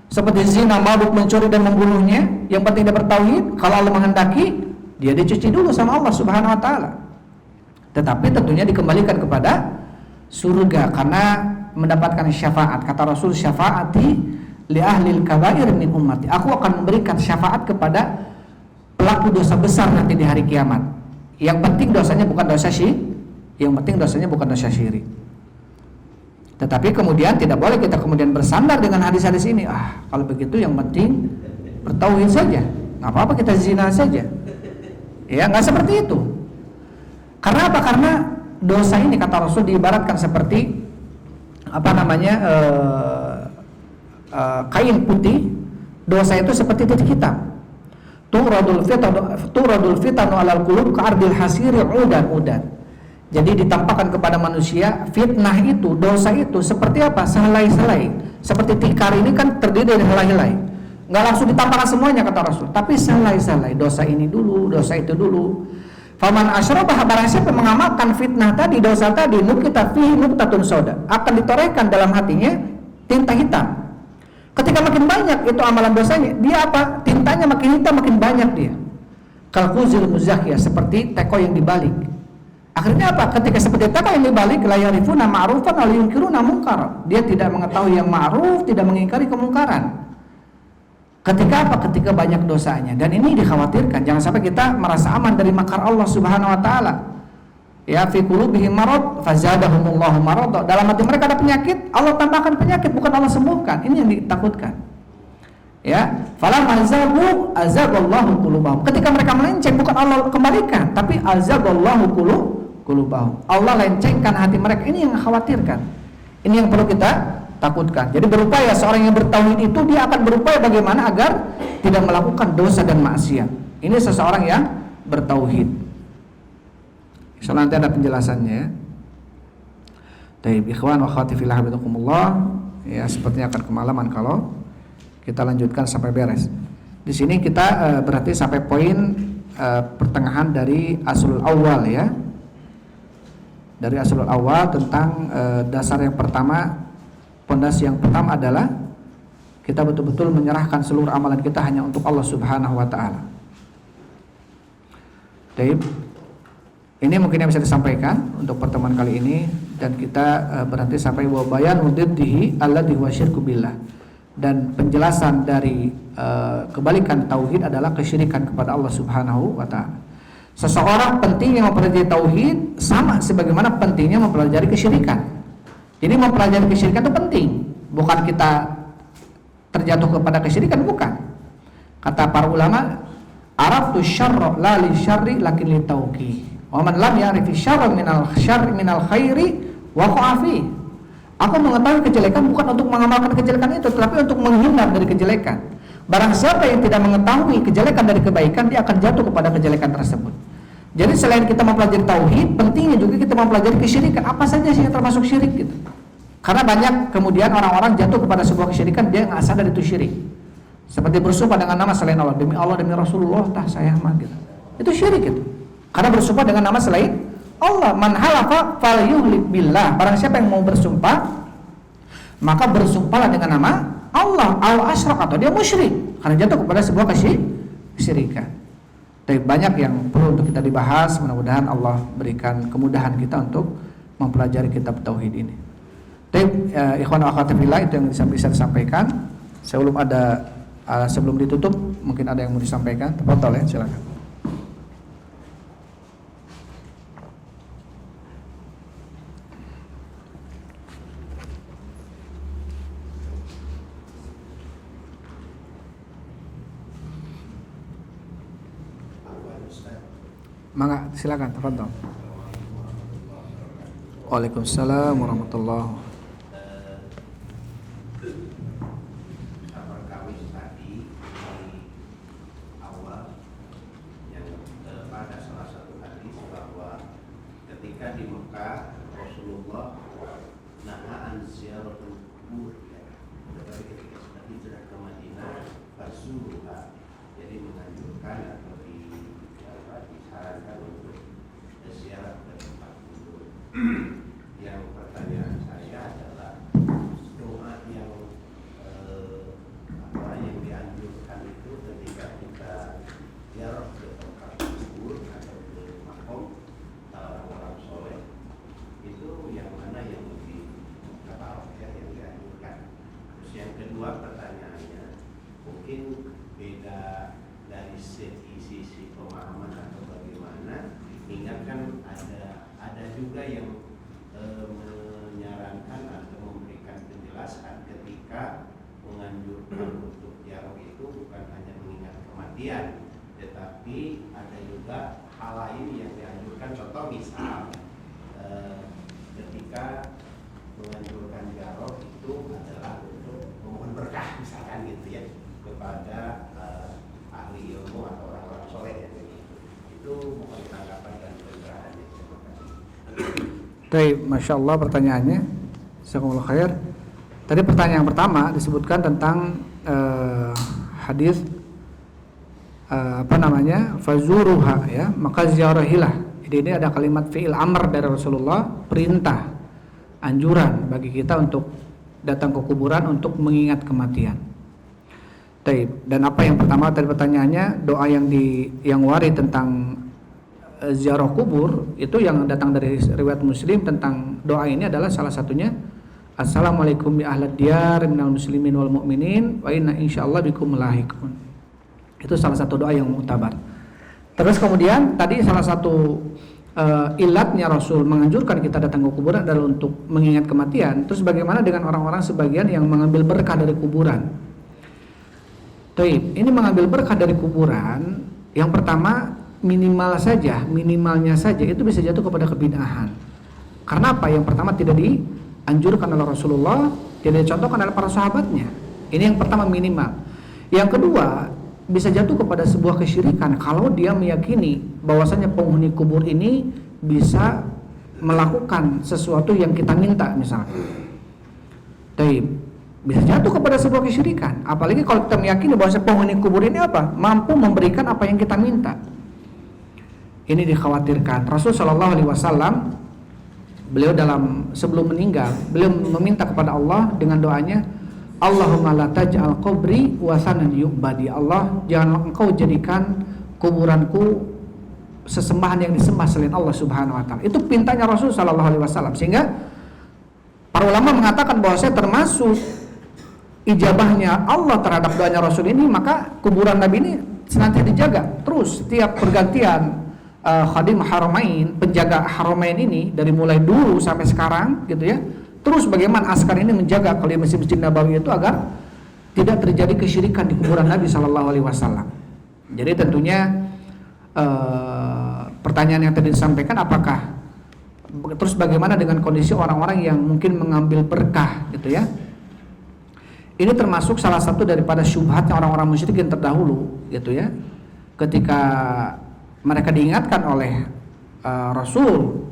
seperti zina, mabuk, mencuri dan membunuhnya, yang penting dia bertauhid. Kalau Allah menghendaki, dia dicuci dulu sama Allah Subhanahu wa taala. Tetapi tentunya dikembalikan kepada surga, karena mendapatkan syafaat. Kata Rasul, syafaati li ahlil kabair min ummati. Aku akan memberikan syafaat kepada pelaku dosa besar nanti di hari kiamat. Yang penting dosanya bukan dosa syirik. Yang penting dosanya bukan dosa syirik. Tetapi kemudian tidak boleh kita kemudian bersandar dengan hadis-hadis ini. Kalau begitu yang penting bertauhid saja. Nggak apa-apa kita zina saja. Ya, nggak seperti itu. Karena apa? Karena dosa ini kata Rasul diibaratkan seperti kain putih. Dosa itu seperti titik hitam. Turadul fitanu alal qulub ka'ardil hasiri udan. Jadi ditampakkan kepada manusia fitnah itu, dosa itu seperti apa? Sehelai-helai. Seperti tikar ini kan terdiri dari helai-helai. Enggak langsung ditampakkan semuanya kata Rasul, tapi sehelai-helai. Dosa ini dulu, dosa itu dulu. Faman asyrabah, barang siapa mengamalkan fitnah tadi, dosa tadi, nukita fihi nuktatun sauda, akan ditorehkan dalam hatinya tinta hitam. Ketika makin banyak itu amalan dosanya, dia apa? Tintanya makin hitam, makin banyak dia. Kalkuzil muzakhiyah, seperti teko yang dibalik. Akhirnya apa? Ketika seperti teko yang dibalik, la yarifuna ma'rufan wa yunkiruna munkar. Dia tidak mengetahui yang ma'ruf, tidak mengingkari kemungkaran. Ketika apa? Ketika banyak dosanya. Dan ini dikhawatirkan, jangan sampai kita merasa aman dari makar Allah Subhanahu wa taala. Ya, fi qulubihim marad fazadahumullahu marad. Dalam hati mereka ada penyakit, Allah tambahkan penyakit, bukan Allah sembuhkan. Ini yang ditakutkan. Ya, falamma azabu azaballahu qulubahum. Ketika mereka melenceng, bukan Allah kembalikan, tapi azaballahu qulubahum. Allah lencengkan hati mereka. Ini yang khawatirkan. Ini yang perlu kita takutkan. Jadi berupaya seorang yang bertauhid itu dia akan berupaya bagaimana agar tidak melakukan dosa dan maksiat. Ini seseorang yang bertauhid. Insyaallah nanti ada penjelasannya ya. Baik, ikhwan wa akhwati fillah habibakumullah. Ya, sepertinya akan kemalaman kalau kita lanjutkan sampai beres. Di sini kita berarti sampai poin pertengahan dari aslul awal ya. Dari aslul awal tentang dasar yang pertama, pondasi yang pertama adalah kita betul-betul menyerahkan seluruh amalan kita hanya untuk Allah Subhanahu wa taala. Baik. Ini mungkin yang bisa disampaikan untuk pertemuan kali ini, dan kita berarti sampai wa bayan mudiddihi alladhi huwa syirku billah. Dan penjelasan dari kebalikan tauhid adalah kesyirikan kepada Allah Subhanahu wa taala. Seseorang pentingnya mempelajari tauhid sama sebagaimana pentingnya mempelajari kesyirikan. Jadi mempelajari kesyirikan itu penting, bukan kita terjatuh kepada kesyirikan, bukan. Kata para ulama, araftu syarra la li syarri lakin li tauqi. Wa man lam ya'rifi syarra minal khairi waqa'a fi. Aku mengetahui kejelekan bukan untuk mengamalkan kejelekan itu, tetapi untuk menghindar dari kejelekan. Barang siapa yang tidak mengetahui kejelekan dari kebaikan, dia akan jatuh kepada kejelekan tersebut. Jadi selain kita mempelajari tauhid, pentingnya juga kita mempelajari kesyirikan. Apa saja sih yang termasuk syirik gitu. Karena banyak kemudian orang-orang jatuh kepada sebuah kesyirikan, dia nggak sadar itu syirik. Seperti bersumpah dengan nama selain Allah, demi Allah demi Rasulullah, saya mah gitu. Itu syirik itu. Karena bersumpah dengan nama selain Allah. Man halafa falyuhlib billah. Barang siapa yang mau bersumpah, maka bersumpahlah dengan nama Allah. Al asyrak, atau dia musyrik karena jatuh kepada sebuah kesyirikan. Tapi banyak yang perlu untuk kita dibahas. Mudah-mudahan Allah berikan kemudahan kita untuk mempelajari kitab tauhid ini. Tapi ikhwan wa akhwat fillah, itu yang bisa disampaikan. Sebelum ditutup mungkin ada yang mau disampaikan. Tafadhol ya, silakan. Mangga, silakan, tafadhol. Waalaikumsalam warahmatullahi wabarakatuh. Ketika di Mekah Rasulullah nahaan ziaratul kubur, tetapi ketika sudah hijrah ke Madinah fasuruha, jadi menganjurkan atau disarankan untuk ziarah ke tempat kubur. Yang pertanyaan saya kematian, tetapi ada juga hal lain yang dianjurkan. Contoh misal ketika menganjurkan ziarah itu adalah untuk memohon berkah misalkan gitu ya kepada ahli ilmu atau orang-orang soleh ya, itu mohon tanggapan dan pencerahannya. Terima kasih. Baik, Masya Allah pertanyaannya. Jazakumullah khair. Tadi pertanyaan pertama disebutkan tentang hadis fazuruha ya, maka ziarahilah. Jadi ini ada kalimat fi'il amr dari Rasulullah, perintah, anjuran bagi kita untuk datang ke kuburan untuk mengingat kematian. Taib. Dan apa yang pertama tadi pertanyaannya, doa yang warid tentang ziarah kubur itu yang datang dari riwayat Muslim tentang doa ini adalah salah satunya Assalamualaikum ya ahlad diyar minal muslimin wal mu'minin wa inna insyaallah bikum lahiqun. Itu salah satu doa yang muktabar. Terus kemudian tadi salah satu ilatnya Rasul menganjurkan kita datang ke kuburan adalah untuk mengingat kematian. Terus bagaimana dengan orang-orang sebagian yang mengambil berkah dari kuburan? Taib, ini mengambil berkah dari kuburan, yang pertama minimalnya saja itu bisa jatuh kepada kebid'ahan. Karena apa? Yang pertama tidak dianjurkan oleh Rasulullah, tidak dicontohkan oleh para sahabatnya. Ini yang pertama, minimal. Yang kedua, bisa jatuh kepada sebuah kesyirikan kalau dia meyakini bahwasanya penghuni kubur ini bisa melakukan sesuatu yang kita minta misalnya. Taib, bisa jatuh kepada sebuah kesyirikan. Apalagi kalau kita meyakini bahwasanya penghuni kubur ini mampu memberikan apa yang kita minta. Ini dikhawatirkan. Rasul Shallallahu Alaihi Wasallam beliau sebelum meninggal beliau meminta kepada Allah dengan doanya, Allahumma la taj'al qabri wasanan yu'badi. Allah, jangan engkau jadikan kuburanku sesembahan yang disembah selain Allah Subhanahu wa taala. Itu pintanya Rasul sallallahu alaihi wasallam, sehingga para ulama mengatakan bahwa saya termasuk ijabahnya Allah terhadap doanya Rasul ini, maka kuburan Nabi ini senantiasa dijaga terus setiap pergantian khadim haramain, penjaga haramain ini dari mulai dulu sampai sekarang gitu ya. Terus bagaimana askar ini menjaga kalau masjid-masjid Nabawi itu agar tidak terjadi kesyirikan di kuburan Nabi Sallallahu Alaihi Wasallam. Jadi tentunya pertanyaan yang tadi disampaikan, apakah terus bagaimana dengan kondisi orang-orang yang mungkin mengambil berkah gitu ya? Ini termasuk salah satu daripada syubhatnya orang-orang musyrik yang terdahulu gitu ya. Ketika mereka diingatkan oleh Rasul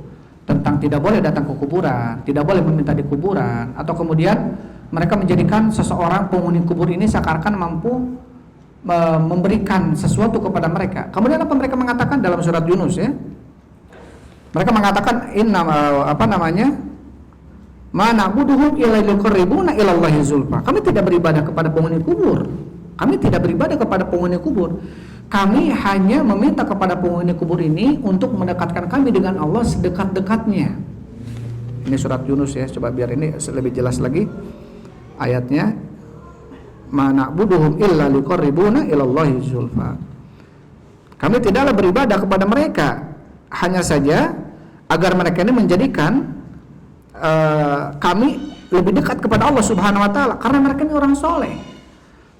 tentang tidak boleh datang ke kuburan, tidak boleh meminta di kuburan, atau kemudian mereka menjadikan seseorang penghuni kubur ini seakan-akan mampu memberikan sesuatu kepada mereka. Kemudian apa mereka mengatakan dalam surat Yunus ya? Mereka mengatakan ma na'buduhum illa liqarribuna ila Allahi zulfa. Kami tidak beribadah kepada penghuni kubur. Kami tidak beribadah kepada penghuni kubur. Kami hanya meminta kepada penghuni kubur ini untuk mendekatkan kami dengan Allah sedekat-dekatnya. Ini surat Yunus ya, coba biar ini lebih jelas lagi ayatnya. Ma na'buduhum illa liqarribuna ilallahi zulfa. Kami tidaklah beribadah kepada mereka hanya saja agar mereka ini menjadikan kami lebih dekat kepada Allah Subhanahu wa taala, karena mereka ini orang soleh.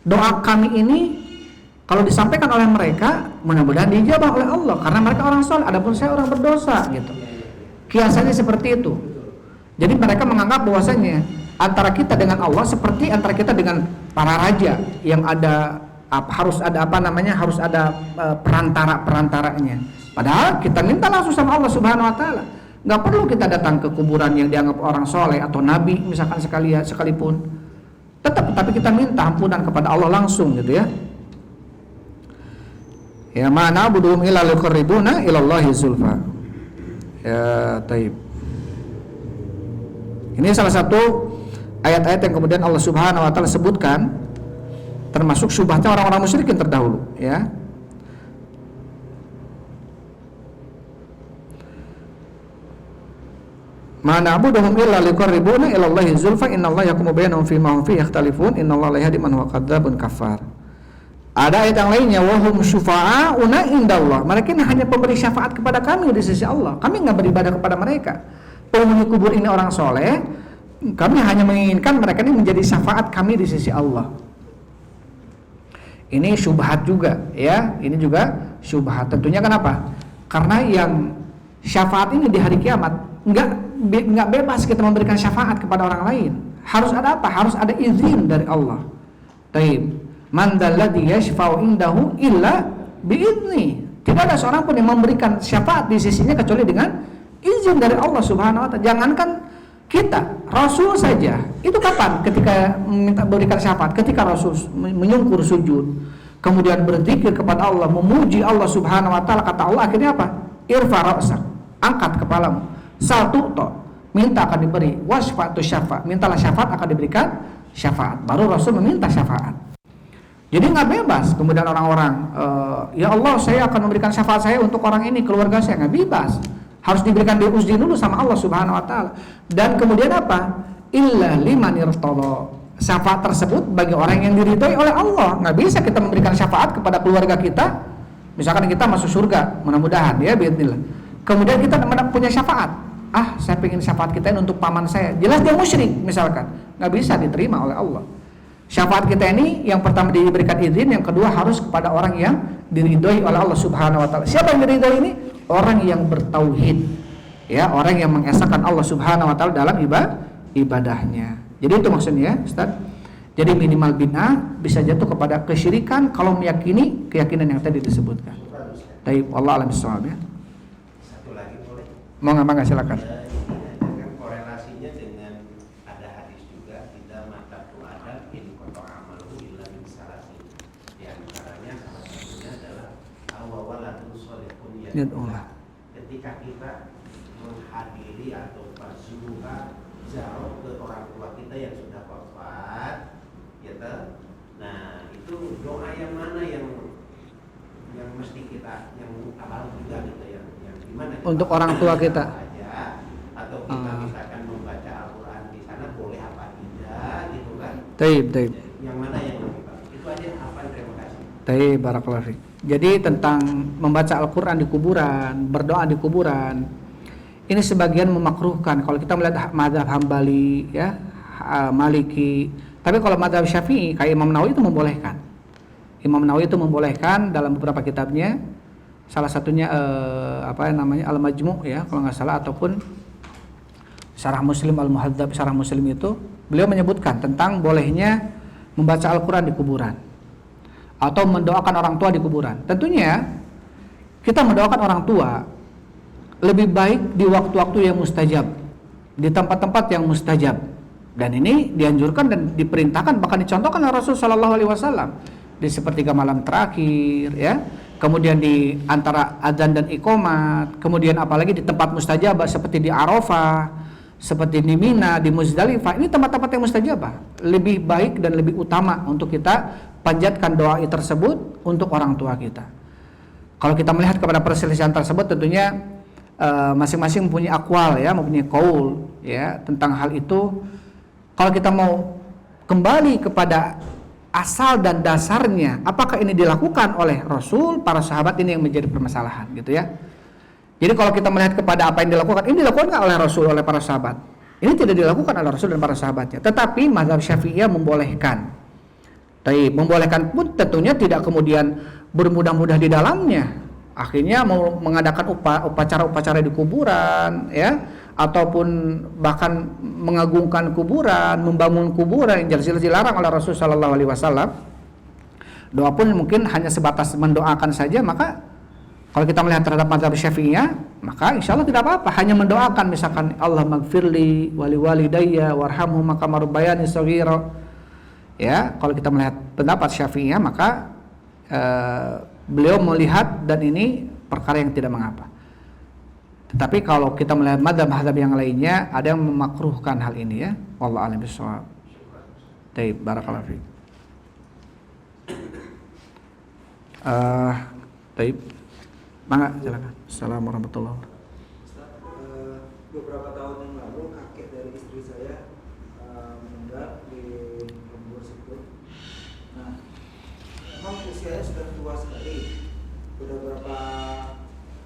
Doa kami ini kalau disampaikan oleh mereka, mudah-mudahan dijabah oleh Allah karena mereka orang soleh, adapun saya orang berdosa gitu. Kiasannya seperti itu. Jadi mereka menganggap bahwasanya antara kita dengan Allah seperti antara kita dengan para raja yang harus ada perantara-perantaranya. Padahal kita minta langsung sama Allah Subhanahu wa taala. Enggak perlu kita datang ke kuburan yang dianggap orang soleh atau nabi misalkan sekalipun. Tapi kita minta ampunan kepada Allah langsung gitu ya. Ya mana buduhum illa liqarribuna ilallahi zulfa. Ya taib. Ini salah satu ayat-ayat yang kemudian Allah Subhanahu wa taala sebutkan termasuk syubhatnya orang-orang musyrikin terdahulu ya. Ma na'buduhum illa liqarribuna ilallahi zulfa innallaha yahkumu bainahum fima hum fihi yakhtalifun innallaha la yahdi man huwa kadzdzabun kafar. Ada ayat yang lainnya, wahum syufa'auna indallah. Mereka ini hanya pemberi syafaat kepada kami di sisi Allah. Kami enggak beribadah kepada mereka. Penghuni kubur ini orang soleh, kami hanya menginginkan mereka ini menjadi syafaat kami di sisi Allah. Ini syubhat juga ya, ini juga syubhat. Tentunya kenapa? Karena yang syafaat ini di hari kiamat nggak bebas kita memberikan syafaat kepada orang lain. Harus ada apa? Harus ada izin dari Allah. Taib. Man dzalladzi yashfa'u indahu illa bi'izni. Tidak ada seorang pun yang memberikan syafaat di sisinya kecuali dengan izin dari Allah Subhanahu wa taala. Jangankan kita, Rasul saja. Itu kapan ketika minta berikan syafaat? Ketika Rasul menyungkur sujud, kemudian berzikir kepada Allah, memuji Allah Subhanahu wa taala, kata Allah akhirnya apa? Irfa ra'sak, angkat kepalamu. Satu to, minta akan diberi. Wasfa'tu syafa', mintalah syafaat akan diberikan syafaat. Baru Rasul meminta syafaat. Jadi nggak bebas kemudian orang-orang ya Allah saya akan memberikan syafaat saya untuk orang ini, keluarga saya, nggak bebas. Harus diberikan diuji dulu sama Allah Subhanahu wa taala. Dan kemudian apa? Illa liman irtada. Syafaat tersebut bagi orang yang diridhoi oleh Allah. Nggak bisa kita memberikan syafaat kepada keluarga kita. Misalkan kita masuk surga, mudah-mudahan ya biidznillah. Kemudian kita punya syafaat. Ah, saya pengen syafaat kita ini untuk paman saya. Jelas dia musyrik misalkan. Nggak bisa diterima oleh Allah. Syafaat kita ini yang pertama diberikan izin, yang kedua harus kepada orang yang diridhoi oleh Allah Subhanahu wa taala. Siapa yang diridhoi ini? Orang yang bertauhid. Ya, orang yang mengesahkan Allah Subhanahu wa taala dalam ibadahnya. Jadi itu maksudnya, Ustaz. Jadi minimal bid'ah bisa jatuh kepada kesyirikan kalau meyakini keyakinan yang tadi disebutkan. Taib, Allah alam bissawab ya. Satu lagi boleh? Mau nggak silakan. Kan korelasinya dengan ada hadis juga kita mata tu ada in kotor amalu illa min salasin. Di antaranya salah satunya adalah awawalatun sholihun yad'ulah. Ketika kita menghadiri atau berzuhur ziarah ke orang tua kita yang sudah wafat, gitu. Nah, itu doa yang mana yang mesti kita yang abal juga gitu yang gimana untuk orang tua kita aja, atau kita misalkan membaca Al-Qur'an di sana boleh apa tidak gitu kan. Taib. Yang mana yang lebih bagus? Itu aja apa, terima kasih. Taib, barakallahu fiik. Jadi tentang membaca Al-Qur'an di kuburan, berdoa di kuburan. Ini sebagian memakruhkan kalau kita melihat mazhab Hambali ya, Maliki. Tapi kalau mazhab Syafi'i kayak Imam Nawawi itu membolehkan. Imam Nawawi itu membolehkan dalam beberapa kitabnya. Salah satunya Al-Majmu' ya kalau nggak salah, ataupun Syarah Muslim Al-Muhadzab, Syarah Muslim itu beliau menyebutkan tentang bolehnya membaca Al-Qur'an di kuburan atau mendoakan orang tua di kuburan. Tentunya kita mendoakan orang tua lebih baik di waktu-waktu yang mustajab, di tempat-tempat yang mustajab. Dan ini dianjurkan dan diperintahkan, bahkan dicontohkan oleh Rasul sallallahu alaihi wasallam di sepertiga malam terakhir ya. Kemudian di antara azan dan iqamat, kemudian apalagi di tempat mustajabah seperti di Arafah, seperti di Mina, di Muzdalifah. Ini tempat-tempat yang mustajabah. Lebih baik dan lebih utama untuk kita panjatkan doa tersebut untuk orang tua kita. Kalau kita melihat kepada perselisihan tersebut, tentunya masing-masing mempunyai akwal ya, mempunyai qaul ya tentang hal itu. Kalau kita mau kembali kepada asal dan dasarnya, apakah ini dilakukan oleh Rasul, para sahabat, ini yang menjadi permasalahan gitu ya. Jadi kalau kita melihat kepada apa yang dilakukan, ini dilakukan nggak oleh Rasul, oleh para sahabat? Ini tidak dilakukan oleh Rasul dan para sahabatnya. Tetapi mazhab Syafi'iyah membolehkan. Tapi membolehkan pun tentunya tidak kemudian bermudah-mudah di dalamnya. Akhirnya mau mengadakan upacara-upacara di kuburan ya, ataupun bahkan mengagungkan kuburan, membangun kuburan yang jelas-jelas dilarang oleh Rasul sallallahu alaihi wasallam. Doa pun mungkin hanya sebatas mendoakan saja, maka kalau kita melihat terhadap mazhab Syafi'iyah, maka insya Allah tidak apa-apa, hanya mendoakan misalkan Allah magfirli wali walidayya warhamhuma kama rabbayani shaghira. Ya, kalau kita melihat pendapat Syafi'iyah, maka beliau melihat dan ini perkara yang tidak mengapa. Tetapi kalau kita melihat mazhab-mazhab yang lainnya, ada yang memakruhkan hal ini ya. Wallahu a'lam bishawab. Baik, barakallahu fiik. Baik. Mangga silakan. Assalamualaikum warahmatullahi wabarakatuh. Beberapa tahun yang lalu kakek dari istri saya meninggal di lembur situ. Nah, memang usianya sudah tua sekali. Sudah berapa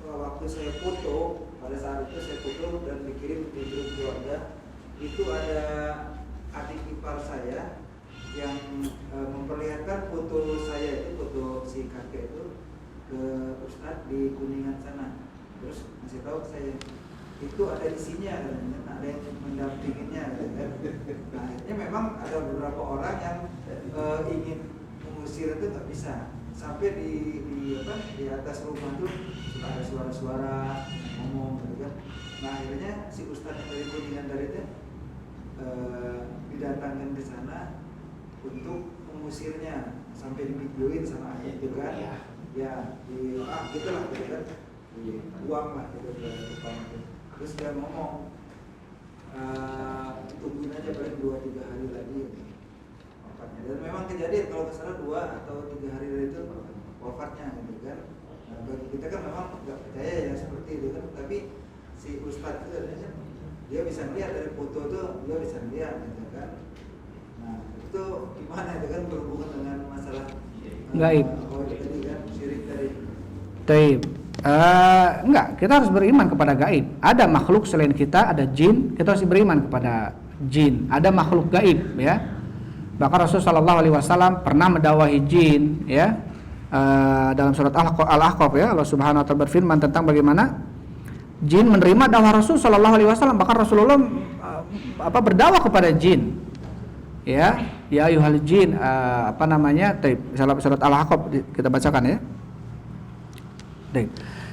waktu saya foto, pada saat itu saya foto dan dikirim di grup keluarga. Itu ada adik ipar saya yang memperlihatkan foto saya itu, foto si kakek itu ke Ustadz di Kuningan sana. Terus masih tahu saya itu ada isinya, ada yang mendampinginya. Nah akhirnya memang ada beberapa orang yang ingin mengusir itu nggak bisa. Sampai di atas rumah tuh suka ada suara-suara ngomong gitu kan. Nah akhirnya si Ustadz yang dari Kuningan dari itu didatangkan ke sana untuk mengusirnya, sampai divideoin sama ayah itu kan. Ya gitulah gitu kan, uang lah gitu depan itu. Terus dia ngomong tungguin aja paling 2-3 hari lagi gitu, wafatnya. Dan memang kejadian kalau nggak salah 2 atau 3 hari dari itu wafatnya gitu kan. Nah, bagi kita kan memang nggak percaya ya seperti itu kan, tapi si Ustadz itu adanya dia bisa melihat dari foto itu, dia bisa melihat gitu kan. Nah itu gimana itu kan berhubungan dengan masalah gaib. Tadi kan syirik tadi. Taib. Enggak, kita harus beriman kepada gaib. Ada makhluk selain kita, ada jin, kita harus beriman kepada jin. Ada makhluk gaib, ya. Bahkan Rasulullah SAW pernah mendakwahi jin, ya. Dalam surat Al-Ahqaf, ya, Allah Subhanahu wa taala berfirman tentang bagaimana jin menerima dakwah Rasul sallallahu alaihi wasallam. Bahkan Rasulullah berdakwah kepada jin. Ya ayyuhal jin, surat Al-Ahqaf kita bacakan, ya.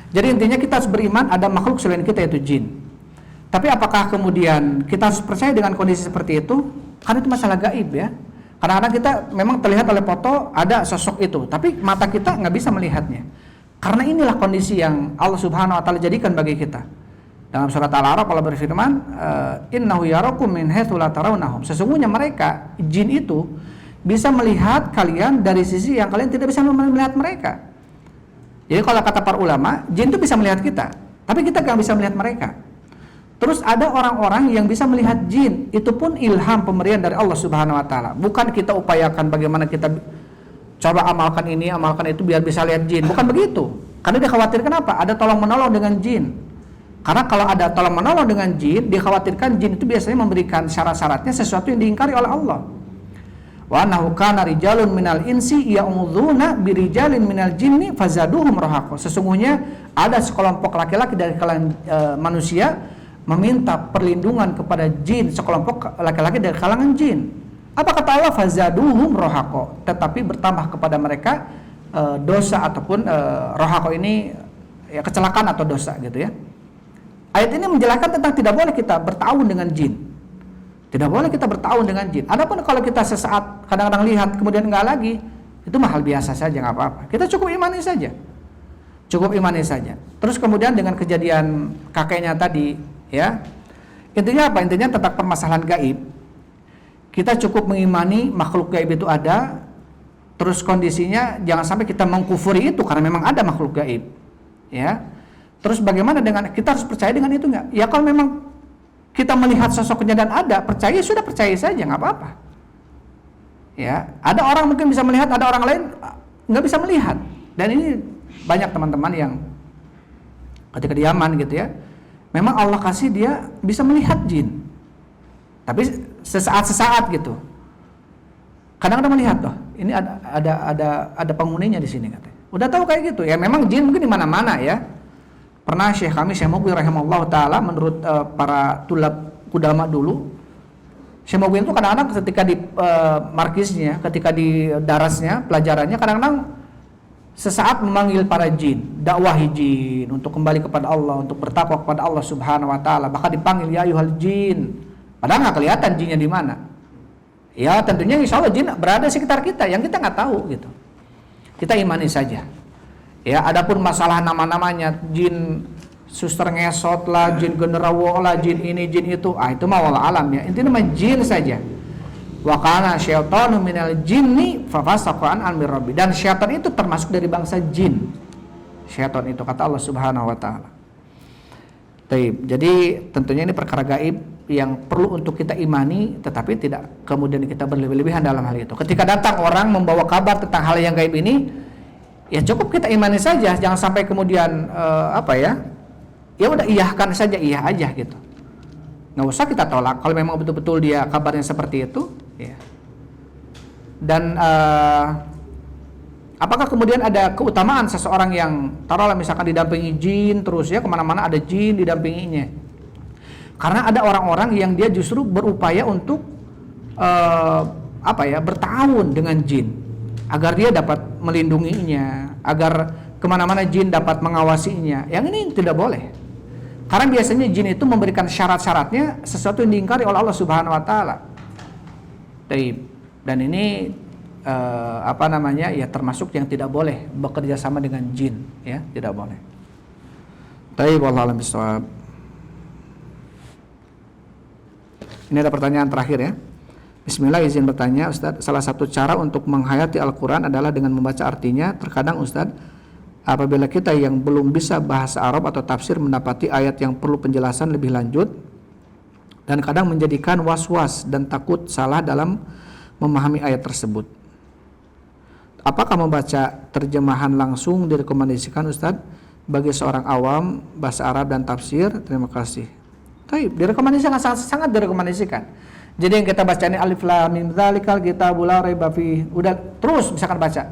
Jadi intinya kita harus beriman ada makhluk selain kita, yaitu jin. Tapi apakah kemudian kita harus percaya dengan kondisi seperti itu? Karena itu masalah gaib, ya. Kadang-kadang kita memang terlihat oleh foto ada sosok itu, tapi mata kita nggak bisa melihatnya. Karena inilah kondisi yang Allah Subhanahu wa taala jadikan bagi kita. Dalam surat Al-A'raf Allah berfirman, innahu yarakum min haitsu la tarawnahum. Sesungguhnya mereka, jin itu bisa melihat kalian dari sisi yang kalian tidak bisa melihat mereka. Jadi kalau kata para ulama, jin itu bisa melihat kita, tapi kita nggak bisa melihat mereka. Terus ada orang-orang yang bisa melihat jin, itu pun ilham pemberian dari Allah Subhanahu wa taala. Bukan kita upayakan bagaimana kita coba amalkan ini, amalkan itu biar bisa lihat jin. Bukan begitu. Karena dikhawatirkan apa? Ada tolong-menolong dengan jin. Karena kalau ada tolong-menolong dengan jin, dikhawatirkan jin itu biasanya memberikan syarat-syaratnya sesuatu yang diingkari oleh Allah. Wa annahu kana rijalun minal insi ya'udzuuna birijalin minal jinni fazaduhum rahaqa. Sesungguhnya ada sekelompok laki-laki dari kalangan manusia meminta perlindungan kepada jin, sekelompok laki-laki dari kalangan jin. Apa kata Allah? Fazaduhum rahaqa. Tetapi bertambah kepada mereka dosa ataupun rahaqa ini ya kecelakaan atau dosa gitu, ya. Ayat ini menjelaskan tentang tidak boleh kita bertawun dengan jin. Tidak boleh kita bertawun dengan jin. Adapun kalau kita sesaat kadang-kadang lihat kemudian enggak lagi, itu mah hal biasa saja, enggak apa-apa. Kita cukup imani saja. Cukup imani saja. Terus kemudian dengan kejadian kakeknya tadi, ya. Intinya apa? Intinya tentang permasalahan gaib. Kita cukup mengimani makhluk gaib itu ada. Terus kondisinya jangan sampai kita mengkufuri itu karena memang ada makhluk gaib. Ya. Terus bagaimana dengan kita harus percaya dengan itu enggak? Ya kalau memang kita melihat sosoknya dan ada, percaya sudah percaya saja, nggak apa-apa. Ya, ada orang mungkin bisa melihat, ada orang lain nggak bisa melihat. Dan ini banyak teman-teman yang ketika di Yaman gitu, ya, memang Allah kasih dia bisa melihat jin, tapi sesaat gitu. Kadang-kadang melihat toh, ini ada penghuninya di sini katanya. Udah tahu kayak gitu, ya memang jin mungkin di mana-mana, ya. Pernah Syekh Muqbil rahimahullah ta'ala menurut para tulab kudama dulu, Syekh Muqbil itu kadang-kadang ketika di markisnya, ketika di darasnya, pelajarannya kadang-kadang sesaat memanggil para jin, dakwahi jin untuk kembali kepada Allah, untuk bertakwa kepada Allah Subhanahu wa taala. Bahkan dipanggil ya ayyuhal jin. Padahal nggak kelihatan jinnya di mana. Ya tentunya insya Allah jin berada di sekitar kita, yang kita nggak tahu gitu. Kita imani saja. Ya, adapun masalah nama-namanya, jin suster ngesot lah, jin genderuwo lah, jin ini, jin itu, itu mah wallah alam, ya. Intinya mah jin saja. Wa kana syaitanu minal jinni fafasaqa an amri rabbi. Dan syaitan itu termasuk dari bangsa jin. Syaitan itu kata Allah Subhanahu wa taala. Taib. Jadi tentunya ini perkara gaib yang perlu untuk kita imani, tetapi tidak kemudian kita berlebih-lebihan dalam hal itu. Ketika datang orang membawa kabar tentang hal yang gaib ini, ya cukup kita imani saja, jangan sampai kemudian ya udah iyahkan saja, iya aja gitu. Nggak usah kita tolak kalau memang betul-betul dia kabarnya seperti itu, ya. Dan apakah kemudian ada keutamaan seseorang yang taruhlah misalkan didampingi jin terus ya, kemana-mana ada jin didampinginya? Karena ada orang-orang yang dia justru berupaya untuk bertahun dengan jin agar dia dapat melindunginya, agar kemana-mana jin dapat mengawasinya. Yang ini tidak boleh, karena biasanya jin itu memberikan syarat-syaratnya sesuatu yang diingkari oleh Allah Subhanahu Wa Taala. Dan ini termasuk yang tidak boleh bekerja sama dengan jin, ya, tidak boleh. Wallahu a'lam bishawab. Ini ada pertanyaan terakhir ya. Bismillah, izin bertanya Ustadz, salah satu cara untuk menghayati Al-Quran adalah dengan membaca artinya. Terkadang Ustadz, apabila kita yang belum bisa bahasa Arab atau tafsir mendapati ayat yang perlu penjelasan lebih lanjut, dan kadang menjadikan was-was dan takut salah dalam memahami ayat tersebut. Apakah membaca terjemahan langsung direkomendasikan Ustadz bagi seorang awam bahasa Arab dan tafsir? Terima kasih. Direkomendasikan, sangat direkomendasikan. Jadi yang kita baca ini alif lam mim dzalikal kitabul la raiba fihi. Udah terus misalkan baca.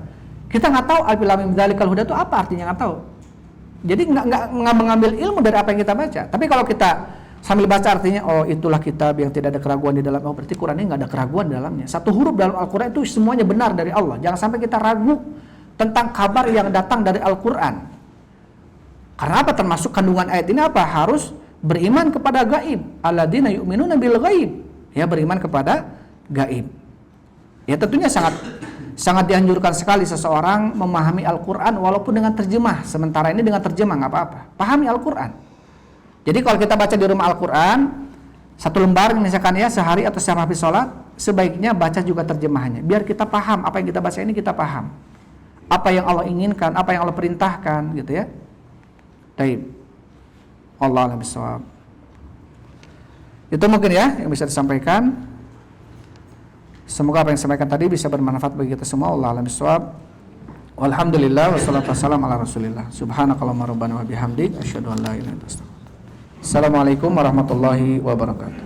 Kita nggak tahu alif lam mim dzalikal huda itu apa artinya, nggak tahu. Jadi nggak mengambil ilmu dari apa yang kita baca. Tapi kalau kita sambil baca artinya, oh itulah kitab yang tidak ada keraguan di dalam. Oh berarti Quran ini nggak ada keraguan di dalamnya. Satu huruf dalam Al-Quran itu semuanya benar dari Allah. Jangan sampai kita ragu tentang kabar yang datang dari Al-Quran. Karena apa? Termasuk kandungan ayat ini apa? Harus beriman kepada gaib. Alladzina yu'minuna bil ghaib. Ya, beriman kepada gaib. Ya tentunya sangat dianjurkan sekali seseorang memahami Al-Quran walaupun dengan terjemah. Sementara ini dengan terjemah nggak apa-apa. Pahami Al-Quran. Jadi kalau kita baca di rumah Al-Quran, satu lembar misalkan ya sehari atau setiap habis sholat, sebaiknya baca juga terjemahannya. Biar kita paham apa yang kita baca ini, kita paham. Apa yang Allah inginkan, apa yang Allah perintahkan gitu ya. Taib. Allah a'lam bishawab. Itu mungkin ya yang bisa disampaikan. Semoga apa yang disampaikan tadi bisa bermanfaat bagi kita semua. Allah a'lam bishawab. Walhamdulillah wassalatu wassalamu ala Rasulillah. Subhanakallahumma rabbana wa bihamdik asyhadu an la ilaha illa anta astaghfiruka. Assalamualaikum warahmatullahi wabarakatuh.